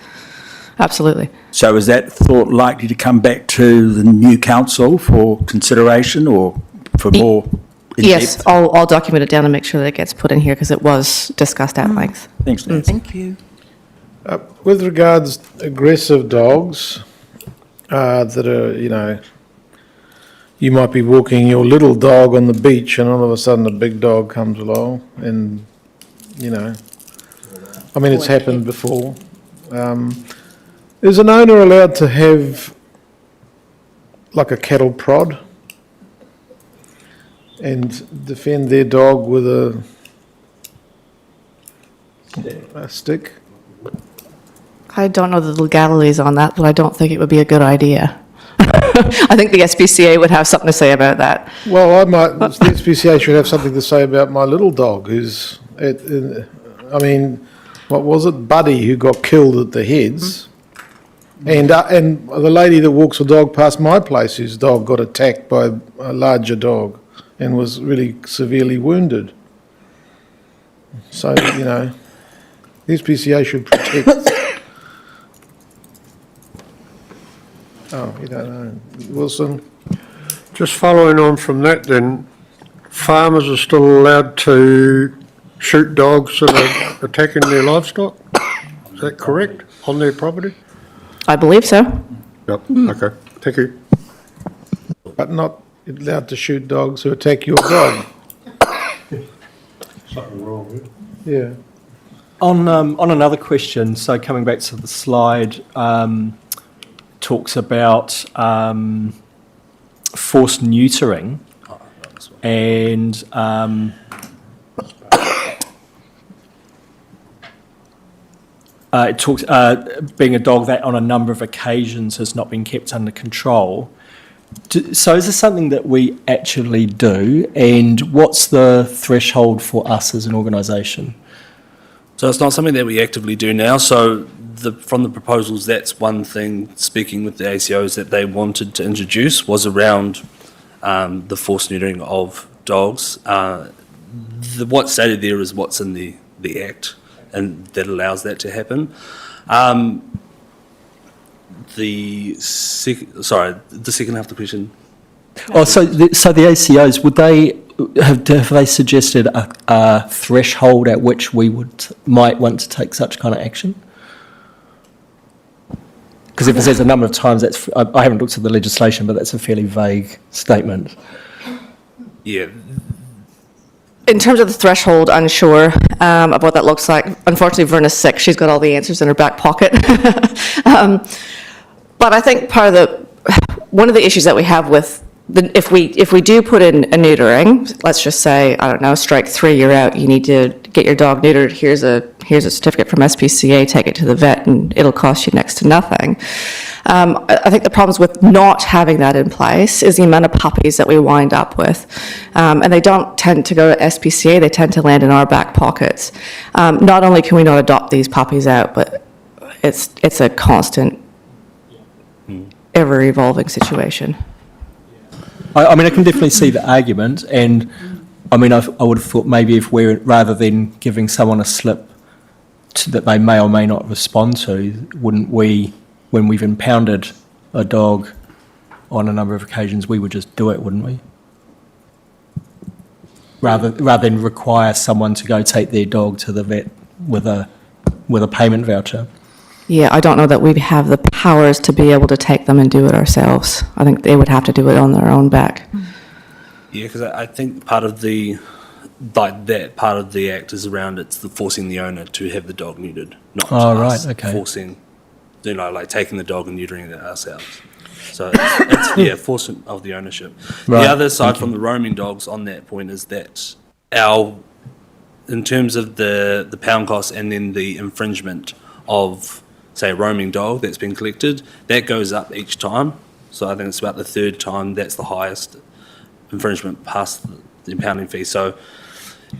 Absolutely. So is that thought likely to come back to the new council for consideration or for more in-depth? Yes, I'll document it down and make sure that it gets put in here because it was discussed at length. Thanks, Nancy. Thank you. With regards to aggressive dogs that are, you might be walking your little dog on the beach and all of a sudden a big dog comes along and, it's happened before. Is an owner allowed to have like a cattle prod and defend their dog with a stick? I don't know the legalities on that, but I don't think it would be a good idea. I think the SPCA would have something to say about that. Well, the SPCA should have something to say about my little dog who's, what was it, Buddy, who got killed at the Heads. And the lady that walks the dog past my place, whose dog got attacked by a larger dog and was really severely wounded. So, the SPCA should protect. Oh, you don't know. Wilson? Just following on from that then, farmers are still allowed to shoot dogs that are attacking their livestock? Is that correct, on their property? I believe so. Yep, okay, thank you. But not allowed to shoot dogs who attack your dog. Something wrong with it. Yeah. On another question, so coming back to the slide, talks about forced neutering and it talks being a dog that on a number of occasions has not been kept under control. So is this something that we actually do, and what's the threshold for us as an organisation? So it's not something that we actively do now. So from the proposals, that's one thing, speaking with the ACOs, that they wanted to introduce was around the forced neutering of dogs. What's stated there is what's in the Act, and that allows that to happen. The second half of the question. Oh, so the ACOs, would they have they suggested a threshold at which we might want to take such kind of action? Because if it says a number of times, I haven't looked at the legislation, but that's a fairly vague statement. Yeah. In terms of the threshold, unsure of what that looks like. Unfortunately, Verna's sick. She's got all the answers in her back pocket. But I think one of the issues that we have with if we do put in a neutering, let's just say, I don't know, strike 3, you're out. You need to get your dog neutered. Here's a certificate from SPCA. Take it to the vet, and it'll cost you next to nothing. I think the problems with not having that in place is the amount of puppies that we wind up with. And they don't tend to go to SPCA, they tend to land in our back pockets. Not only can we not adopt these puppies out, but it's a constant, ever-evolving situation. I mean, I can definitely see the argument, and I mean, I would have thought maybe if rather than giving someone a slip that they may or may not respond to, wouldn't we, when we've impounded a dog on a number of occasions, we would just do it, wouldn't we? Rather than require someone to go take their dog to the vet with a payment voucher. Yeah, I don't know that we'd have the powers to be able to take them and do it ourselves. I think they would have to do it on their own back. Yeah, because I think part of the Act is around it's the forcing the owner to have the dog neutered, not forcing, like taking the dog and neutering it ourselves. So it's forcing of the ownership. Right, the other side from the roaming dogs on that point is that in terms of the pound cost and then the infringement of, say, a roaming dog that's been collected, that goes up each time. So I think it's about the third time that's the highest infringement past the impounding fee. So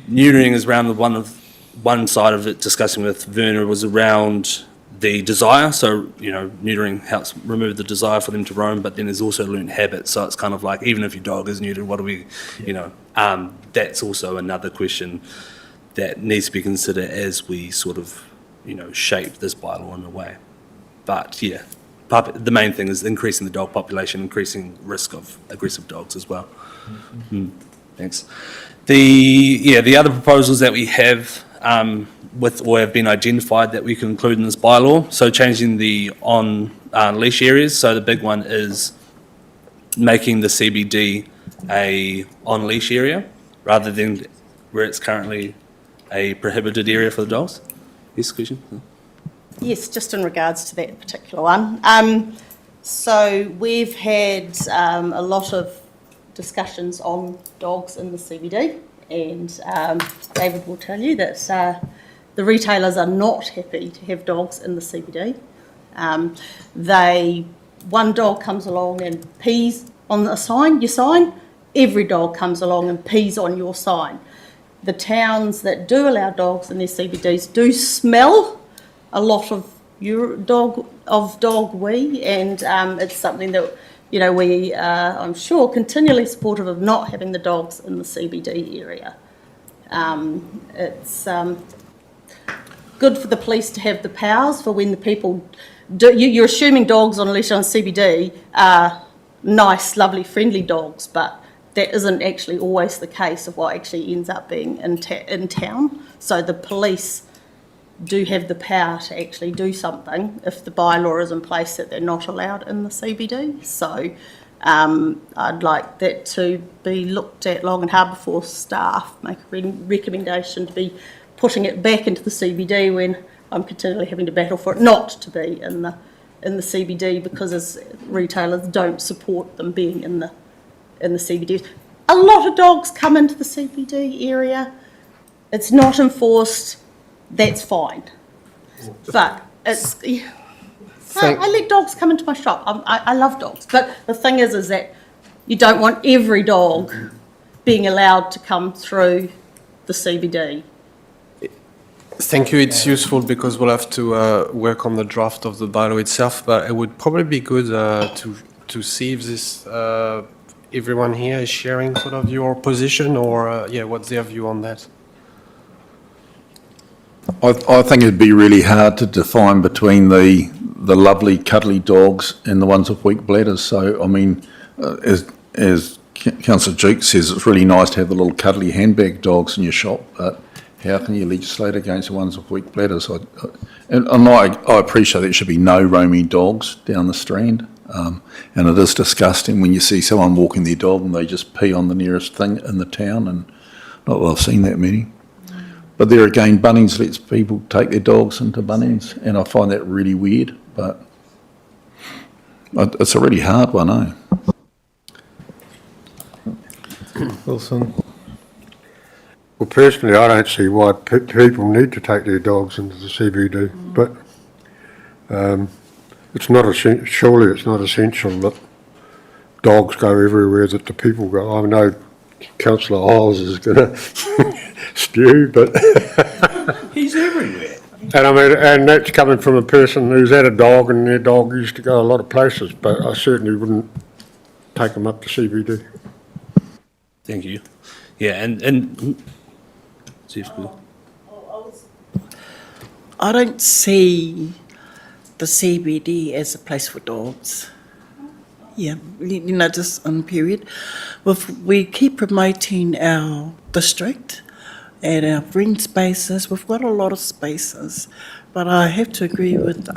neutering is around one side of it. Discussing with Werner was around the desire. So neutering helps remove the desire for them to roam, but then there's also learnt habits. So it's kind of like, even if your dog is neutered, what do we, that's also another question that needs to be considered as we sort of shape this bylaw in a way. But yeah, the main thing is increasing the dog population, increasing risk of aggressive dogs as well. Thanks. The other proposals that we have or have been identified that we can include in this bylaw, so changing the on-leash areas. So the big one is making the CBD a on-leash area rather than where it's currently a prohibited area for the dogs. Yes, question? Yes, just in regards to that particular one. So we've had a lot of discussions on dogs in the CBD, and David will tell you that the retailers are not happy to have dogs in the CBD. They one dog comes along and pees on the sign, your sign, every dog comes along and pees on your sign. The towns that do allow dogs in their CBDs do smell a lot of dog wee, and it's something that, you know, we are, I'm sure, continually supportive of not having the dogs in the CBD area. It's good for the police to have the powers for when the people do. You're assuming dogs on a leash on CBD are nice, lovely, friendly dogs, but that isn't actually always the case of what actually ends up being in town. So the police do have the power to actually do something if the bylaw is in place that they're not allowed in the CBD. So I'd like that to be looked at long and hard before staff make a recommendation to be putting it back into the CBD when I'm continually having to battle for it not to be in the CBD, because as retailers don't support them being in the CBD. A lot of dogs come into the CBD area. It's not enforced. That's fine. But it's... I let dogs come into my shop. I love dogs. But the thing is that you don't want every dog being allowed to come through the CBD. Thank you. It's useful because we'll have to work on the draft of the bylaw itself, but it would probably be good to see if this everyone here is sharing sort of your position, or what's their view on that? I think it'd be really hard to define between the lovely cuddly dogs and the ones with weak bladders. So I mean, as Councillor Duke says, it's really nice to have the little cuddly handbag dogs in your shop, but how can you legislate against the ones with weak bladders? I appreciate there should be no roaming dogs down the Strand, and it is disgusting when you see someone walking their dog and they just pee on the nearest thing in the town, and not that I've seen that many. But there again, Bunnings lets people take their dogs into Bunnings, and I find that really weird, but it's a really hard one, eh? Wilson. Well, personally, I don't see why people need to take their dogs into the CBD, but it's not surely it's not essential that dogs go everywhere that the people go. I know Councillor Isles is going to stew, but He's everywhere. And I mean, and that's coming from a person who's had a dog, and their dog used to go a lot of places, but I certainly wouldn't take them up to CBD. Thank you. Yeah, and I don't see the CBD as a place for dogs. Yeah, you know, just on period. We keep promoting our district and our green spaces. We've got a lot of spaces, but I have to agree with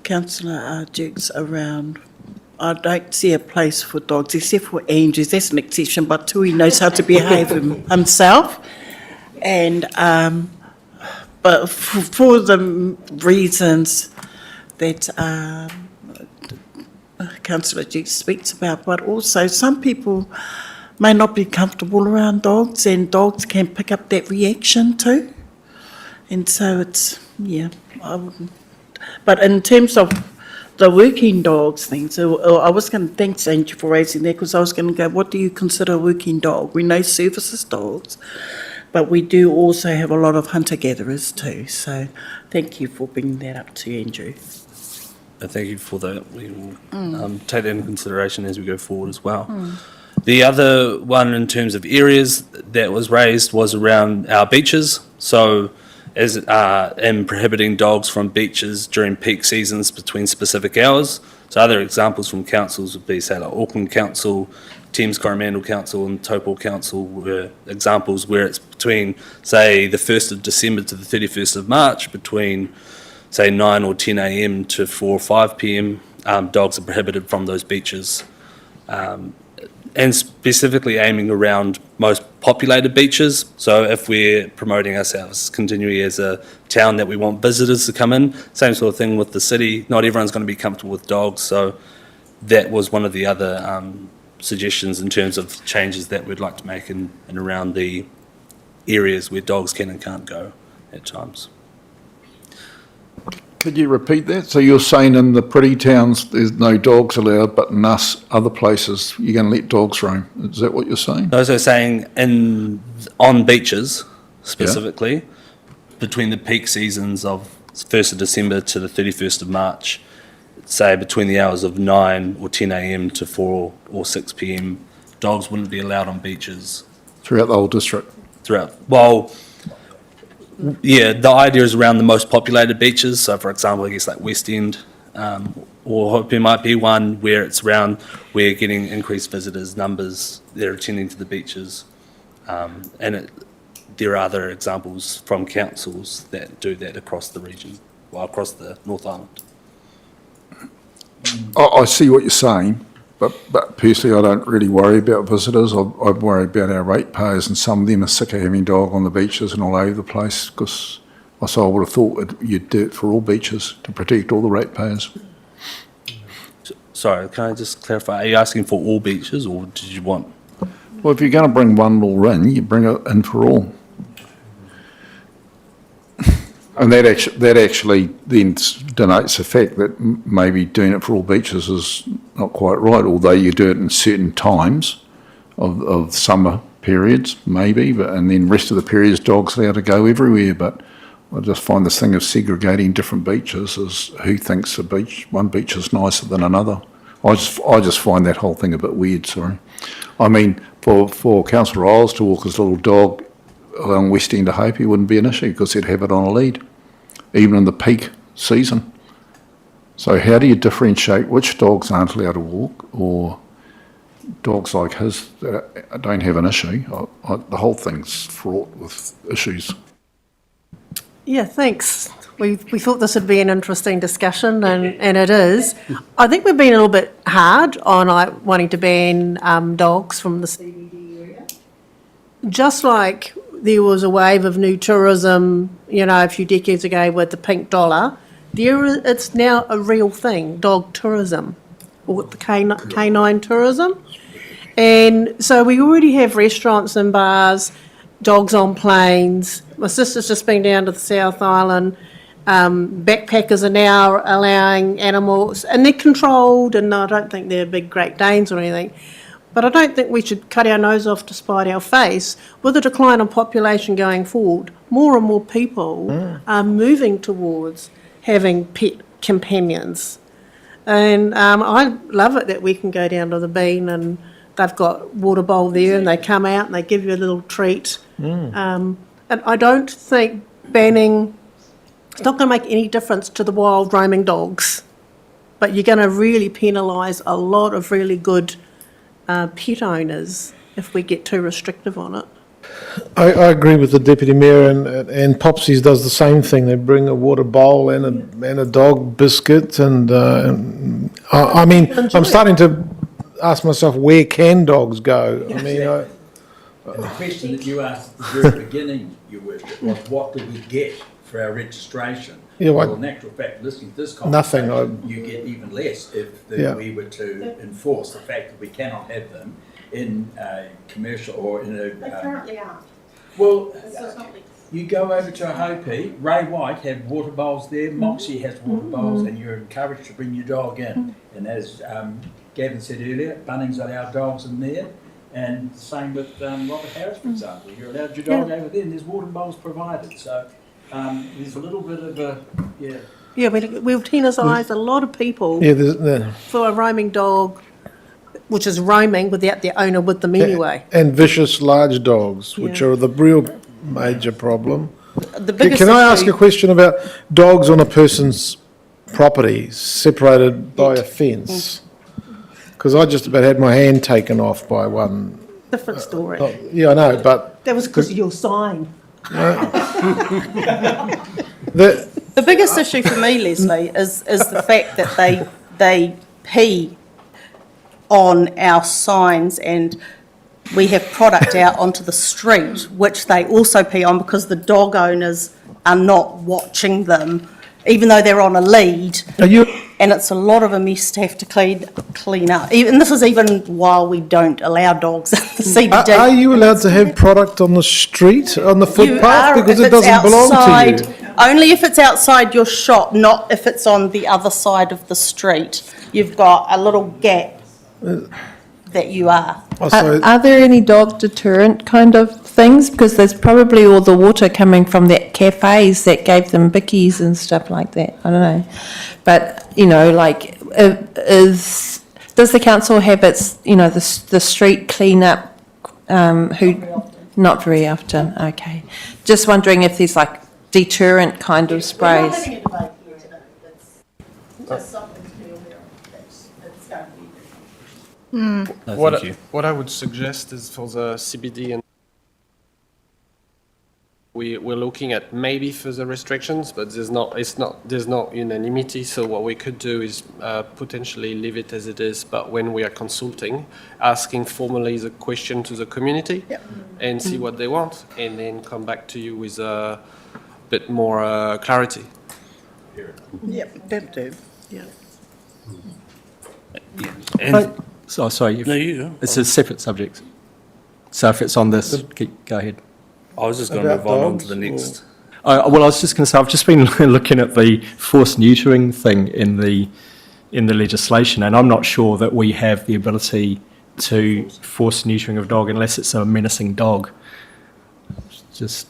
Councillor Dukes around. I don't see a place for dogs, except for Andrews. That's an exception, but Tui knows how to behave himself. And but for the reasons that Councillor Duke speaks about, but also some people may not be comfortable around dogs, and dogs can pick up that reaction too. And so it's, yeah, I wouldn't. But in terms of the working dogs thing, so I was going to thank Angie for raising that, because I was going to go, what do you consider a working dog? We know services dogs, but we do also have a lot of hunter-gatherers too. So thank you for bringing that up to Andrew. thank you for that. We will take that into consideration as we go forward as well. The other one in terms of areas that was raised was around our beaches. So as in prohibiting dogs from beaches during peak seasons between specific hours. So other examples from councils would be, say, like Auckland Council, Thames Coromandel Council and Taupo Council were examples where it's between, say, the 1st of December to the 31st of March, between, say, 9 or 10 a.m. to 4 or 5 p.m, dogs are prohibited from those beaches. And specifically aiming around most populated beaches. So if we're promoting ourselves continually as a town that we want visitors to come in, same sort of thing with the city. Not everyone's going to be comfortable with dogs, so that was one of the other suggestions in terms of changes that we'd like to make in and around the areas where dogs can and can't go at times. Could you repeat that? So you're saying in the pretty towns, there's no dogs allowed, but in us, other places, you're going to let dogs roam? Is that what you're saying? I was also saying on beaches specifically, between the peak seasons of 1st of December to the 31st of March, say between the hours of 9 or 10 a.m. to 4 or 6 p.m, dogs wouldn't be allowed on beaches. Throughout the whole district? Yeah, the idea is around the most populated beaches. So, for example, I guess like West End, or Hope might be one where it's around we're getting increased visitors numbers. They're attending to the beaches, there are other examples from councils that do that across the region, across the North Island. I see what you're saying, but personally, I don't really worry about visitors. I worry about our ratepayers, and some of them are sick of having dog on the beaches and all over the place, because I would have thought you'd do it for all beaches to protect all the ratepayers. Sorry, can I just clarify? Are you asking for all beaches, or did you want? Well, if you're going to bring one law in, you bring it in for all. And that actually then denotes the fact that maybe doing it for all beaches is not quite right, although you do it in certain times of summer periods, maybe, and then rest of the periods dogs allowed to go everywhere. But I just find this thing of segregating different beaches as who thinks one beach is nicer than another. I just find that whole thing a bit weird, sorry. I mean, for Councillor Isles to walk his little dog along West End to Hopi wouldn't be an issue, because he'd have it on a lead, even in the peak season. So how do you differentiate which dogs aren't allowed to walk, or dogs like his that don't have an issue? The whole thing's fraught with issues. Yeah, thanks. We thought this would be an interesting discussion, and it is. I think we've been a little bit hard on wanting to ban dogs from the CBD area. Just like there was a wave of new tourism, a few decades ago with the pink dollar, it's now a real thing, dog tourism, or the canine tourism. And so we already have restaurants and bars, dogs on planes. My sister's just been down to the South Island. Backpackers are now allowing animals, and they're controlled, and I don't think they're big Great Danes or anything. But I don't think we should cut our nose off to spite our face. With the decline in population going forward, more and more people are moving towards having pet companions. And I love it that we can go down to the Bean and they've got water bowl there, and they come out and they give you a little treat. And I don't think banning, it's not going to make any difference to the wild roaming dogs, but you're going to really penalise a lot of really good pet owners if we get too restrictive on it. I agree with the Deputy Mayor, and Popsies does the same thing. They bring a water bowl and a dog biscuit, and I mean, I'm starting to ask myself, where can dogs go? I mean, the question that you asked at the very beginning, Your Worship, was what did we get for our registration? Yeah, well, in actual fact, listening to this conversation, nothing. You get even less if we were to enforce the fact that we cannot have them in a commercial or in a... They currently are. Well, you go over to a Hopi, Ray White have water bowls there, Moxie has water bowls, and you're encouraged to bring your dog in. And as Gavin said earlier, Bunnings allow dogs in there, and same with Robert Harris, for example. You're allowed your dog over there, and there's water bowls provided. So there's a little bit of a, Yeah, we'll tennis-eyes a lot of people for a roaming dog, which is roaming without their owner with them anyway. And vicious large dogs, which are the real major problem. The biggest Can I ask issue- a question about dogs on a person's property separated by a fence? Because I just about had my hand taken off by one. Different story. Yeah, I know, but... That was because of your sign. The biggest issue for me, Leslie, is the fact that they pee on our signs, and we have product out onto the street which they also pee on because the dog owners are not watching them, even though they're on a lead. And it's a lot of a mess to have to clean up. And this is even while we don't allow dogs in the CBD. Are you allowed to have product on the street, on the footpath? Because it doesn't belong to you. Only if it's outside your shop, not if it's on the other side of the street. You've got a little gap that you are. Are there any dog deterrent kind of things? Because there's probably all the water coming from that cafes that gave them bickies and stuff like that. I don't know. But, you know, like, does the council have its, you know, the street clean-up, not very often, okay. Just wondering if there's like deterrent kind of sprays. No, thank you. What I would suggest is for the CBD, and we're looking at maybe further restrictions, but there's not unanimity. So what we could do is potentially leave it as it is, but when we are consulting, asking formally the question to the community and see what they want, and then come back to you with a bit more clarity. Yep, that'll do. Yeah. So, sorry, No, you go. it's a separate subject. So if it's on this, go ahead. I was just going to About move on to dogs, the next. Well, I was just going to say, I've just been looking at the forced neutering thing in the legislation, and I'm not sure that we have the ability to force neutering of dog unless it's a menacing dog. Just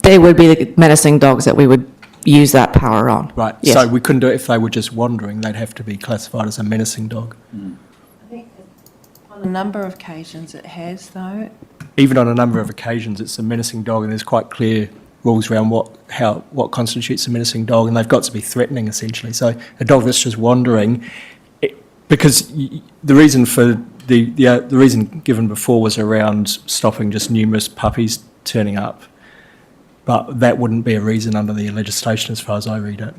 They would be the menacing dogs that we would use that power on. right. Yes. So we couldn't do it if they were just wandering. They'd have to be classified as a menacing dog. On a number of occasions it has though. Even on a number of occasions, it's a menacing dog, and there's quite clear rules around what constitutes a menacing dog, and they've got to be threatening essentially. So a dog that's just wandering, because the reason for the reason given before was around stopping just numerous puppies turning up, but that wouldn't be a reason under the legislation as far as I read it.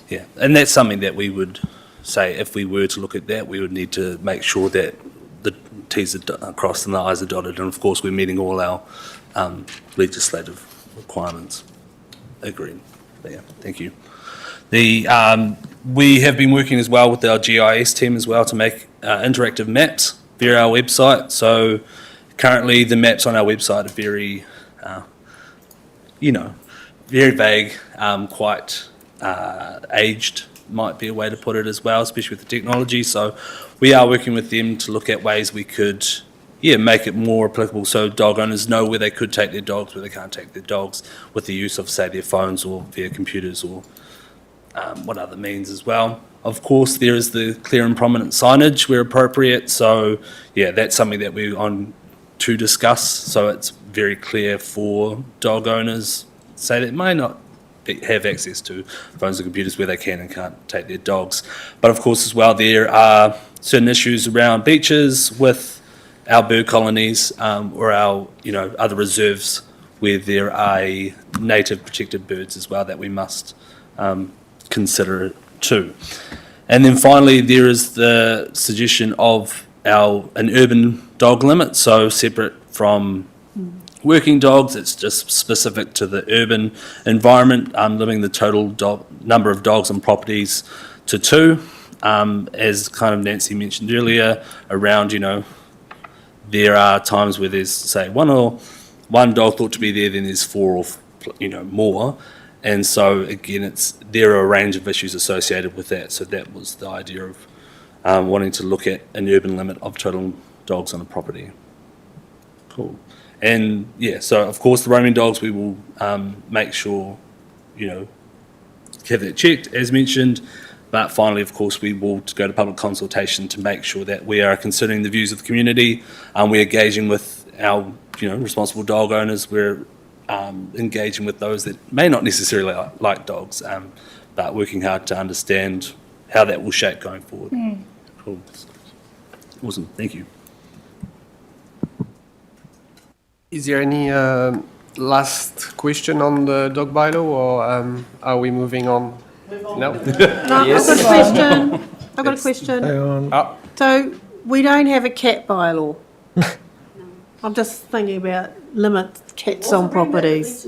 Yeah, and that's something that we would say, if we were to look at that, we would need to make sure that the T's are crossed and the I's are dotted, and of course we're meeting all our legislative requirements. Agreed. But yeah, thank you. We have been working as well with our GIS team as well to make interactive maps via our website. So currently the maps on our website are very, very vague, quite aged might be a way to put it as well, especially with the technology. So we are working with them to look at ways we could, make it more applicable so dog owners know where they could take their dogs, where they can't take their dogs, with the use of, say, their phones or via computers or what other means as well. Of course, there is the clear and prominent signage where appropriate. So, that's something that we're on to discuss. So it's very clear for dog owners, say that may not have access to phones and computers where they can and can't take their dogs. But of course as well there are certain issues around beaches with our bird colonies or our other reserves where there are native protected birds as well that we must consider too. And then finally there is the suggestion of an urban dog limit, so separate from working dogs, it's just specific to the urban environment, limiting the total number of dogs on properties to 2. As kind of Nancy mentioned earlier, around, there are times where there's, say, one dog thought to be there, then there's 4 or, more. And so, again, there are a range of issues associated with that. So that was the idea of wanting to look at an urban limit of total dogs on a property. Cool. And so of course the roaming dogs, we will make sure, have that checked as mentioned. But finally, of course, we will go to public consultation to make sure that we are considering the views of the community. We're engaging with our, responsible dog owners. We're engaging with those that may not necessarily like dogs, but working hard to understand how that will shape going forward. Cool. Awesome. Thank you. Is there any last question on the dog bylaw, or are we moving on? No? I've got a question. I've got a question. Hang on. So we don't have a cat bylaw. I'm just thinking about limit cats on properties.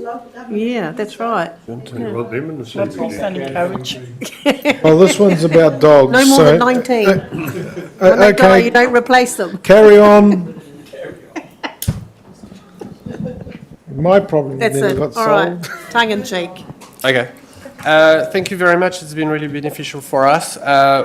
Yeah, that's right. Well, this one's about dogs. No more than 19. When they die, you don't replace them. Carry on. My problem That's never it, got all right, solved. tongue in cheek. Okay. Thank you very much. It's been really beneficial for us. To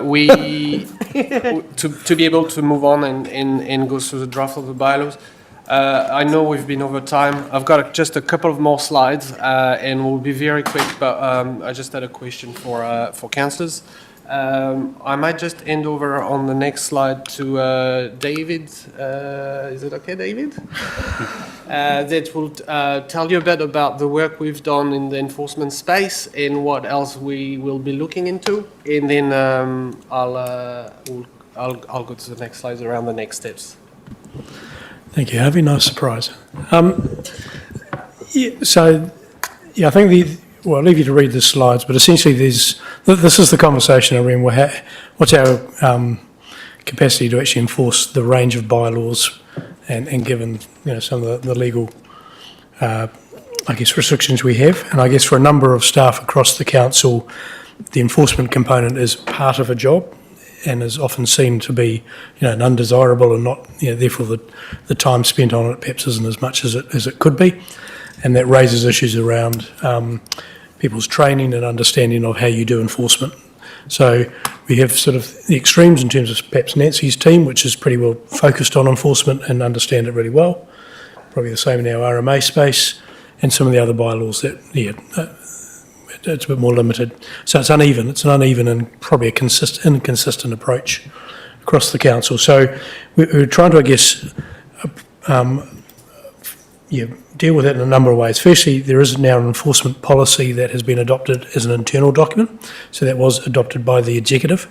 be able to move on and go through the draft of the bylaws. I know we've been over time. I've got just a couple of more slides, and we'll be very quick. But I just had a question for councillors. I might just hand over on the next slide to David. Is it okay, David? That will tell you a bit about the work we've done in the enforcement space and what else we will be looking into. And then I'll go to the next slides around the next steps. Thank you, Harvey. Nice surprise. I think I'll leave you to read the slides, but essentially this is the conversation around what's our capacity to actually enforce the range of bylaws and given some of the legal restrictions we have. And I guess for a number of staff across the council, the enforcement component is part of a job and is often seen to be an undesirable and not therefore the time spent on it perhaps isn't as much as it could be. And that raises issues around people's training and understanding of how you do enforcement. So we have sort of the extremes in terms of perhaps Nancy's team, which is pretty well focused on enforcement and understand it really well. Probably the same in our RMA space, and some of the other bylaws that, it's a bit more limited. So it's uneven. It's an uneven and probably inconsistent approach across the council. So we're trying to, deal with it in a number of ways. Firstly, there is now an enforcement policy that has been adopted as an internal document. So that was adopted by the executive.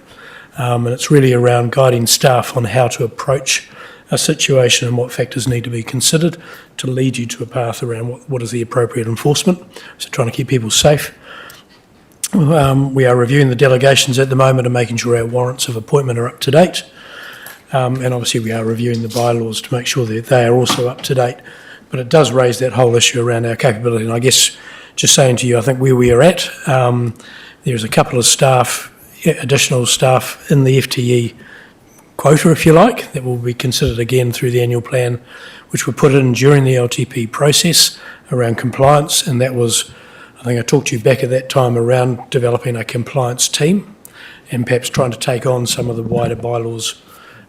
And it's really around guiding staff on how to approach a situation and what factors need to be considered to lead you to a path around what is the appropriate enforcement. So trying to keep people safe. We are reviewing the delegations at the moment and making sure our warrants of appointment are up to date. And obviously we are reviewing the bylaws to make sure that they are also up to date. But it does raise that whole issue around our capability. And I guess just saying to you, I think where we are at, there's a couple of additional staff in the FTE quota, if you like, that will be considered again through the annual plan, which were put in during the LTP process around compliance. And that was, I think I talked to you back at that time around developing a compliance team and perhaps trying to take on some of the wider bylaws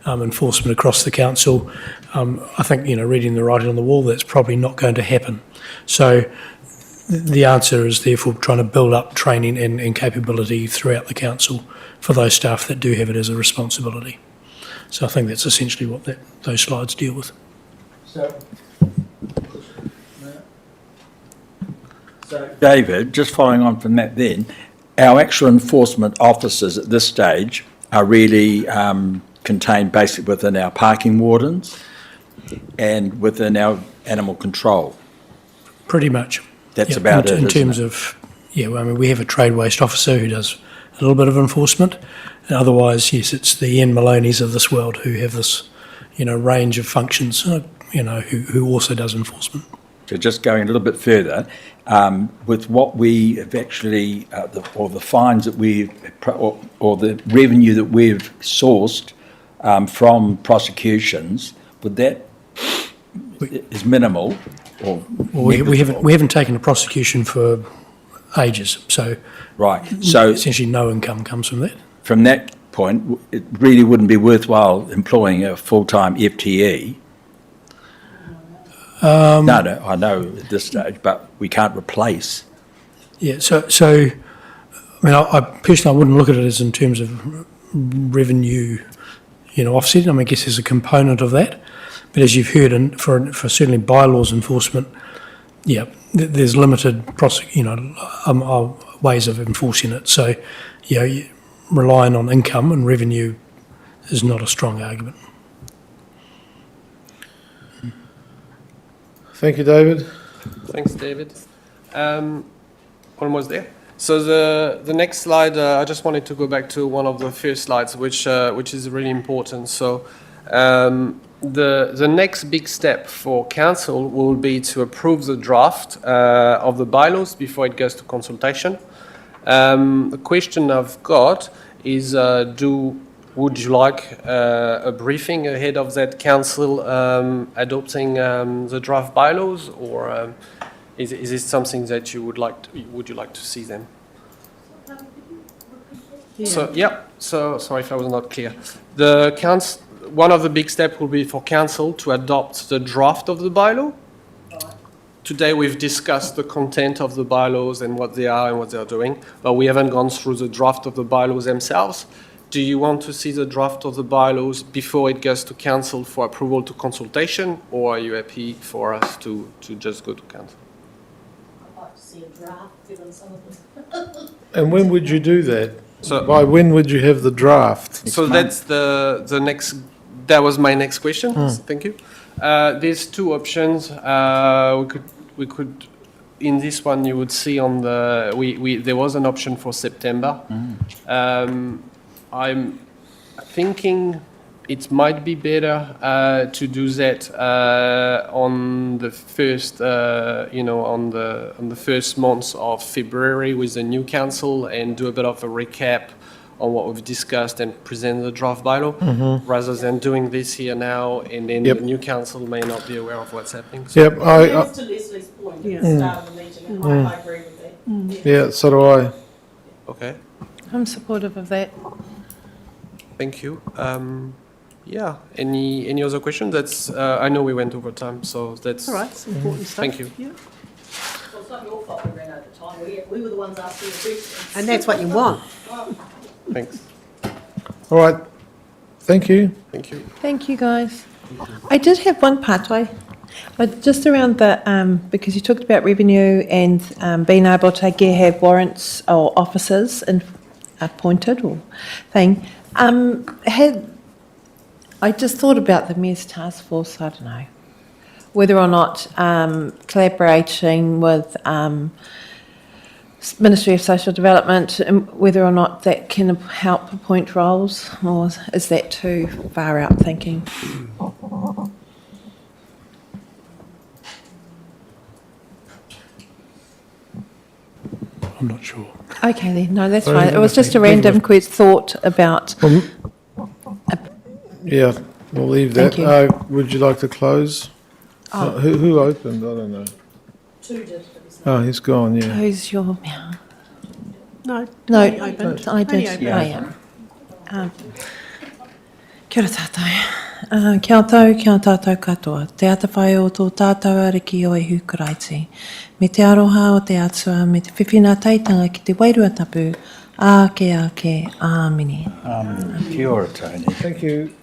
enforcement across the council. I think, reading the writing on the wall, that's probably not going to happen. So the answer is therefore trying to build up training and capability throughout the council for those staff that do have it as a responsibility. So I think that's essentially what those slides deal with. So, David, just following on from that then, our actual enforcement officers at this stage are really contained basically within our parking wardens and within our animal control. Pretty much. That's about it, in terms of, we have a trade waste officer who does a little bit of enforcement. And otherwise, yes, it's the Ian Maloney's of this world who have this, range of functions, who also does enforcement. So just going a little bit further, with what we have actually, or the fines that we've, or the revenue that we've sourced from prosecutions, would that is minimal or we haven't taken a prosecution for ages, so right. So essentially no income comes from that. From that point, it really wouldn't be worthwhile employing a full-time FTE. No, I know at this stage, but we can't replace. Yeah, so I personally wouldn't look at it as in terms of revenue, offsetting. I guess there's a component of that, but as you've heard, for certainly bylaws enforcement, there's limited ways of enforcing it. So, relying on income and revenue is not a strong argument. Thank you, David. Thanks, David. Almost there. So the next slide, I just wanted to go back to one of the first slides, which is really important. So the next big step for council will be to approve the draft of the bylaws before it goes to consultation. The question I've got is, would you like a briefing ahead of that council adopting the draft bylaws, or Is this something that you would you like to see them? So, so sorry if I was not clear. One of the big steps will be for council to adopt the draft of the bylaw. Today we've discussed the content of the bylaws and what they are and what they are doing, but we haven't gone through the draft of the bylaws themselves. Do you want to see the draft of the bylaws before it goes to council for approval to consultation, or are you happy for us to just go to council? I'd like to see a draft, given some of them. And when would you do that? So- By when would you have the draft? So that's the next, that was my next question. Thank you. There's two options. We could, in this one, you would see on there was an option for September. I'm thinking it might be better to do that on the first, on the first month of February with the new council and do a bit of a recap on what we've discussed and present the draft bylaw, rather than doing this here now and then the new council may not be aware of what's happening. So Yep, That was to Leslie's point at the start of the meeting, and I agree with that. yeah, so do I. Okay, I'm supportive of that. thank you. Yeah, any other questions? That's, I know we went over time, so that's. All right, it's important stuff. Thank you. Yeah. Well, it's not your fault we ran out of time. We were the ones asking the questions. And that's what you want. Thanks. All right, thank you. Thank you. Thank you, guys. I did have one pathway, but just around the, because you talked about revenue and being able to have warrants or officers appointed or thing. I just thought about the Mayor's Task Force, I don't know, whether or not collaborating with Ministry of Social Development, and whether or not that can help appoint roles, or is that too far out thinking? I'm not sure. Okay then, no, that's fine. It was just a random thought about. Yeah, we'll leave that. Thank you. Would you like to close? Oh. Who opened? I don't know. Two did, but it's not. Oh, he's gone, yeah. Who's your? No, No, only opened. I did. Only I opened. am. Kia ora tātou. Kia tātou katoa. Te atawhai o tō tātou ariki o e hukuraiti. Me te aroha o te atua, me te whiwhina teitanga ki te wairua tapu. Ake, āmini. Kia ora, Tony. Thank you.